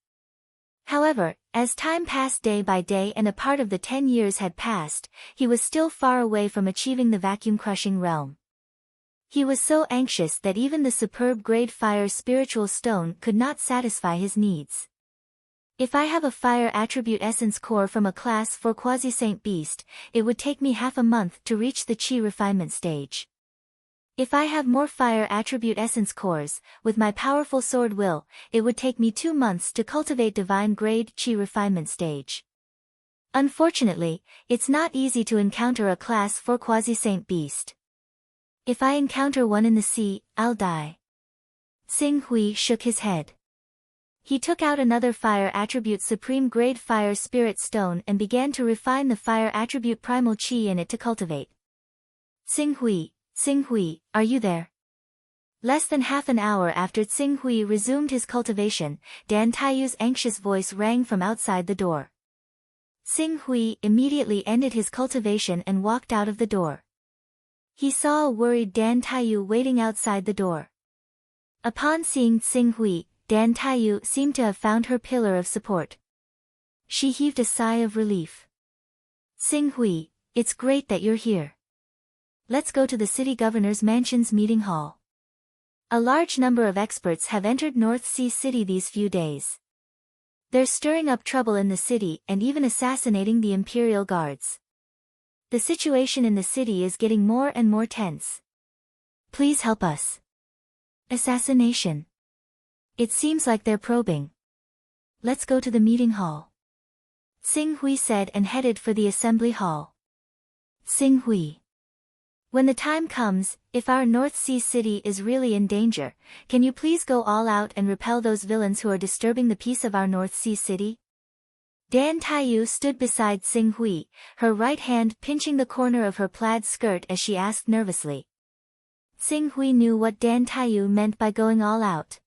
However, as time passed day by day and a part of the 10 years had passed, he was still far away from achieving the vacuum-crushing realm. He was so anxious that even the superb grade fire spiritual stone could not satisfy his needs. If I have a fire attribute essence core from a class 4 quasi-saint beast, it would take me half a month to reach the chi refinement stage. If I have more fire attribute essence cores, with my powerful sword will, it would take me 2 months to cultivate divine grade chi refinement stage. Unfortunately, it's not easy to encounter a class 4 quasi-saint beast. If I encounter one in the sea, I'll die. Xing Hui shook his head. He took out another fire attribute supreme grade fire spirit stone and began to refine the fire attribute primal chi in it to cultivate. Xing Hui, are you there? Less than half an hour after Xing Hui resumed his cultivation, Dan Taiyu's anxious voice rang from outside the door. Xing Hui immediately ended his cultivation and walked out of the door. He saw a worried Dan Taiyu waiting outside the door. Upon seeing Xing Hui, Dan Taiyu seemed to have found her pillar of support. She heaved a sigh of relief. Xing Hui, it's great that you're here. Let's go to the city governor's mansion's meeting hall. A large number of experts have entered North Sea City these few days. They're stirring up trouble in the city and even assassinating the Imperial Guards. The situation in the city is getting more and more tense. Please help us. Assassination. It seems like they're probing. Let's go to the meeting hall. Xing Hui said and headed for the assembly hall. Xing Hui. When the time comes, if our North Sea City is really in danger, can you please go all out and repel those villains who are disturbing the peace of our North Sea City? Dan Taiyu stood beside Xing Hui, her right hand pinching the corner of her plaid skirt as she asked nervously. Xing Hui knew what Dan Taiyu meant by going all out.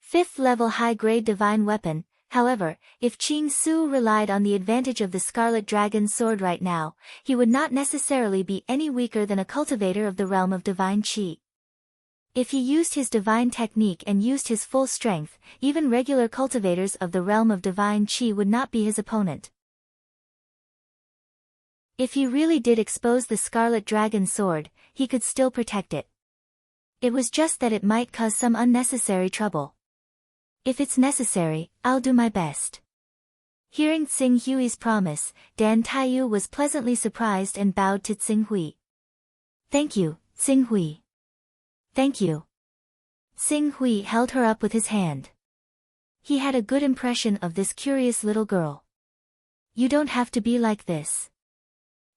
5th level high-grade divine weapon. However, if Qing Su relied on the advantage of the Scarlet Dragon's sword right now, he would not necessarily be any weaker than a cultivator of the realm of divine qi. If he used his divine technique and used his full strength, even regular cultivators of the realm of divine qi would not be his opponent. If he really did expose the Scarlet Dragon's sword, he could still protect it. It was just that it might cause some unnecessary trouble. If it's necessary, I'll do my best. Hearing Xing Hui's promise, Dan Taiyu was pleasantly surprised and bowed to Xing Hui. Thank you, Xing Hui. Thank you. Xing Hui held her up with his hand. He had a good impression of this curious little girl. You don't have to be like this.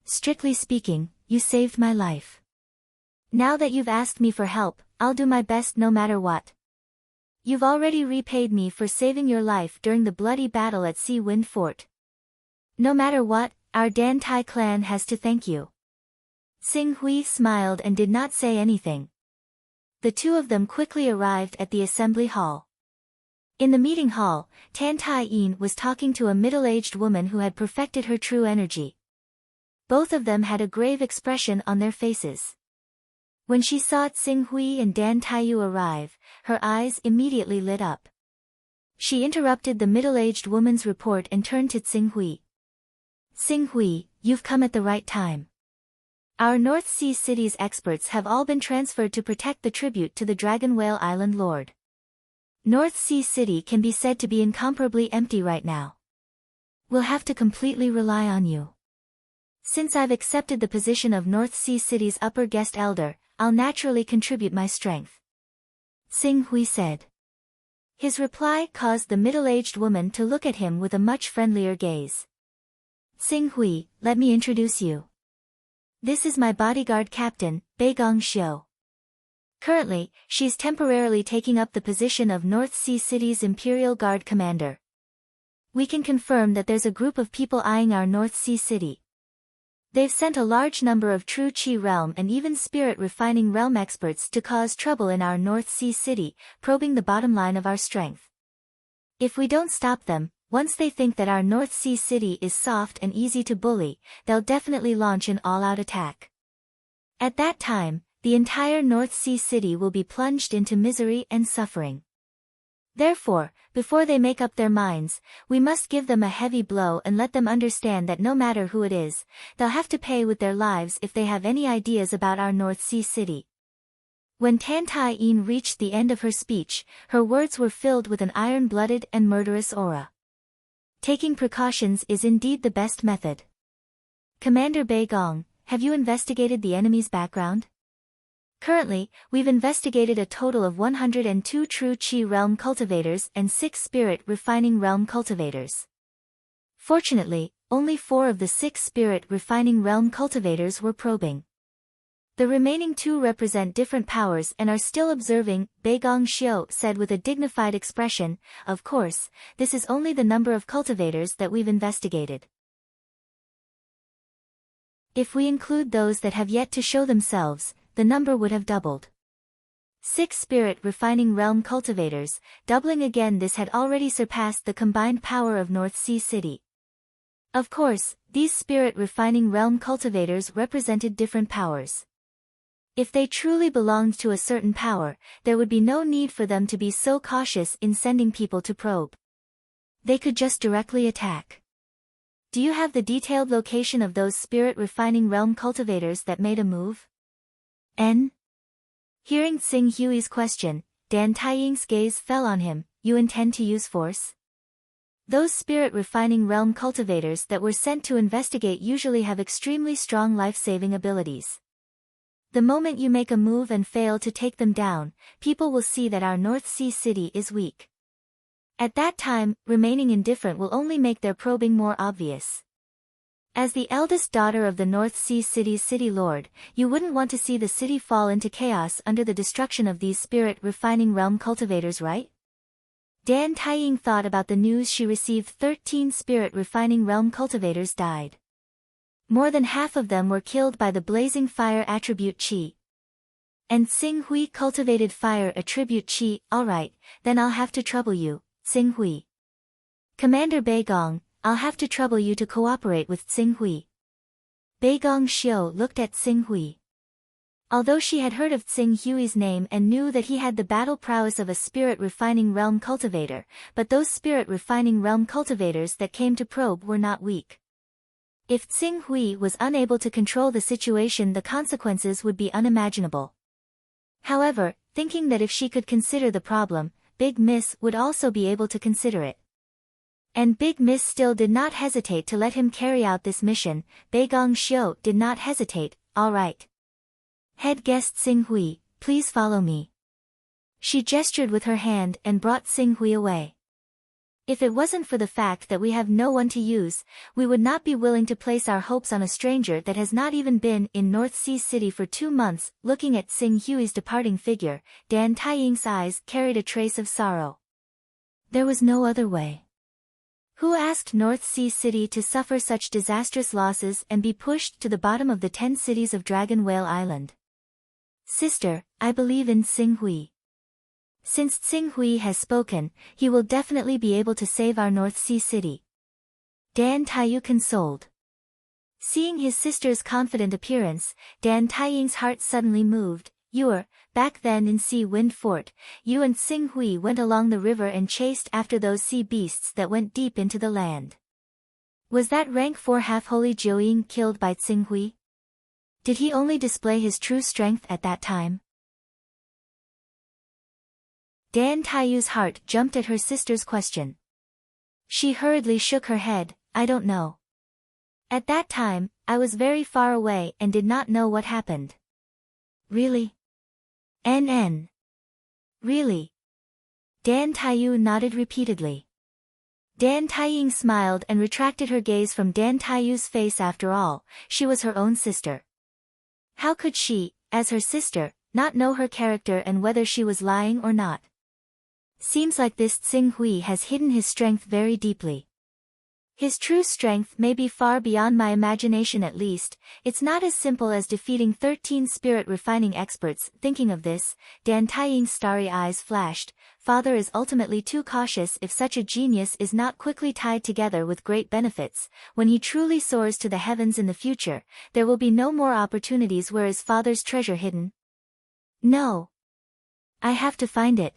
Strictly speaking, you saved my life. Now that you've asked me for help, I'll do my best no matter what. You've already repaid me for saving your life during the bloody battle at Sea Wind Fort. No matter what, our Dan Tai clan has to thank you. Xing Hui smiled and did not say anything. The two of them quickly arrived at the assembly hall. In the meeting hall, Tan Tai Yin was talking to a middle-aged woman who had perfected her true energy. Both of them had a grave expression on their faces. When she saw Xing Hui and Dan Taiyu arrive, her eyes immediately lit up. She interrupted the middle-aged woman's report and turned to Xing Hui. Xing Hui, you've come at the right time. Our North Sea City's experts have all been transferred to protect the tribute to the Dragon Whale Island Lord. North Sea City can be said to be incomparably empty right now. We'll have to completely rely on you. Since I've accepted the position of North Sea City's upper guest elder, I'll naturally contribute my strength. Xing Hui said. His reply caused the middle-aged woman to look at him with a much friendlier gaze. Xing Hui, let me introduce you. This is my bodyguard captain, Beigong Xiu. Currently, she's temporarily taking up the position of North Sea City's Imperial Guard commander. We can confirm that there's a group of people eyeing our North Sea City. They've sent a large number of true Qi realm and even spirit refining realm experts to cause trouble in our North Sea City, probing the bottom line of our strength. If we don't stop them, once they think that our North Sea City is soft and easy to bully, they'll definitely launch an all-out attack. At that time, the entire North Sea City will be plunged into misery and suffering. Therefore, before they make up their minds, we must give them a heavy blow and let them understand that no matter who it is, they'll have to pay with their lives if they have any ideas about our North Sea city. When Tan Tai Yin reached the end of her speech, her words were filled with an iron-blooded and murderous aura. Taking precautions is indeed the best method. Commander Bei Gong, have you investigated the enemy's background? Currently, we've investigated a total of 102 true Qi realm cultivators and 6 spirit refining realm cultivators. Fortunately, only 4 of the 6 spirit refining realm cultivators were probing. The remaining 2 represent different powers and are still observing, Beigong Xiu said with a dignified expression. Of course, this is only the number of cultivators that we've investigated. If we include those that have yet to show themselves, the number would have doubled. 6 spirit refining realm cultivators, doubling again, this had already surpassed the combined power of North Sea City. Of course, these spirit refining realm cultivators represented different powers. If they truly belonged to a certain power, there would be no need for them to be so cautious in sending people to probe. They could just directly attack. Do you have the detailed location of those spirit refining realm cultivators that made a move? N? Hearing Tsing Hui's question, Dan Taiying's gaze fell on him. You intend to use force? Those spirit refining realm cultivators that were sent to investigate usually have extremely strong life-saving abilities. The moment you make a move and fail to take them down, people will see that our North Sea city is weak. At that time, remaining indifferent will only make their probing more obvious. As the eldest daughter of the North Sea City's city lord, you wouldn't want to see the city fall into chaos under the destruction of these spirit refining realm cultivators, right? Dan Taiying thought about the news she received. 13 spirit refining realm cultivators died. More than half of them were killed by the blazing fire attribute Qi. And Tsing Hui cultivated fire attribute Qi. Alright, then I'll have to trouble you, Tsing Hui. Commander Bei Gong, I'll have to trouble you to cooperate with Tsing Hui. Beigong Xiu looked at Tsing Hui. Although she had heard of Tsing Hui's name and knew that he had the battle prowess of a spirit refining realm cultivator, but those spirit refining realm cultivators that came to probe were not weak. If Tsing Hui was unable to control the situation, the consequences would be unimaginable. However, thinking that if she could consider the problem, Big Miss would also be able to consider it. And Big Miss still did not hesitate to let him carry out this mission. Beigong Xiu did not hesitate. All right. Head guest Tsing Hui, please follow me. She gestured with her hand and brought Tsing Hui away. If it wasn't for the fact that we have no one to use, we would not be willing to place our hopes on a stranger that has not even been in North Sea City for 2 months. Looking at Tsing Hui's departing figure, Dan Taiying's eyes carried a trace of sorrow. There was no other way. Who asked North Sea City to suffer such disastrous losses and be pushed to the bottom of the 10 cities of Dragon Whale Island? Sister, I believe in Tsing Hui. Since Tsing Hui has spoken, he will definitely be able to save our North Sea City. Dan Taiyu consoled. Seeing his sister's confident appearance, Dan Taiying's heart suddenly moved. Back then in Sea Wind Fort, you and Tsing Hui went along the river and chased after those sea beasts that went deep into the land. Was that rank 4 half-holy Jiuying killed by Tsing Hui? Did he only display his true strength at that time? Dan Taiyu's heart jumped at her sister's question. She hurriedly shook her head. I don't know. At that time, I was very far away and did not know what happened. Really? NN. Really? Dan Taiyu nodded repeatedly. Dan Taiying smiled and retracted her gaze from Dan Taiyu's face. After all, she was her own sister. How could she, as her sister, not know her character and whether she was lying or not? Seems like this Tsing Hui has hidden his strength very deeply. His true strength may be far beyond my imagination. At least, it's not as simple as defeating 13 spirit refining experts. Thinking of this, Dan Taiying's starry eyes flashed. Father is ultimately too cautious. If such a genius is not quickly tied together with great benefits, when he truly soars to the heavens in the future, there will be no more opportunities. Where is father's treasure hidden? No. I have to find it.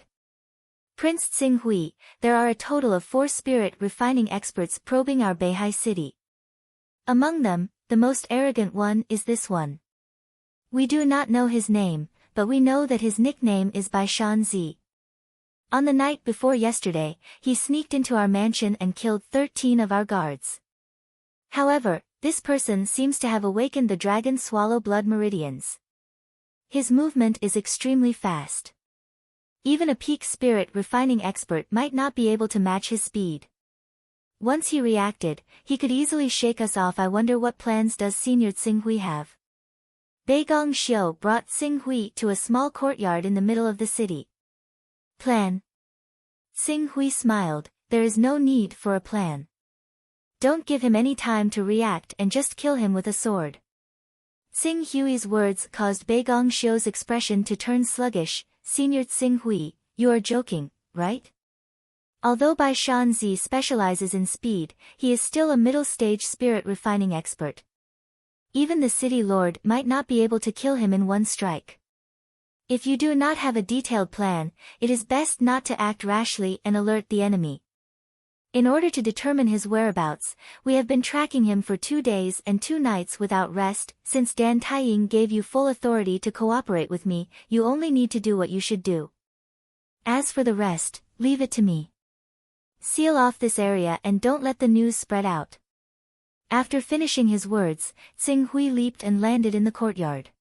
Prince Tsing Hui, there are a total of 4 spirit refining experts probing our Beihai city. Among them, the most arrogant one is this one. We do not know his name, but we know that his nickname is Bai Shanzi. On the night before yesterday, he sneaked into our mansion and killed 13 of our guards. However, this person seems to have awakened the dragon swallow blood meridians. His movement is extremely fast. Even a peak spirit refining expert might not be able to match his speed. Once he reacted, he could easily shake us off. I wonder what plans does Senior Tsing Hui have? Beigong Xiu brought Tsing Hui to a small courtyard in the middle of the city. Plan? Tsing Hui smiled, there is no need for a plan. Don't give him any time to react and just kill him with a sword. Tsing Hui's words caused Beigong Xiu's expression to turn sluggish. Senior Tsing Hui, you are joking, right? Although Bai Shanzi specializes in speed, he is still a middle-stage spirit refining expert. Even the city lord might not be able to kill him in one strike. If you do not have a detailed plan, it is best not to act rashly and alert the enemy. In order to determine his whereabouts, we have been tracking him for 2 days and 2 nights without rest. Since Dan Taiying gave you full authority to cooperate with me, you only need to do what you should do. As for the rest, leave it to me. Seal off this area and don't let the news spread out. After finishing his words, Tsing Hui leaped and landed in the courtyard.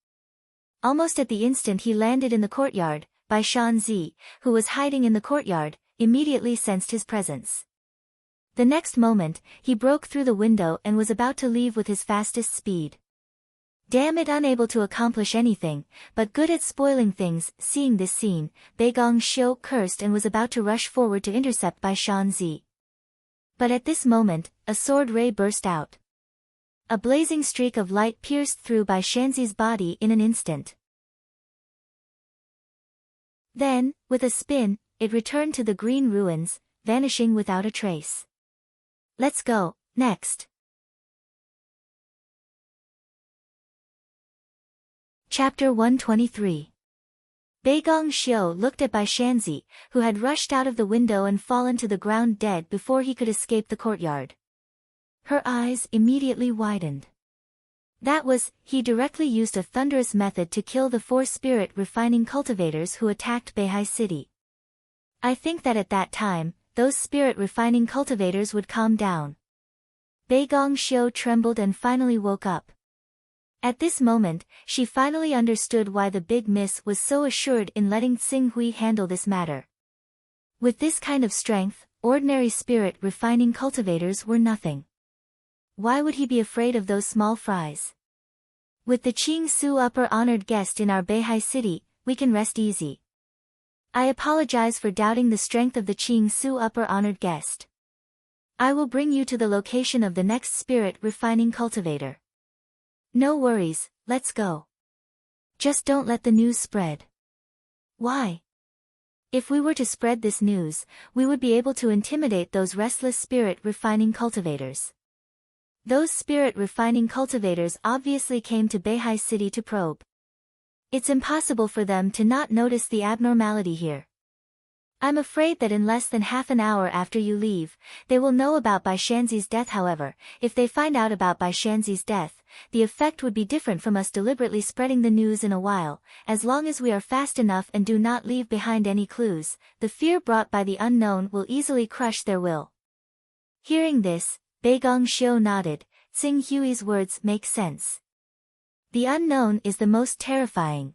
Almost at the instant he landed in the courtyard, Bai Shanzi, who was hiding in the courtyard, immediately sensed his presence. The next moment, he broke through the window and was about to leave with his fastest speed. Damn it, unable to accomplish anything, but good at spoiling things. Seeing this scene, Beigong Xiu cursed and was about to rush forward to intercept Bai Shanzi. But at this moment, a sword ray burst out. A blazing streak of light pierced through Bai Shanzi's body in an instant. Then, with a spin, it returned to the green ruins, vanishing without a trace. Let's go, next. Chapter 123. Beigong Xiu looked at Bai Shanzi, who had rushed out of the window and fallen to the ground dead before he could escape the courtyard. Her eyes immediately widened. That was, he directly used a thunderous method to kill the 4 spirit refining cultivators who attacked Beihai City. I think that at that time, those spirit refining cultivators would calm down. Beigong Xiu trembled and finally woke up. At this moment, she finally understood why the big miss was so assured in letting Tsing Hui handle this matter. With this kind of strength, ordinary spirit refining cultivators were nothing. Why would he be afraid of those small fries? With the Qing Su upper honored guest in our Beihai city, we can rest easy. I apologize for doubting the strength of the Qing Su upper honored guest. I will bring you to the location of the next spirit refining cultivator. No worries, let's go. Just don't let the news spread. Why? If we were to spread this news, we would be able to intimidate those restless spirit refining cultivators. Those spirit refining cultivators obviously came to Beihai City to probe. It's impossible for them to not notice the abnormality here. I'm afraid that in less than half an hour after you leave, they will know about Bai Shanzi's death. However, if they find out about Bai Shanzi's death, the effect would be different from us deliberately spreading the news in a while. As long as we are fast enough and do not leave behind any clues, the fear brought by the unknown will easily crush their will. Hearing this, Beigong Xiu nodded. Tsing Hui's words make sense. The unknown is the most terrifying.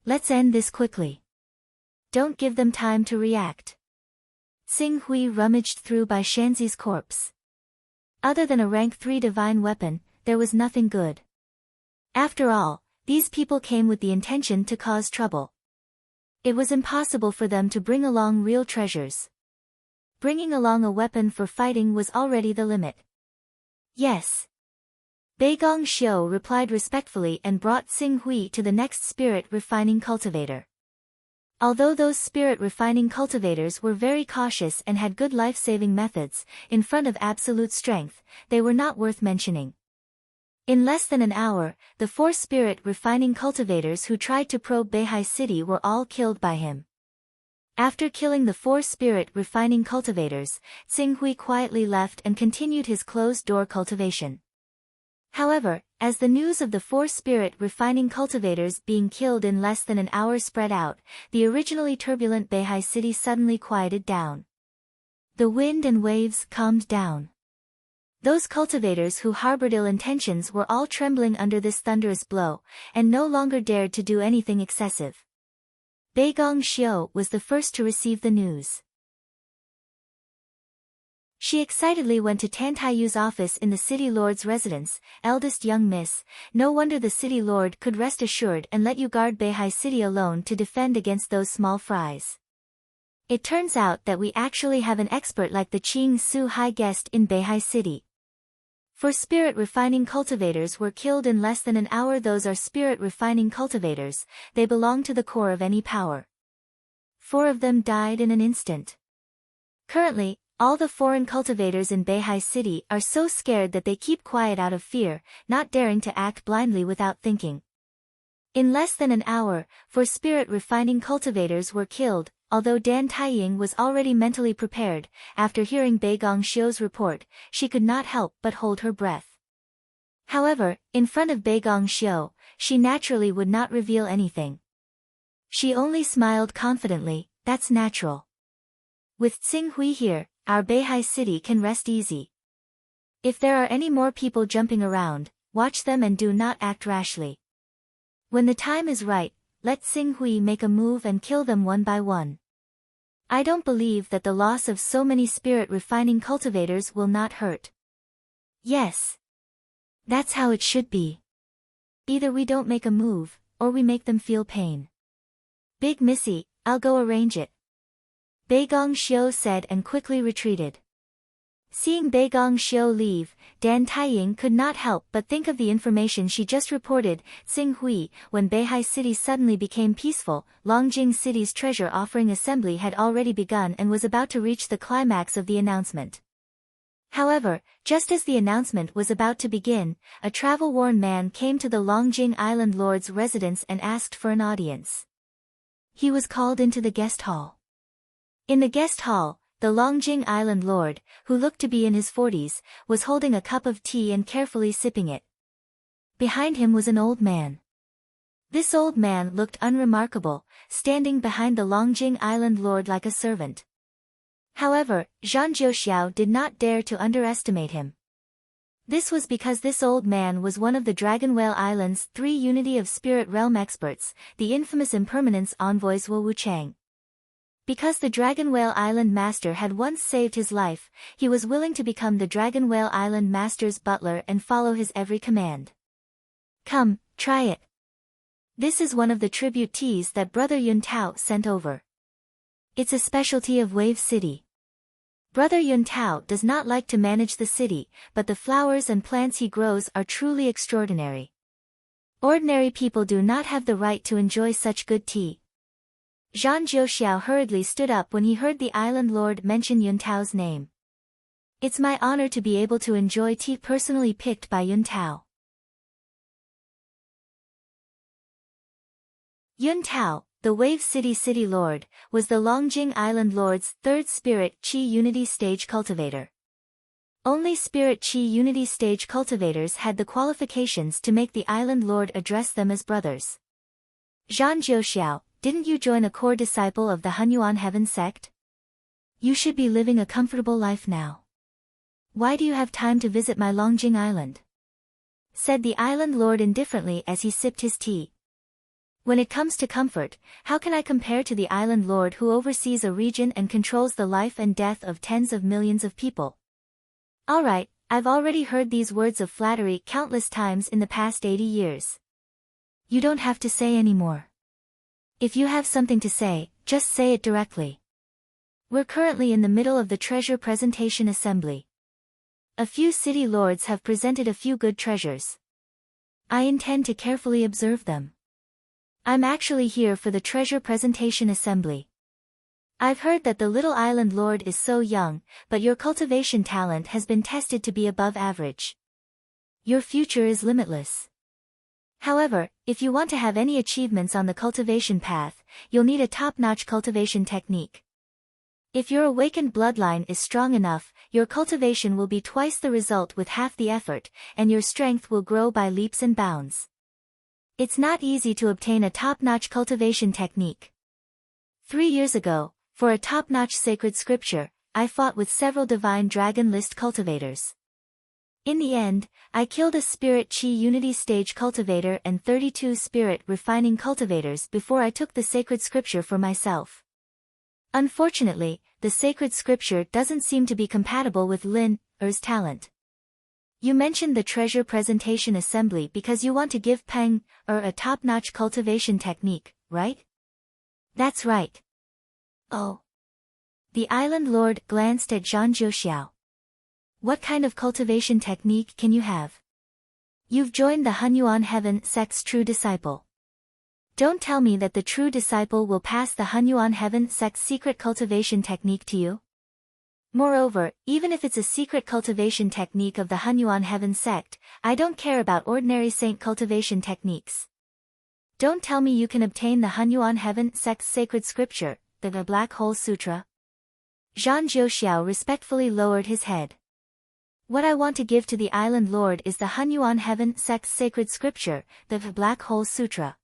Let's end this quickly. Don't give them time to react. Tsing Hui rummaged through Bai Shanzi's corpse. Other than a rank 3 divine weapon, there was nothing good. After all, these people came with the intention to cause trouble. It was impossible for them to bring along real treasures. Bringing along a weapon for fighting was already the limit. Yes. Beigong Xiu replied respectfully and brought Tsing Hui to the next spirit refining cultivator. Although those spirit refining cultivators were very cautious and had good life-saving methods, in front of absolute strength, they were not worth mentioning. In less than an hour, the 4 spirit refining cultivators who tried to probe Beihai City were all killed by him. After killing the 4 spirit refining cultivators, Tsing quietly left and continued his closed-door cultivation. However, as the news of the 4 spirit refining cultivators being killed in less than an hour spread out, the originally turbulent Beihai city suddenly quieted down. The wind and waves calmed down. Those cultivators who harbored ill intentions were all trembling under this thunderous blow, and no longer dared to do anything excessive. Beigong Xiu was the first to receive the news. She excitedly went to Tan Taiyu's office in the city lord's residence. Eldest young miss, no wonder the city lord could rest assured and let you guard Beihai city alone to defend against those small fries. It turns out that we actually have an expert like the Qing Su high guest in Beihai city. 4 spirit refining cultivators were killed in less than an hour. Those are spirit refining cultivators, they belong to the core of any power. 4 of them died in an instant. Currently, all the foreign cultivators in Beihai city are so scared that they keep quiet out of fear, not daring to act blindly without thinking. In less than an hour, 4 spirit refining cultivators were killed. Although Dan Taiying was already mentally prepared, after hearing Beigong Xiu's report, she could not help but hold her breath. However, in front of Beigong Xiu, she naturally would not reveal anything. She only smiled confidently, that's natural. With Tsing Hui here, our Beihai city can rest easy. If there are any more people jumping around, watch them and do not act rashly. When the time is right, let Tsing Hui make a move and kill them one by one. I don't believe that the loss of so many spirit refining cultivators will not hurt. Yes. That's how it should be. Either we don't make a move, or we make them feel pain. Big Missy, I'll go arrange it. Beigong Xiu said and quickly retreated. Seeing Beigong Xiu leave, Dan Taiying could not help but think of the information she just reported. Tsing Hui, when Beihai city suddenly became peaceful, Longjing city's treasure offering assembly had already begun and was about to reach the climax of the announcement. However, just as the announcement was about to begin, a travel-worn man came to the Longjing Island Lord's residence and asked for an audience. He was called into the guest hall. In the guest hall, the Longjing Island Lord, who looked to be in his 40s, was holding a cup of tea and carefully sipping it. Behind him was an old man. This old man looked unremarkable, standing behind the Longjing Island Lord like a servant. However, Zhang Jiuxiao did not dare to underestimate him. This was because this old man was one of the Dragon Whale Island's 3 Unity of Spirit Realm experts, the infamous impermanence envoys Wu Wuchang. Because the Dragon Whale Island Master had once saved his life, he was willing to become the Dragon Whale Island Master's butler and follow his every command. Come, try it. This is one of the tribute teas that Brother Yun Tao sent over. It's a specialty of Wave City. Brother Yun Tao does not like to manage the city, but the flowers and plants he grows are truly extraordinary. Ordinary people do not have the right to enjoy such good tea. Zhang Jiuxiao hurriedly stood up when he heard the island lord mention Yun Tao's name. It's my honor to be able to enjoy tea personally picked by Yun Tao. Yun Tao, the Wave City Lord, was the Longjing Island Lord's 3rd Spirit Qi Unity Stage cultivator. Only Spirit Qi Unity Stage cultivators had the qualifications to make the Island Lord address them as brothers. Zhang Jiuxiao, didn't you join a core disciple of the Hunyuan Heaven sect? You should be living a comfortable life now. Why do you have time to visit my Longjing Island? Said the Island Lord indifferently as he sipped his tea. When it comes to comfort, how can I compare to the Island Lord who oversees a region and controls the life and death of tens of millions of people? Alright, I've already heard these words of flattery countless times in the past 80 years. You don't have to say any more. If you have something to say, just say it directly. We're currently in the middle of the treasure presentation assembly. A few city lords have presented a few good treasures. I intend to carefully observe them. I'm actually here for the treasure presentation assembly. I've heard that the little island lord is so young, but your cultivation talent has been tested to be above average. Your future is limitless. However, if you want to have any achievements on the cultivation path, you'll need a top-notch cultivation technique. If your awakened bloodline is strong enough, your cultivation will be twice the result with half the effort, and your strength will grow by leaps and bounds. It's not easy to obtain a top-notch cultivation technique. 3 years ago, for a top-notch sacred scripture, I fought with several divine dragon list cultivators. In the end, I killed a Spirit Chi Unity Stage cultivator and 32 Spirit Refining cultivators before I took the sacred scripture for myself. Unfortunately, the sacred scripture doesn't seem to be compatible with Lin Er's talent. You mentioned the treasure presentation assembly because you want to give Peng Er a top-notch cultivation technique, right? That's right. Oh. The Island Lord glanced at Zhang Jiuxiao. What kind of cultivation technique can you have? You've joined the Hunyuan Heaven sect's true disciple. Don't tell me that the true disciple will pass the Hunyuan Heaven sect's secret cultivation technique to you. Moreover, even if it's a secret cultivation technique of the Hunyuan Heaven sect, I don't care about ordinary saint cultivation techniques. Don't tell me you can obtain the Hunyuan Heaven sect's sacred scripture, the Black Hole Sutra. Zhang Jiuxiao respectfully lowered his head. What I want to give to the Island Lord is the Hunyuan Heaven sect's sacred scripture, the Black Hole Sutra.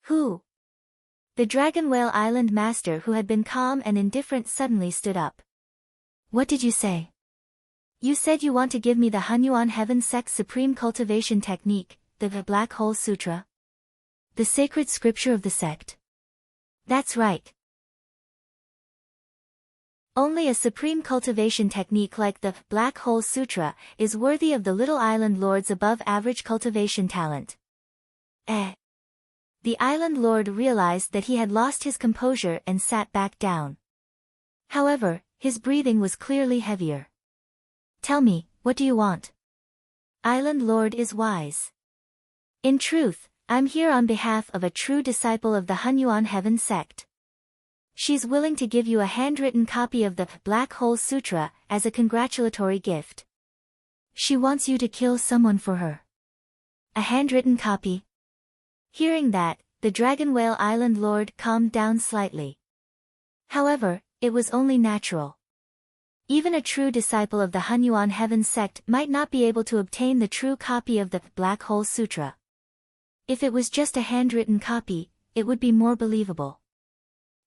Who? The Dragon Whale Island master, who had been calm and indifferent, suddenly stood up. What did you say? You said you want to give me the Hunyuan Heaven sect's supreme cultivation technique, the Black Hole Sutra? The sacred scripture of the sect. That's right. Only a supreme cultivation technique like the Black Hole Sutra is worthy of the Little Island Lord's above-average cultivation talent. The Island Lord realized that he had lost his composure and sat back down. However, his breathing was clearly heavier. Tell me, what do you want? Island Lord is wise. In truth, I'm here on behalf of a true disciple of the Hunyuan Heaven sect. She's willing to give you a handwritten copy of the Black Hole Sutra as a congratulatory gift. She wants you to kill someone for her. A handwritten copy? Hearing that, the Dragon Whale Island Lord calmed down slightly. However, it was only natural. Even a true disciple of the Hunyuan Heaven sect might not be able to obtain the true copy of the Black Hole Sutra. If it was just a handwritten copy, it would be more believable.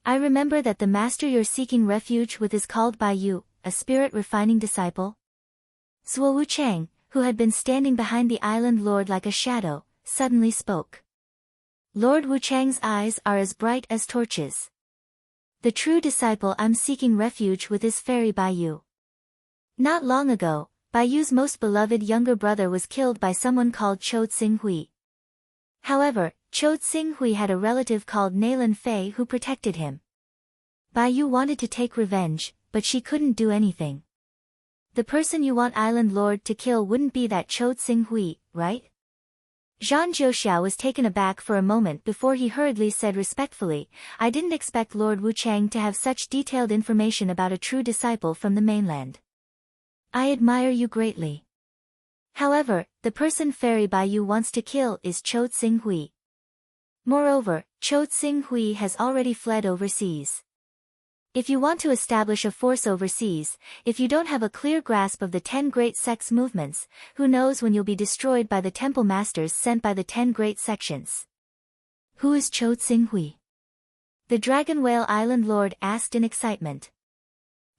I remember that the master you're seeking refuge with is called by you, a spirit refining disciple. Zuo Wuchang, who had been standing behind the Island Lord like a shadow, suddenly spoke. Lord Wuchang's eyes are as bright as torches. The true disciple I'm seeking refuge with is Fairy Baiyu. Not long ago, Baiyu's most beloved younger brother was killed by someone called Chou Tsinghui. However, Chou Tsinghui had a relative called Nailan Fei who protected him. Baiyu wanted to take revenge, but she couldn't do anything. The person you want Island Lord to kill wouldn't be that Chou Tsinghui, right? Zhang Jiuxiao was taken aback for a moment before he hurriedly said respectfully, I didn't expect Lord Wuchang to have such detailed information about a true disciple from the mainland. I admire you greatly. However, the person Fairy Baiyu wants to kill is Chou Tsinghui. Moreover, Chou Tsinghui has already fled overseas. If you want to establish a force overseas, if you don't have a clear grasp of the 10 great sects movements, who knows when you'll be destroyed by the temple masters sent by the 10 great sections. Who is Chou Tsinghui? The Dragon Whale Island Lord asked in excitement.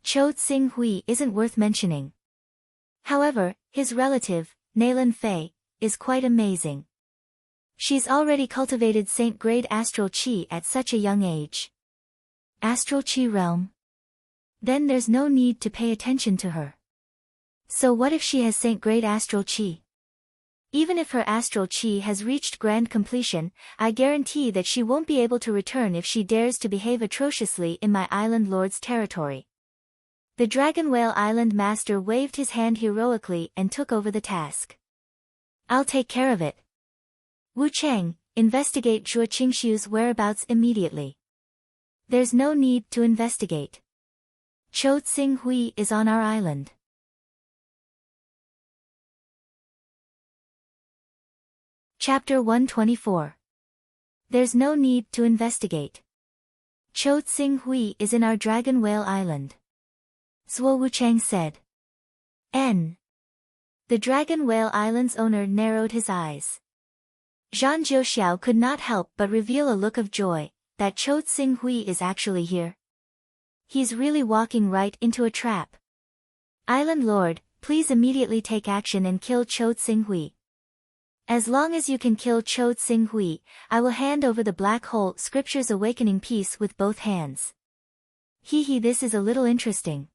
Chou Tsinghui isn't worth mentioning. However, his relative, Nailan Fei, is quite amazing. She's already cultivated Saint-grade astral chi at such a young age. Astral Chi realm? Then there's no need to pay attention to her. So what if she has Saint-grade Astral Chi? Even if her Astral Chi has reached grand completion, I guarantee that she won't be able to return if she dares to behave atrociously in my Island Lord's territory. The Dragon Whale Island Master waved his hand heroically and took over the task. I'll take care of it. Wu Cheng, investigate Zhuo Qingxiu's whereabouts immediately. There's no need to investigate. Chou Tsinghui is on our island. Chapter 124. There's no need to investigate. Cho Tsing Hui is in our Dragon Whale Island. Zhuo Wuchang said. N. The Dragon Whale Island's owner narrowed his eyes. Zhang Jiuxiao could not help but reveal a look of joy, that Cho Tsing Hui is actually here. He's really walking right into a trap. Island Lord, please immediately take action and kill Cho Tsing Hui. As long as you can kill Cho Tsing Hui, I will hand over the Black Hole Scripture's awakening piece with both hands. This is a little interesting.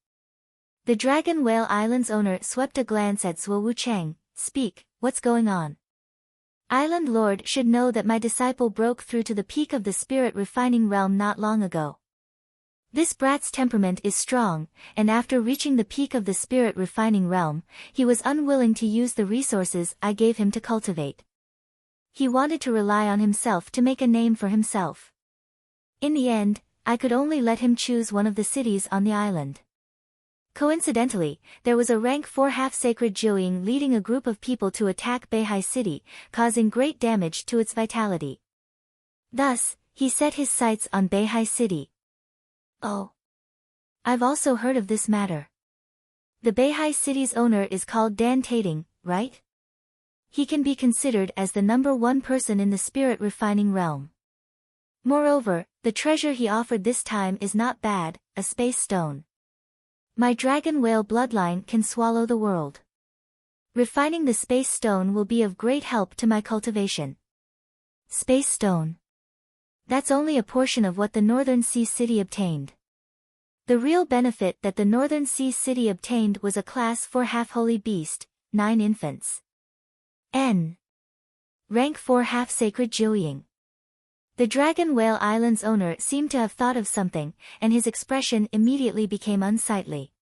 The Dragon Whale Island's owner swept a glance at Zhuo Wuchang. Speak, what's going on? Island Lord should know that my disciple broke through to the peak of the spirit refining realm not long ago. This brat's temperament is strong, and after reaching the peak of the spirit refining realm, he was unwilling to use the resources I gave him to cultivate. He wanted to rely on himself to make a name for himself. In the end, I could only let him choose one of the cities on the island. Coincidentally, there was a rank 4 half-sacred Jiuying leading a group of people to attack Beihai City, causing great damage to its vitality. Thus, he set his sights on Beihai City. Oh. I've also heard of this matter. The Beihai City's owner is called Dan Tating, right? He can be considered as the #1 person in the spirit refining realm. Moreover, the treasure he offered this time is not bad, a space stone. My dragon whale bloodline can swallow the world. Refining the space stone will be of great help to my cultivation. Space stone. That's only a portion of what the Northern Sea City obtained. The real benefit that the Northern Sea City obtained was a class 4 half-holy beast, 9 infants. N. Rank 4 half-sacred Jiuying. The Dragon Whale Island's owner seemed to have thought of something, and his expression immediately became unsightly.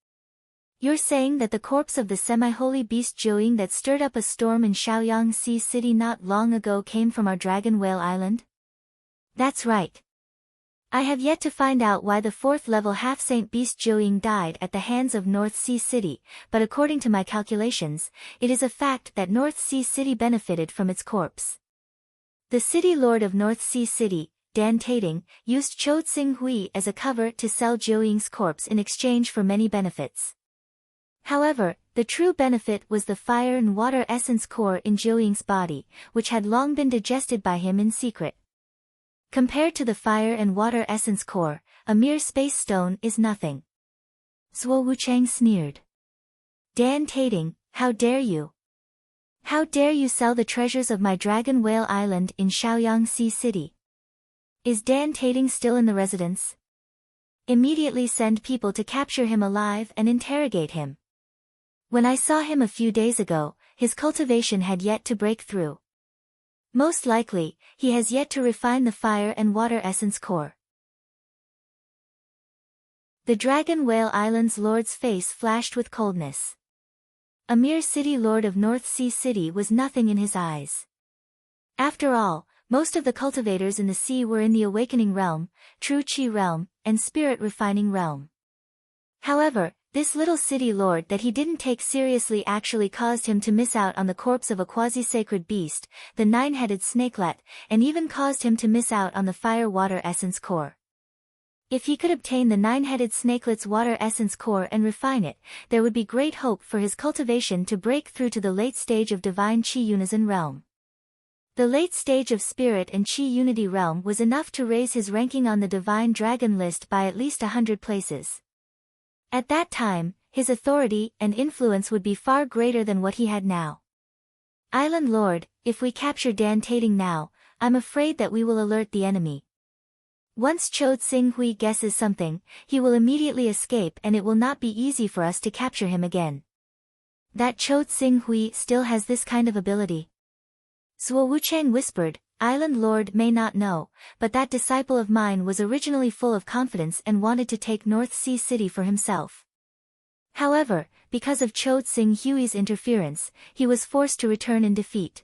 You're saying that the corpse of the semi-holy beast Jiuying that stirred up a storm in Shaoyang Sea City not long ago came from our Dragon Whale Island? That's right. I have yet to find out why the 4th-level half-saint beast Jiuying died at the hands of North Sea City, but according to my calculations, it is a fact that North Sea City benefited from its corpse. The city lord of North Sea City, Dan Tating, used Cho Tsing Hui as a cover to sell Jiuying's corpse in exchange for many benefits. However, the true benefit was the fire and water essence core in Jiuying's body, which had long been digested by him in secret. Compared to the fire and water essence core, a mere space stone is nothing. Zhuo Wuchang sneered. Dan Tating, how dare you? How dare you sell the treasures of my Dragon Whale Island in Shaoyang Sea City? Is Dan Tating still in the residence? Immediately send people to capture him alive and interrogate him. When I saw him a few days ago, his cultivation had yet to break through. Most likely, he has yet to refine the fire and water essence core. The Dragon Whale Island's lord's face flashed with coldness. A mere city lord of North Sea City was nothing in his eyes. After all, most of the cultivators in the sea were in the awakening realm, true qi realm, and spirit refining realm. However, this little city lord that he didn't take seriously actually caused him to miss out on the corpse of a quasi-sacred beast, the 9-headed snakelet, and even caused him to miss out on the fire-water essence core. If he could obtain the 9-headed snakelet's water essence core and refine it, there would be great hope for his cultivation to break through to the late stage of divine qi unison realm. The late stage of spirit and qi unity realm was enough to raise his ranking on the divine dragon list by at least 100 places. At that time, his authority and influence would be far greater than what he had now. Island Lord, if we capture Dan Tating now, I'm afraid that we will alert the enemy. Once Cho Tsing Hui guesses something, he will immediately escape and it will not be easy for us to capture him again. That Cho Tsing Hui still has this kind of ability. Zhuo Wuchang whispered, Island Lord may not know, but that disciple of mine was originally full of confidence and wanted to take North Sea City for himself. However, because of Cho Tsing Hui's interference, he was forced to return in defeat.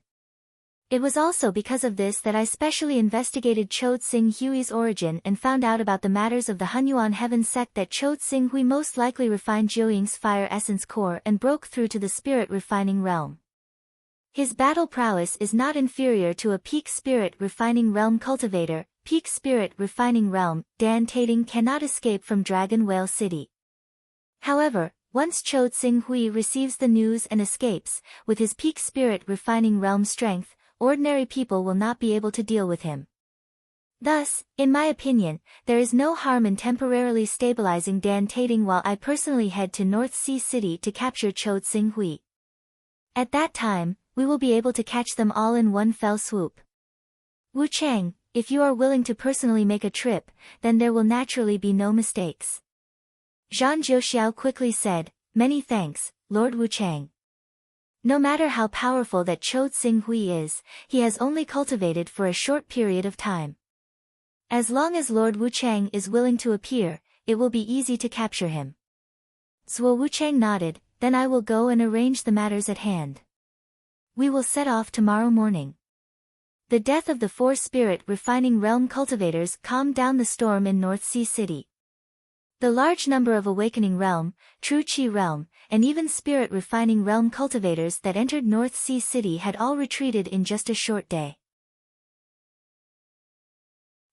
It was also because of this that I specially investigated Cho Tsing Hui's origin and found out about the matters of the Hunyuan Heaven sect that Cho Tsing Hui most likely refined Jiuying's fire essence core and broke through to the spirit refining realm. His battle prowess is not inferior to a peak spirit refining realm cultivator. Peak spirit refining realm, Dan Tating cannot escape from Dragon Whale City. However, once Cho Tsing Hui receives the news and escapes, with his peak spirit refining realm strength, ordinary people will not be able to deal with him. Thus, in my opinion, there is no harm in temporarily stabilizing Dan Tating while I personally head to North Sea City to capture Cho Tsing Hui. At that time, we will be able to catch them all in one fell swoop. Wu Chang, if you are willing to personally make a trip, then there will naturally be no mistakes. Zhang Jiuxiao quickly said, "Many thanks, Lord Wu Chang." No matter how powerful that Cho Tsing Hui is, he has only cultivated for a short period of time. As long as Lord Wu Chang is willing to appear, it will be easy to capture him. Zhuo Wu Chang nodded, "Then I will go and arrange the matters at hand. We will set off tomorrow morning." The death of the 4 spirit refining realm cultivators calmed down the storm in North Sea City. The large number of awakening realm, true Qi realm, and even spirit refining realm cultivators that entered North Sea City had all retreated in just a short day.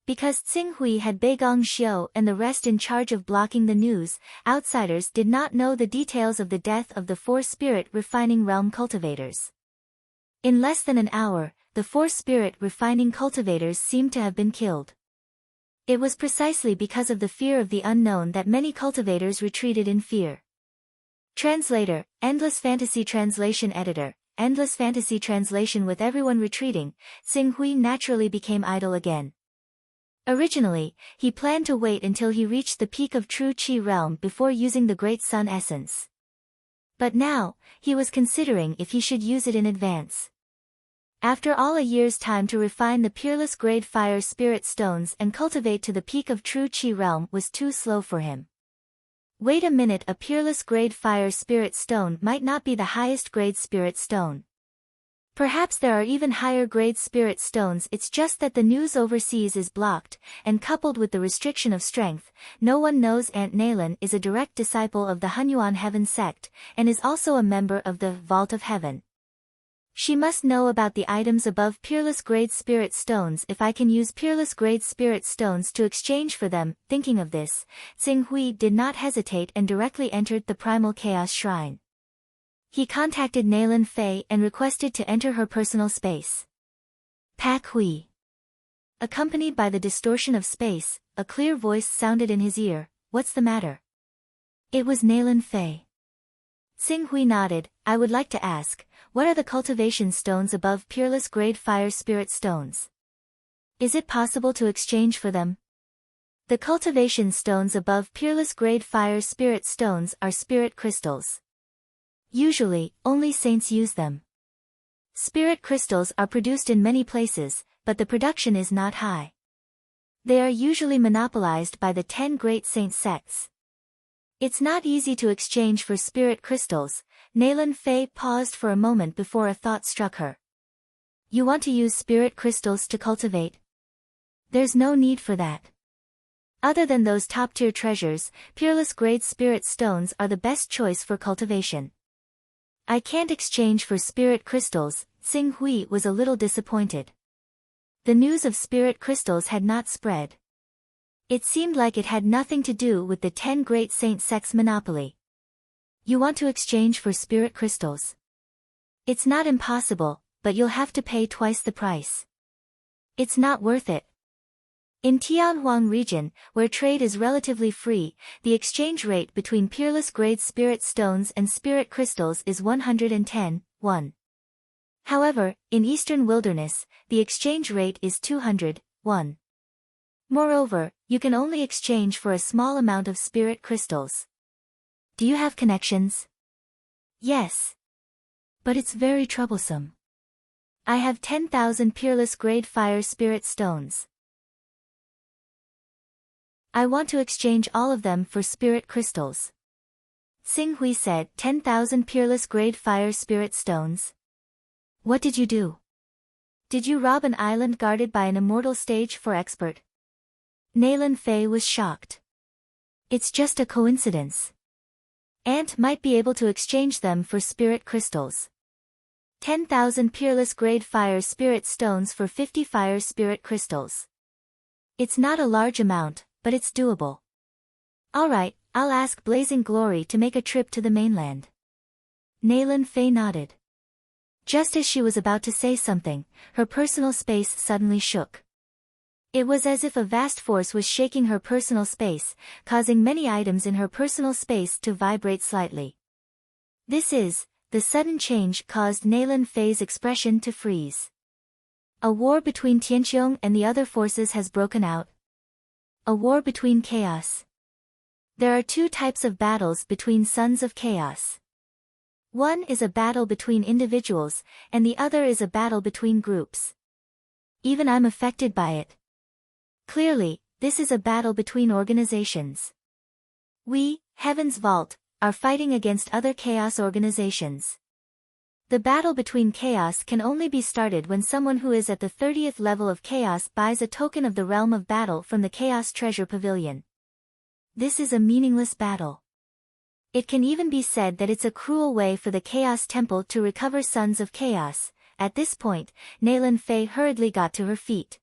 Because Tsing Hui had Beigong Xiu and the rest in charge of blocking the news, outsiders did not know the details of the death of the 4 spirit refining realm cultivators. In less than an hour, the 4 spirit refining cultivators seemed to have been killed. It was precisely because of the fear of the unknown that many cultivators retreated in fear. Translator, Endless Fantasy Translation Editor, Endless Fantasy Translation. With everyone retreating, Tsing Hui naturally became idle again. Originally, he planned to wait until he reached the peak of true Qi realm before using the Great Sun Essence. But now, he was considering if he should use it in advance. After all, a year's time to refine the peerless grade fire spirit stones and cultivate to the peak of true Qi realm was too slow for him. Wait a minute, a peerless grade fire spirit stone might not be the highest grade spirit stone. Perhaps there are even higher grade spirit stones. It's just that the news overseas is blocked, and coupled with the restriction of strength, no one knows Aunt Nalan is a direct disciple of the Hunyuan Heaven sect, and is also a member of the Vault of Heaven. She must know about the items above peerless grade spirit stones if I can use peerless grade spirit stones to exchange for them. Thinking of this, Tsing Hui did not hesitate and directly entered the Primal Chaos Shrine. He contacted Nalan Fei and requested to enter her personal space. Pak Hui. Accompanied by the distortion of space, a clear voice sounded in his ear, "What's the matter?" It was Nalan Fei. Tsing Hui nodded, "I would like to ask, what are the cultivation stones above peerless grade fire spirit stones? Is it possible to exchange for them?" The cultivation stones above peerless grade fire spirit stones are spirit crystals. Usually, only saints use them. Spirit crystals are produced in many places, but the production is not high. They are usually monopolized by the 10 great saint sects. It's not easy to exchange for spirit crystals. Nalan Fei paused for a moment before a thought struck her. You want to use spirit crystals to cultivate? There's no need for that. Other than those top-tier treasures, peerless grade spirit stones are the best choice for cultivation. I can't exchange for spirit crystals. Tsing Hui was a little disappointed. The news of spirit crystals had not spread. It seemed like it had nothing to do with the 10 great saint sects monopoly. You want to exchange for spirit crystals? It's not impossible, but you'll have to pay twice the price. It's not worth it. In Tianhuang region, where trade is relatively free, the exchange rate between peerless grade spirit stones and spirit crystals is 110:1. However, in Eastern Wilderness, the exchange rate is 200:1. Moreover, you can only exchange for a small amount of spirit crystals. Do you have connections? Yes. But it's very troublesome. I have 10,000 peerless grade fire spirit stones. I want to exchange all of them for spirit crystals. Tsing Hui said, 10,000 peerless grade fire spirit stones? What did you do? Did you rob an island guarded by an immortal stage for expert? Nalan Fei was shocked. It's just a coincidence. Ant might be able to exchange them for spirit crystals. 10,000 Peerless Grade Fire Spirit Stones for 50 Fire Spirit Crystals. It's not a large amount, but it's doable. Alright, I'll ask Blazing Glory to make a trip to the mainland. Nalan Fei nodded. Just as she was about to say something, her personal space suddenly shook. It was as if a vast force was shaking her personal space, causing many items in her personal space to vibrate slightly. The sudden change caused Nalan Fei's expression to freeze. A war between Tianqiong and the other forces has broken out. A war between chaos. There are two types of battles between Sons of Chaos. One is a battle between individuals, and the other is a battle between groups. Even I'm affected by it. Clearly, this is a battle between organizations. We, Heaven's Vault, are fighting against other chaos organizations. The battle between chaos can only be started when someone who is at the 30th level of chaos buys a token of the Realm of Battle from the Chaos Treasure Pavilion. This is a meaningless battle. It can even be said that it's a cruel way for the Chaos Temple to recover Sons of Chaos. At this point, Nalan Fei hurriedly got to her feet.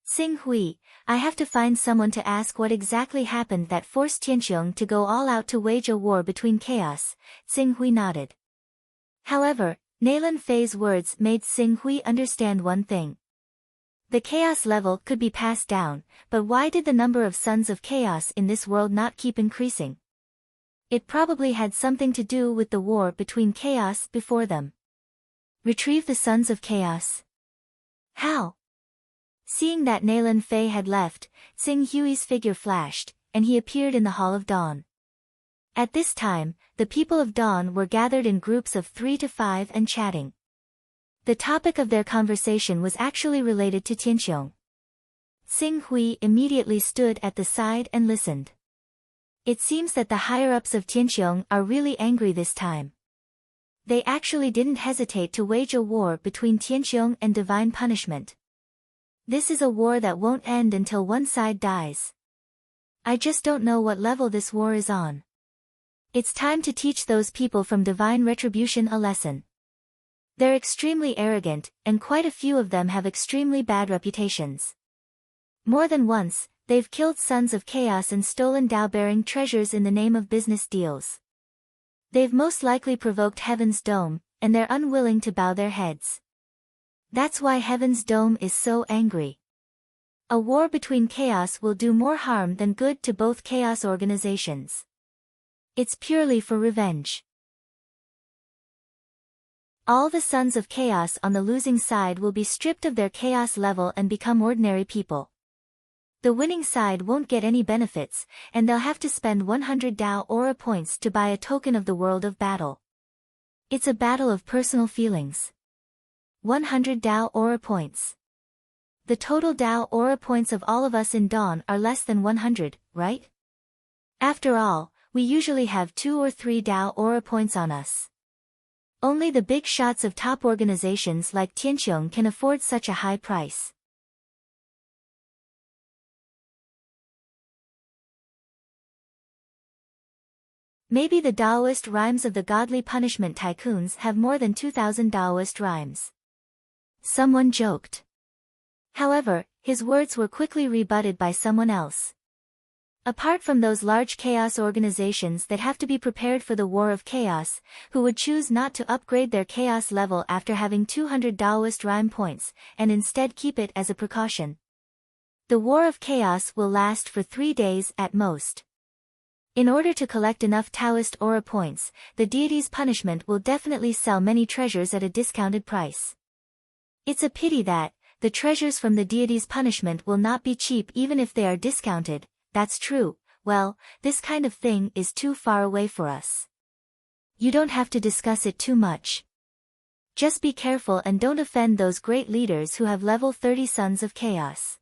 Xing Hui, I have to find someone to ask what exactly happened that forced Tianqiong to go all out to wage a war between chaos. Xing Hui nodded. However, Nalan Fei's words made Xing Hui understand one thing. The chaos level could be passed down, but why did the number of Sons of Chaos in this world not keep increasing? It probably had something to do with the war between chaos before them. Retrieve the Sons of Chaos. How? Seeing that Nalan Fei had left, Xing Hui's figure flashed, and he appeared in the Hall of Dawn. At this time, the people of Dawn were gathered in groups of 3 to 5 and chatting. The topic of their conversation was actually related to Tianqiong. Xing Hui immediately stood at the side and listened. It seems that the higher-ups of Tianqiong are really angry this time. They actually didn't hesitate to wage a war between Tianqiong and Divine Punishment. This is a war that won't end until one side dies. I just don't know what level this war is on. It's time to teach those people from Divine Retribution a lesson. They're extremely arrogant, and quite a few of them have extremely bad reputations. More than once, they've killed Sons of Chaos and stolen Dao-bearing treasures in the name of business deals. They've most likely provoked Heaven's Dome, and they're unwilling to bow their heads. That's why Heaven's Dome is so angry. A war between chaos will do more harm than good to both chaos organizations. It's purely for revenge. All the Sons of Chaos on the losing side will be stripped of their chaos level and become ordinary people. The winning side won't get any benefits, and they'll have to spend 100 Dao Aura points to buy a token of the World of Battle. It's a battle of personal feelings. 100 Dao Aura points. The total Dao Aura points of all of us in Dawn are less than 100, right? After all, we usually have 2 or 3 Dao Aura points on us. Only the big shots of top organizations like Tianqiong can afford such a high price. Maybe the Taoist rhymes of the godly punishment tycoons have more than 2,000 Taoist rhymes. Someone joked. However, his words were quickly rebutted by someone else. Apart from those large chaos organizations that have to be prepared for the War of Chaos, who would choose not to upgrade their chaos level after having 200 Taoist rhyme points, and instead keep it as a precaution. The War of Chaos will last for 3 days at most. In order to collect enough Taoist aura points, the deity's punishment will definitely sell many treasures at a discounted price. It's a pity that, the treasures from the deity's punishment will not be cheap even if they are discounted. That's true. Well, this kind of thing is too far away for us. You don't have to discuss it too much. Just be careful and don't offend those great leaders who have level 30 Sons of Chaos.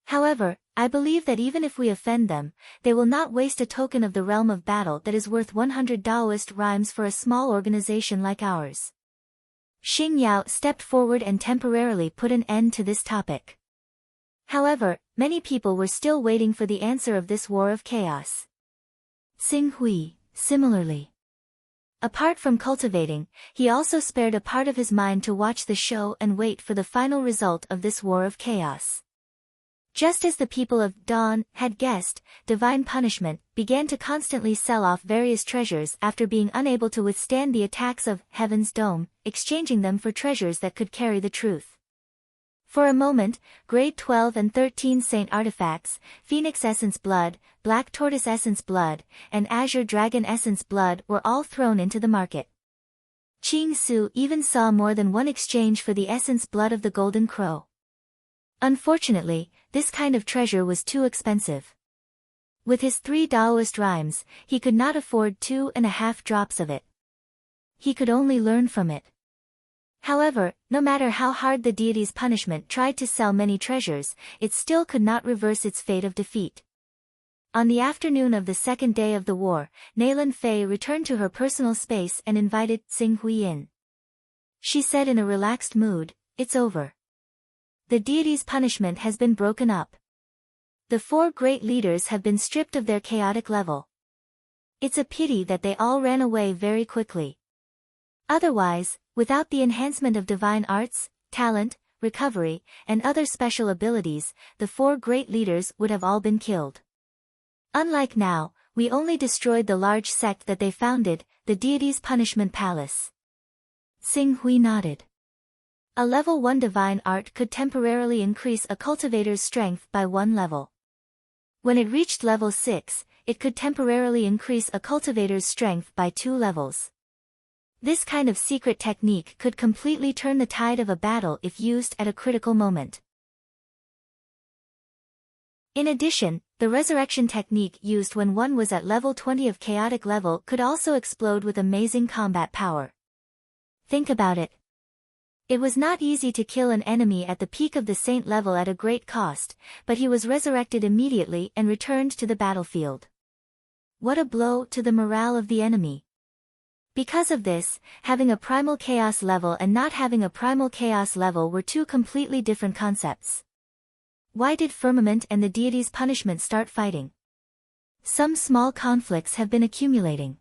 However, I believe that even if we offend them, they will not waste a token of the Realm of Battle that is worth 100 Taoist rhymes for a small organization like ours. Xing Yao stepped forward and temporarily put an end to this topic. However, many people were still waiting for the answer of this War of Chaos. Xing Hui, similarly. Apart from cultivating, he also spared a part of his mind to watch the show and wait for the final result of this war of chaos. Just as the people of Dawn had guessed, divine punishment began to constantly sell off various treasures after being unable to withstand the attacks of Heaven's Dome, exchanging them for treasures that could carry the truth. For a moment, grade 12 and 13 saint artifacts, Phoenix Essence Blood, Black Tortoise Essence Blood, and Azure Dragon Essence Blood were all thrown into the market. Ching Su even saw more than one exchange for the Essence Blood of the Golden Crow. Unfortunately, this kind of treasure was too expensive. With his 3 Taoist rhymes, he could not afford 2.5 drops of it. He could only learn from it. However, no matter how hard the deity's punishment tried to sell many treasures, it still could not reverse its fate of defeat. On the afternoon of the second day of the war, Nayland Fei returned to her personal space and invited Xing Hui in. She said in a relaxed mood, "It's over. The deity's punishment has been broken up. The 4 great leaders have been stripped of their chaotic level. It's a pity that they all ran away very quickly. Otherwise, without the enhancement of divine arts, talent, recovery, and other special abilities, the 4 great leaders would have all been killed. Unlike now, we only destroyed the large sect that they founded, the deity's punishment palace." Xing Hui nodded. A level 1 divine art could temporarily increase a cultivator's strength by 1 level. When it reached level 6, it could temporarily increase a cultivator's strength by 2 levels. This kind of secret technique could completely turn the tide of a battle if used at a critical moment. In addition, the resurrection technique used when one was at level 20 of chaotic level could also explode with amazing combat power. Think about it. It was not easy to kill an enemy at the peak of the saint level at a great cost, but he was resurrected immediately and returned to the battlefield. What a blow to the morale of the enemy. Because of this, having a primal chaos level and not having a primal chaos level were 2 completely different concepts. Why did Firmament and the deity's punishment start fighting? Some small conflicts have been accumulating.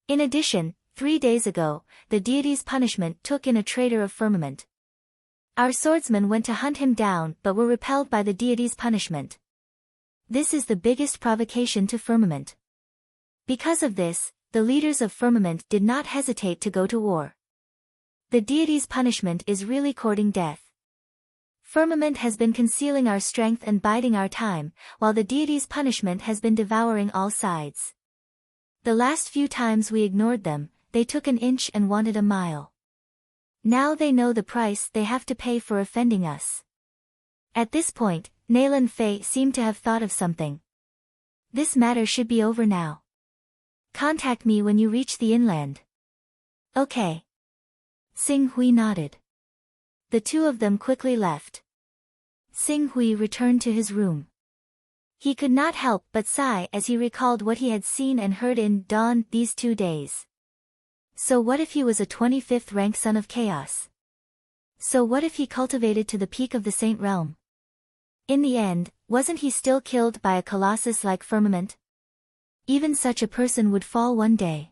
In addition, 3 days ago, the deity's punishment took in a traitor of Firmament. Our swordsmen went to hunt him down but were repelled by the deity's punishment. This is the biggest provocation to Firmament. Because of this, the leaders of Firmament did not hesitate to go to war. The deity's punishment is really courting death. Firmament has been concealing our strength and biding our time, while the deity's punishment has been devouring all sides. The last few times we ignored them, they took an inch and wanted a mile. Now they know the price they have to pay for offending us. At this point, Nayland Fei seemed to have thought of something. This matter should be over now. Contact me when you reach the inland. Okay. Xing Hui nodded. The 2 of them quickly left. Xing Hui returned to his room. He could not help but sigh as he recalled what he had seen and heard in Dawn these 2 days. So what if he was a 25th rank son of chaos? So what if he cultivated to the peak of the saint realm? In the end, wasn't he still killed by a colossus like Firmament? Even such a person would fall one day.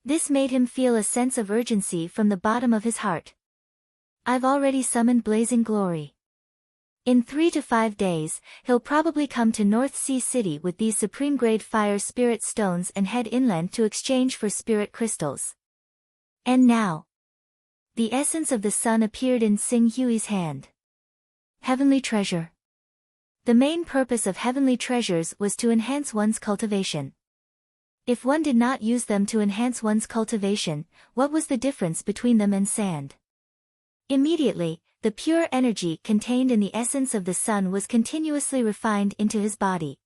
This made him feel a sense of urgency from the bottom of his heart. I've already summoned Blazing Glory. In 3 to 5 days, he'll probably come to North Sea City with these supreme-grade fire spirit stones and head inland to exchange for spirit crystals. And now, the essence of the sun appeared in Xing Hui's hand. Heavenly treasure. The main purpose of heavenly treasures was to enhance one's cultivation. If one did not use them to enhance one's cultivation, what was the difference between them and sand? Immediately, the pure energy contained in the essence of the sun was continuously refined into his body.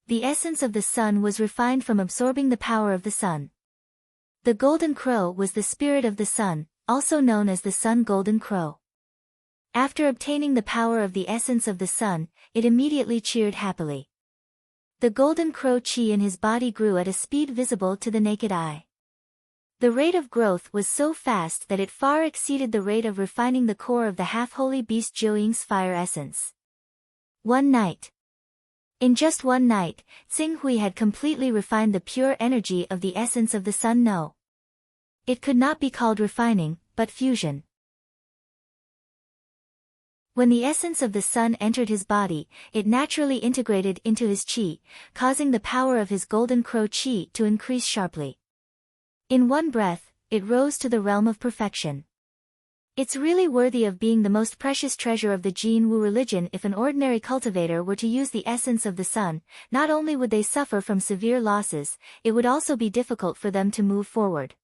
The essence of the sun was refined from absorbing the power of the sun. The golden crow was the spirit of the sun, also known as the sun golden crow. After obtaining the power of the essence of the sun, it immediately cheered happily. The golden crow chi in his body grew at a speed visible to the naked eye. The rate of growth was so fast that it far exceeded the rate of refining the core of the half-holy beast Jiuying's fire essence. One night, In just one night, Tsing Hui had completely refined the pure energy of the essence of the sun. No. It could not be called refining, but fusion. When the essence of the sun entered his body, it naturally integrated into his qi, causing the power of his golden crow qi to increase sharply. In one breath, it rose to the realm of perfection. It's really worthy of being the most precious treasure of the Jin Wu religion. If an ordinary cultivator were to use the essence of the sun, not only would they suffer from severe losses, it would also be difficult for them to move forward.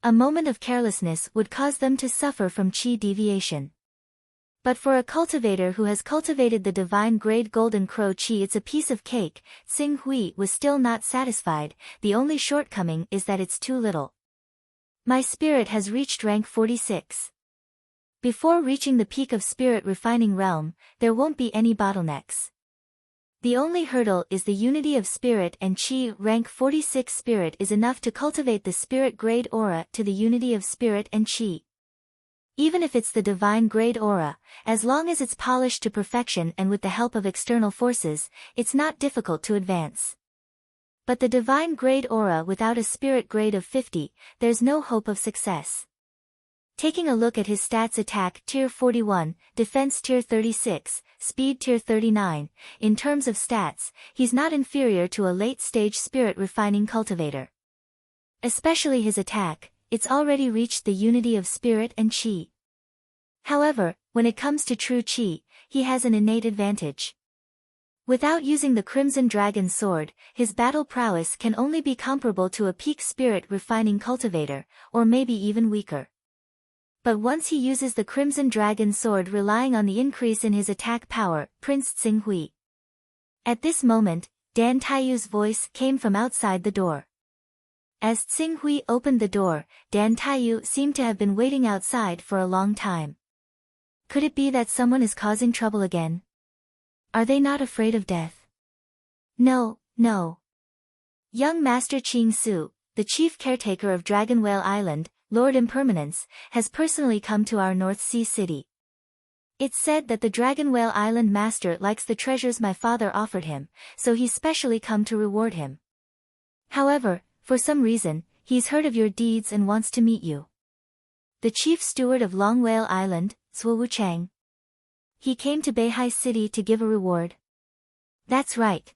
A moment of carelessness would cause them to suffer from qi deviation. But for a cultivator who has cultivated the divine grade golden crow qi, it's a piece of cake. Tsing Hui was still not satisfied. The only shortcoming is that it's too little. My spirit has reached rank 46. Before reaching the peak of spirit refining realm, there won't be any bottlenecks. The only hurdle is the unity of spirit and qi. Rank 46 spirit is enough to cultivate the spirit grade aura to the unity of spirit and qi. Even if it's the divine grade aura, as long as it's polished to perfection and with the help of external forces, it's not difficult to advance. But the divine grade aura without a spirit grade of 50, there's no hope of success. Taking a look at his stats: attack tier 41, defense tier 36, speed tier 39, in terms of stats, he's not inferior to a late-stage spirit refining cultivator. Especially his attack, it's already reached the unity of spirit and qi. However, when it comes to true qi, he has an innate advantage. Without using the Crimson Dragon Sword, his battle prowess can only be comparable to a peak spirit refining cultivator, or maybe even weaker. But once he uses the Crimson Dragon Sword, relying on the increase in his attack power, Prince Tsing Hui. At this moment, Dan Taiyu's voice came from outside the door. As Tsing Hui opened the door, Dan Taiyu seemed to have been waiting outside for a long time. Could it be that someone is causing trouble again? Are they not afraid of death? No, no. Young Master Qing Su, the chief caretaker of Dragon Whale Island, Lord Impermanence, has personally come to our North Sea city. It's said that the Dragon Whale Island master likes the treasures my father offered him, so he's specially come to reward him. However, for some reason, he's heard of your deeds and wants to meet you. The chief steward of Long Whale Island, Zhuo Wuchang. He came to Beihai City to give a reward. That's right.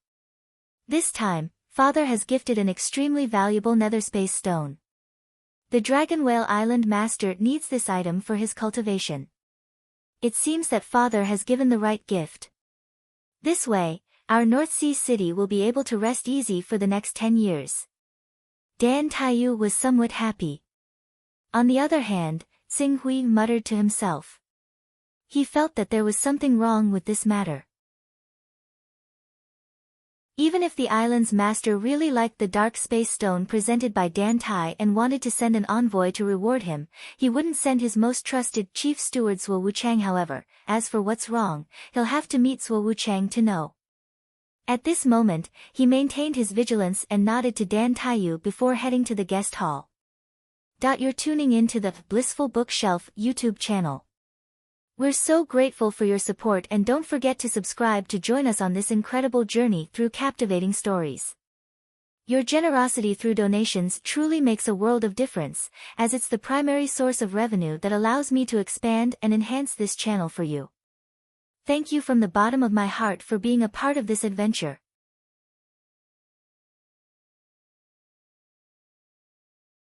This time, father has gifted an extremely valuable nether space stone. The Dragon Whale Island master needs this item for his cultivation. It seems that father has given the right gift. This way, our North Sea city will be able to rest easy for the next 10 years. Dan Taiyu was somewhat happy. On the other hand, Tsing Hui muttered to himself. He felt that there was something wrong with this matter. Even if the island's master really liked the dark space stone presented by Dan Tai and wanted to send an envoy to reward him, he wouldn't send his most trusted chief steward Zhuo Wuchang. However, as for what's wrong, he'll have to meet Zhuo Wuchang to know. At this moment, he maintained his vigilance and nodded to Dan Taiyu before heading to the guest hall. You're tuning in to the Blissful Bookshelf YouTube channel. We're so grateful for your support, and don't forget to subscribe to join us on this incredible journey through captivating stories. Your generosity through donations truly makes a world of difference, as it's the primary source of revenue that allows me to expand and enhance this channel for you. Thank you from the bottom of my heart for being a part of this adventure.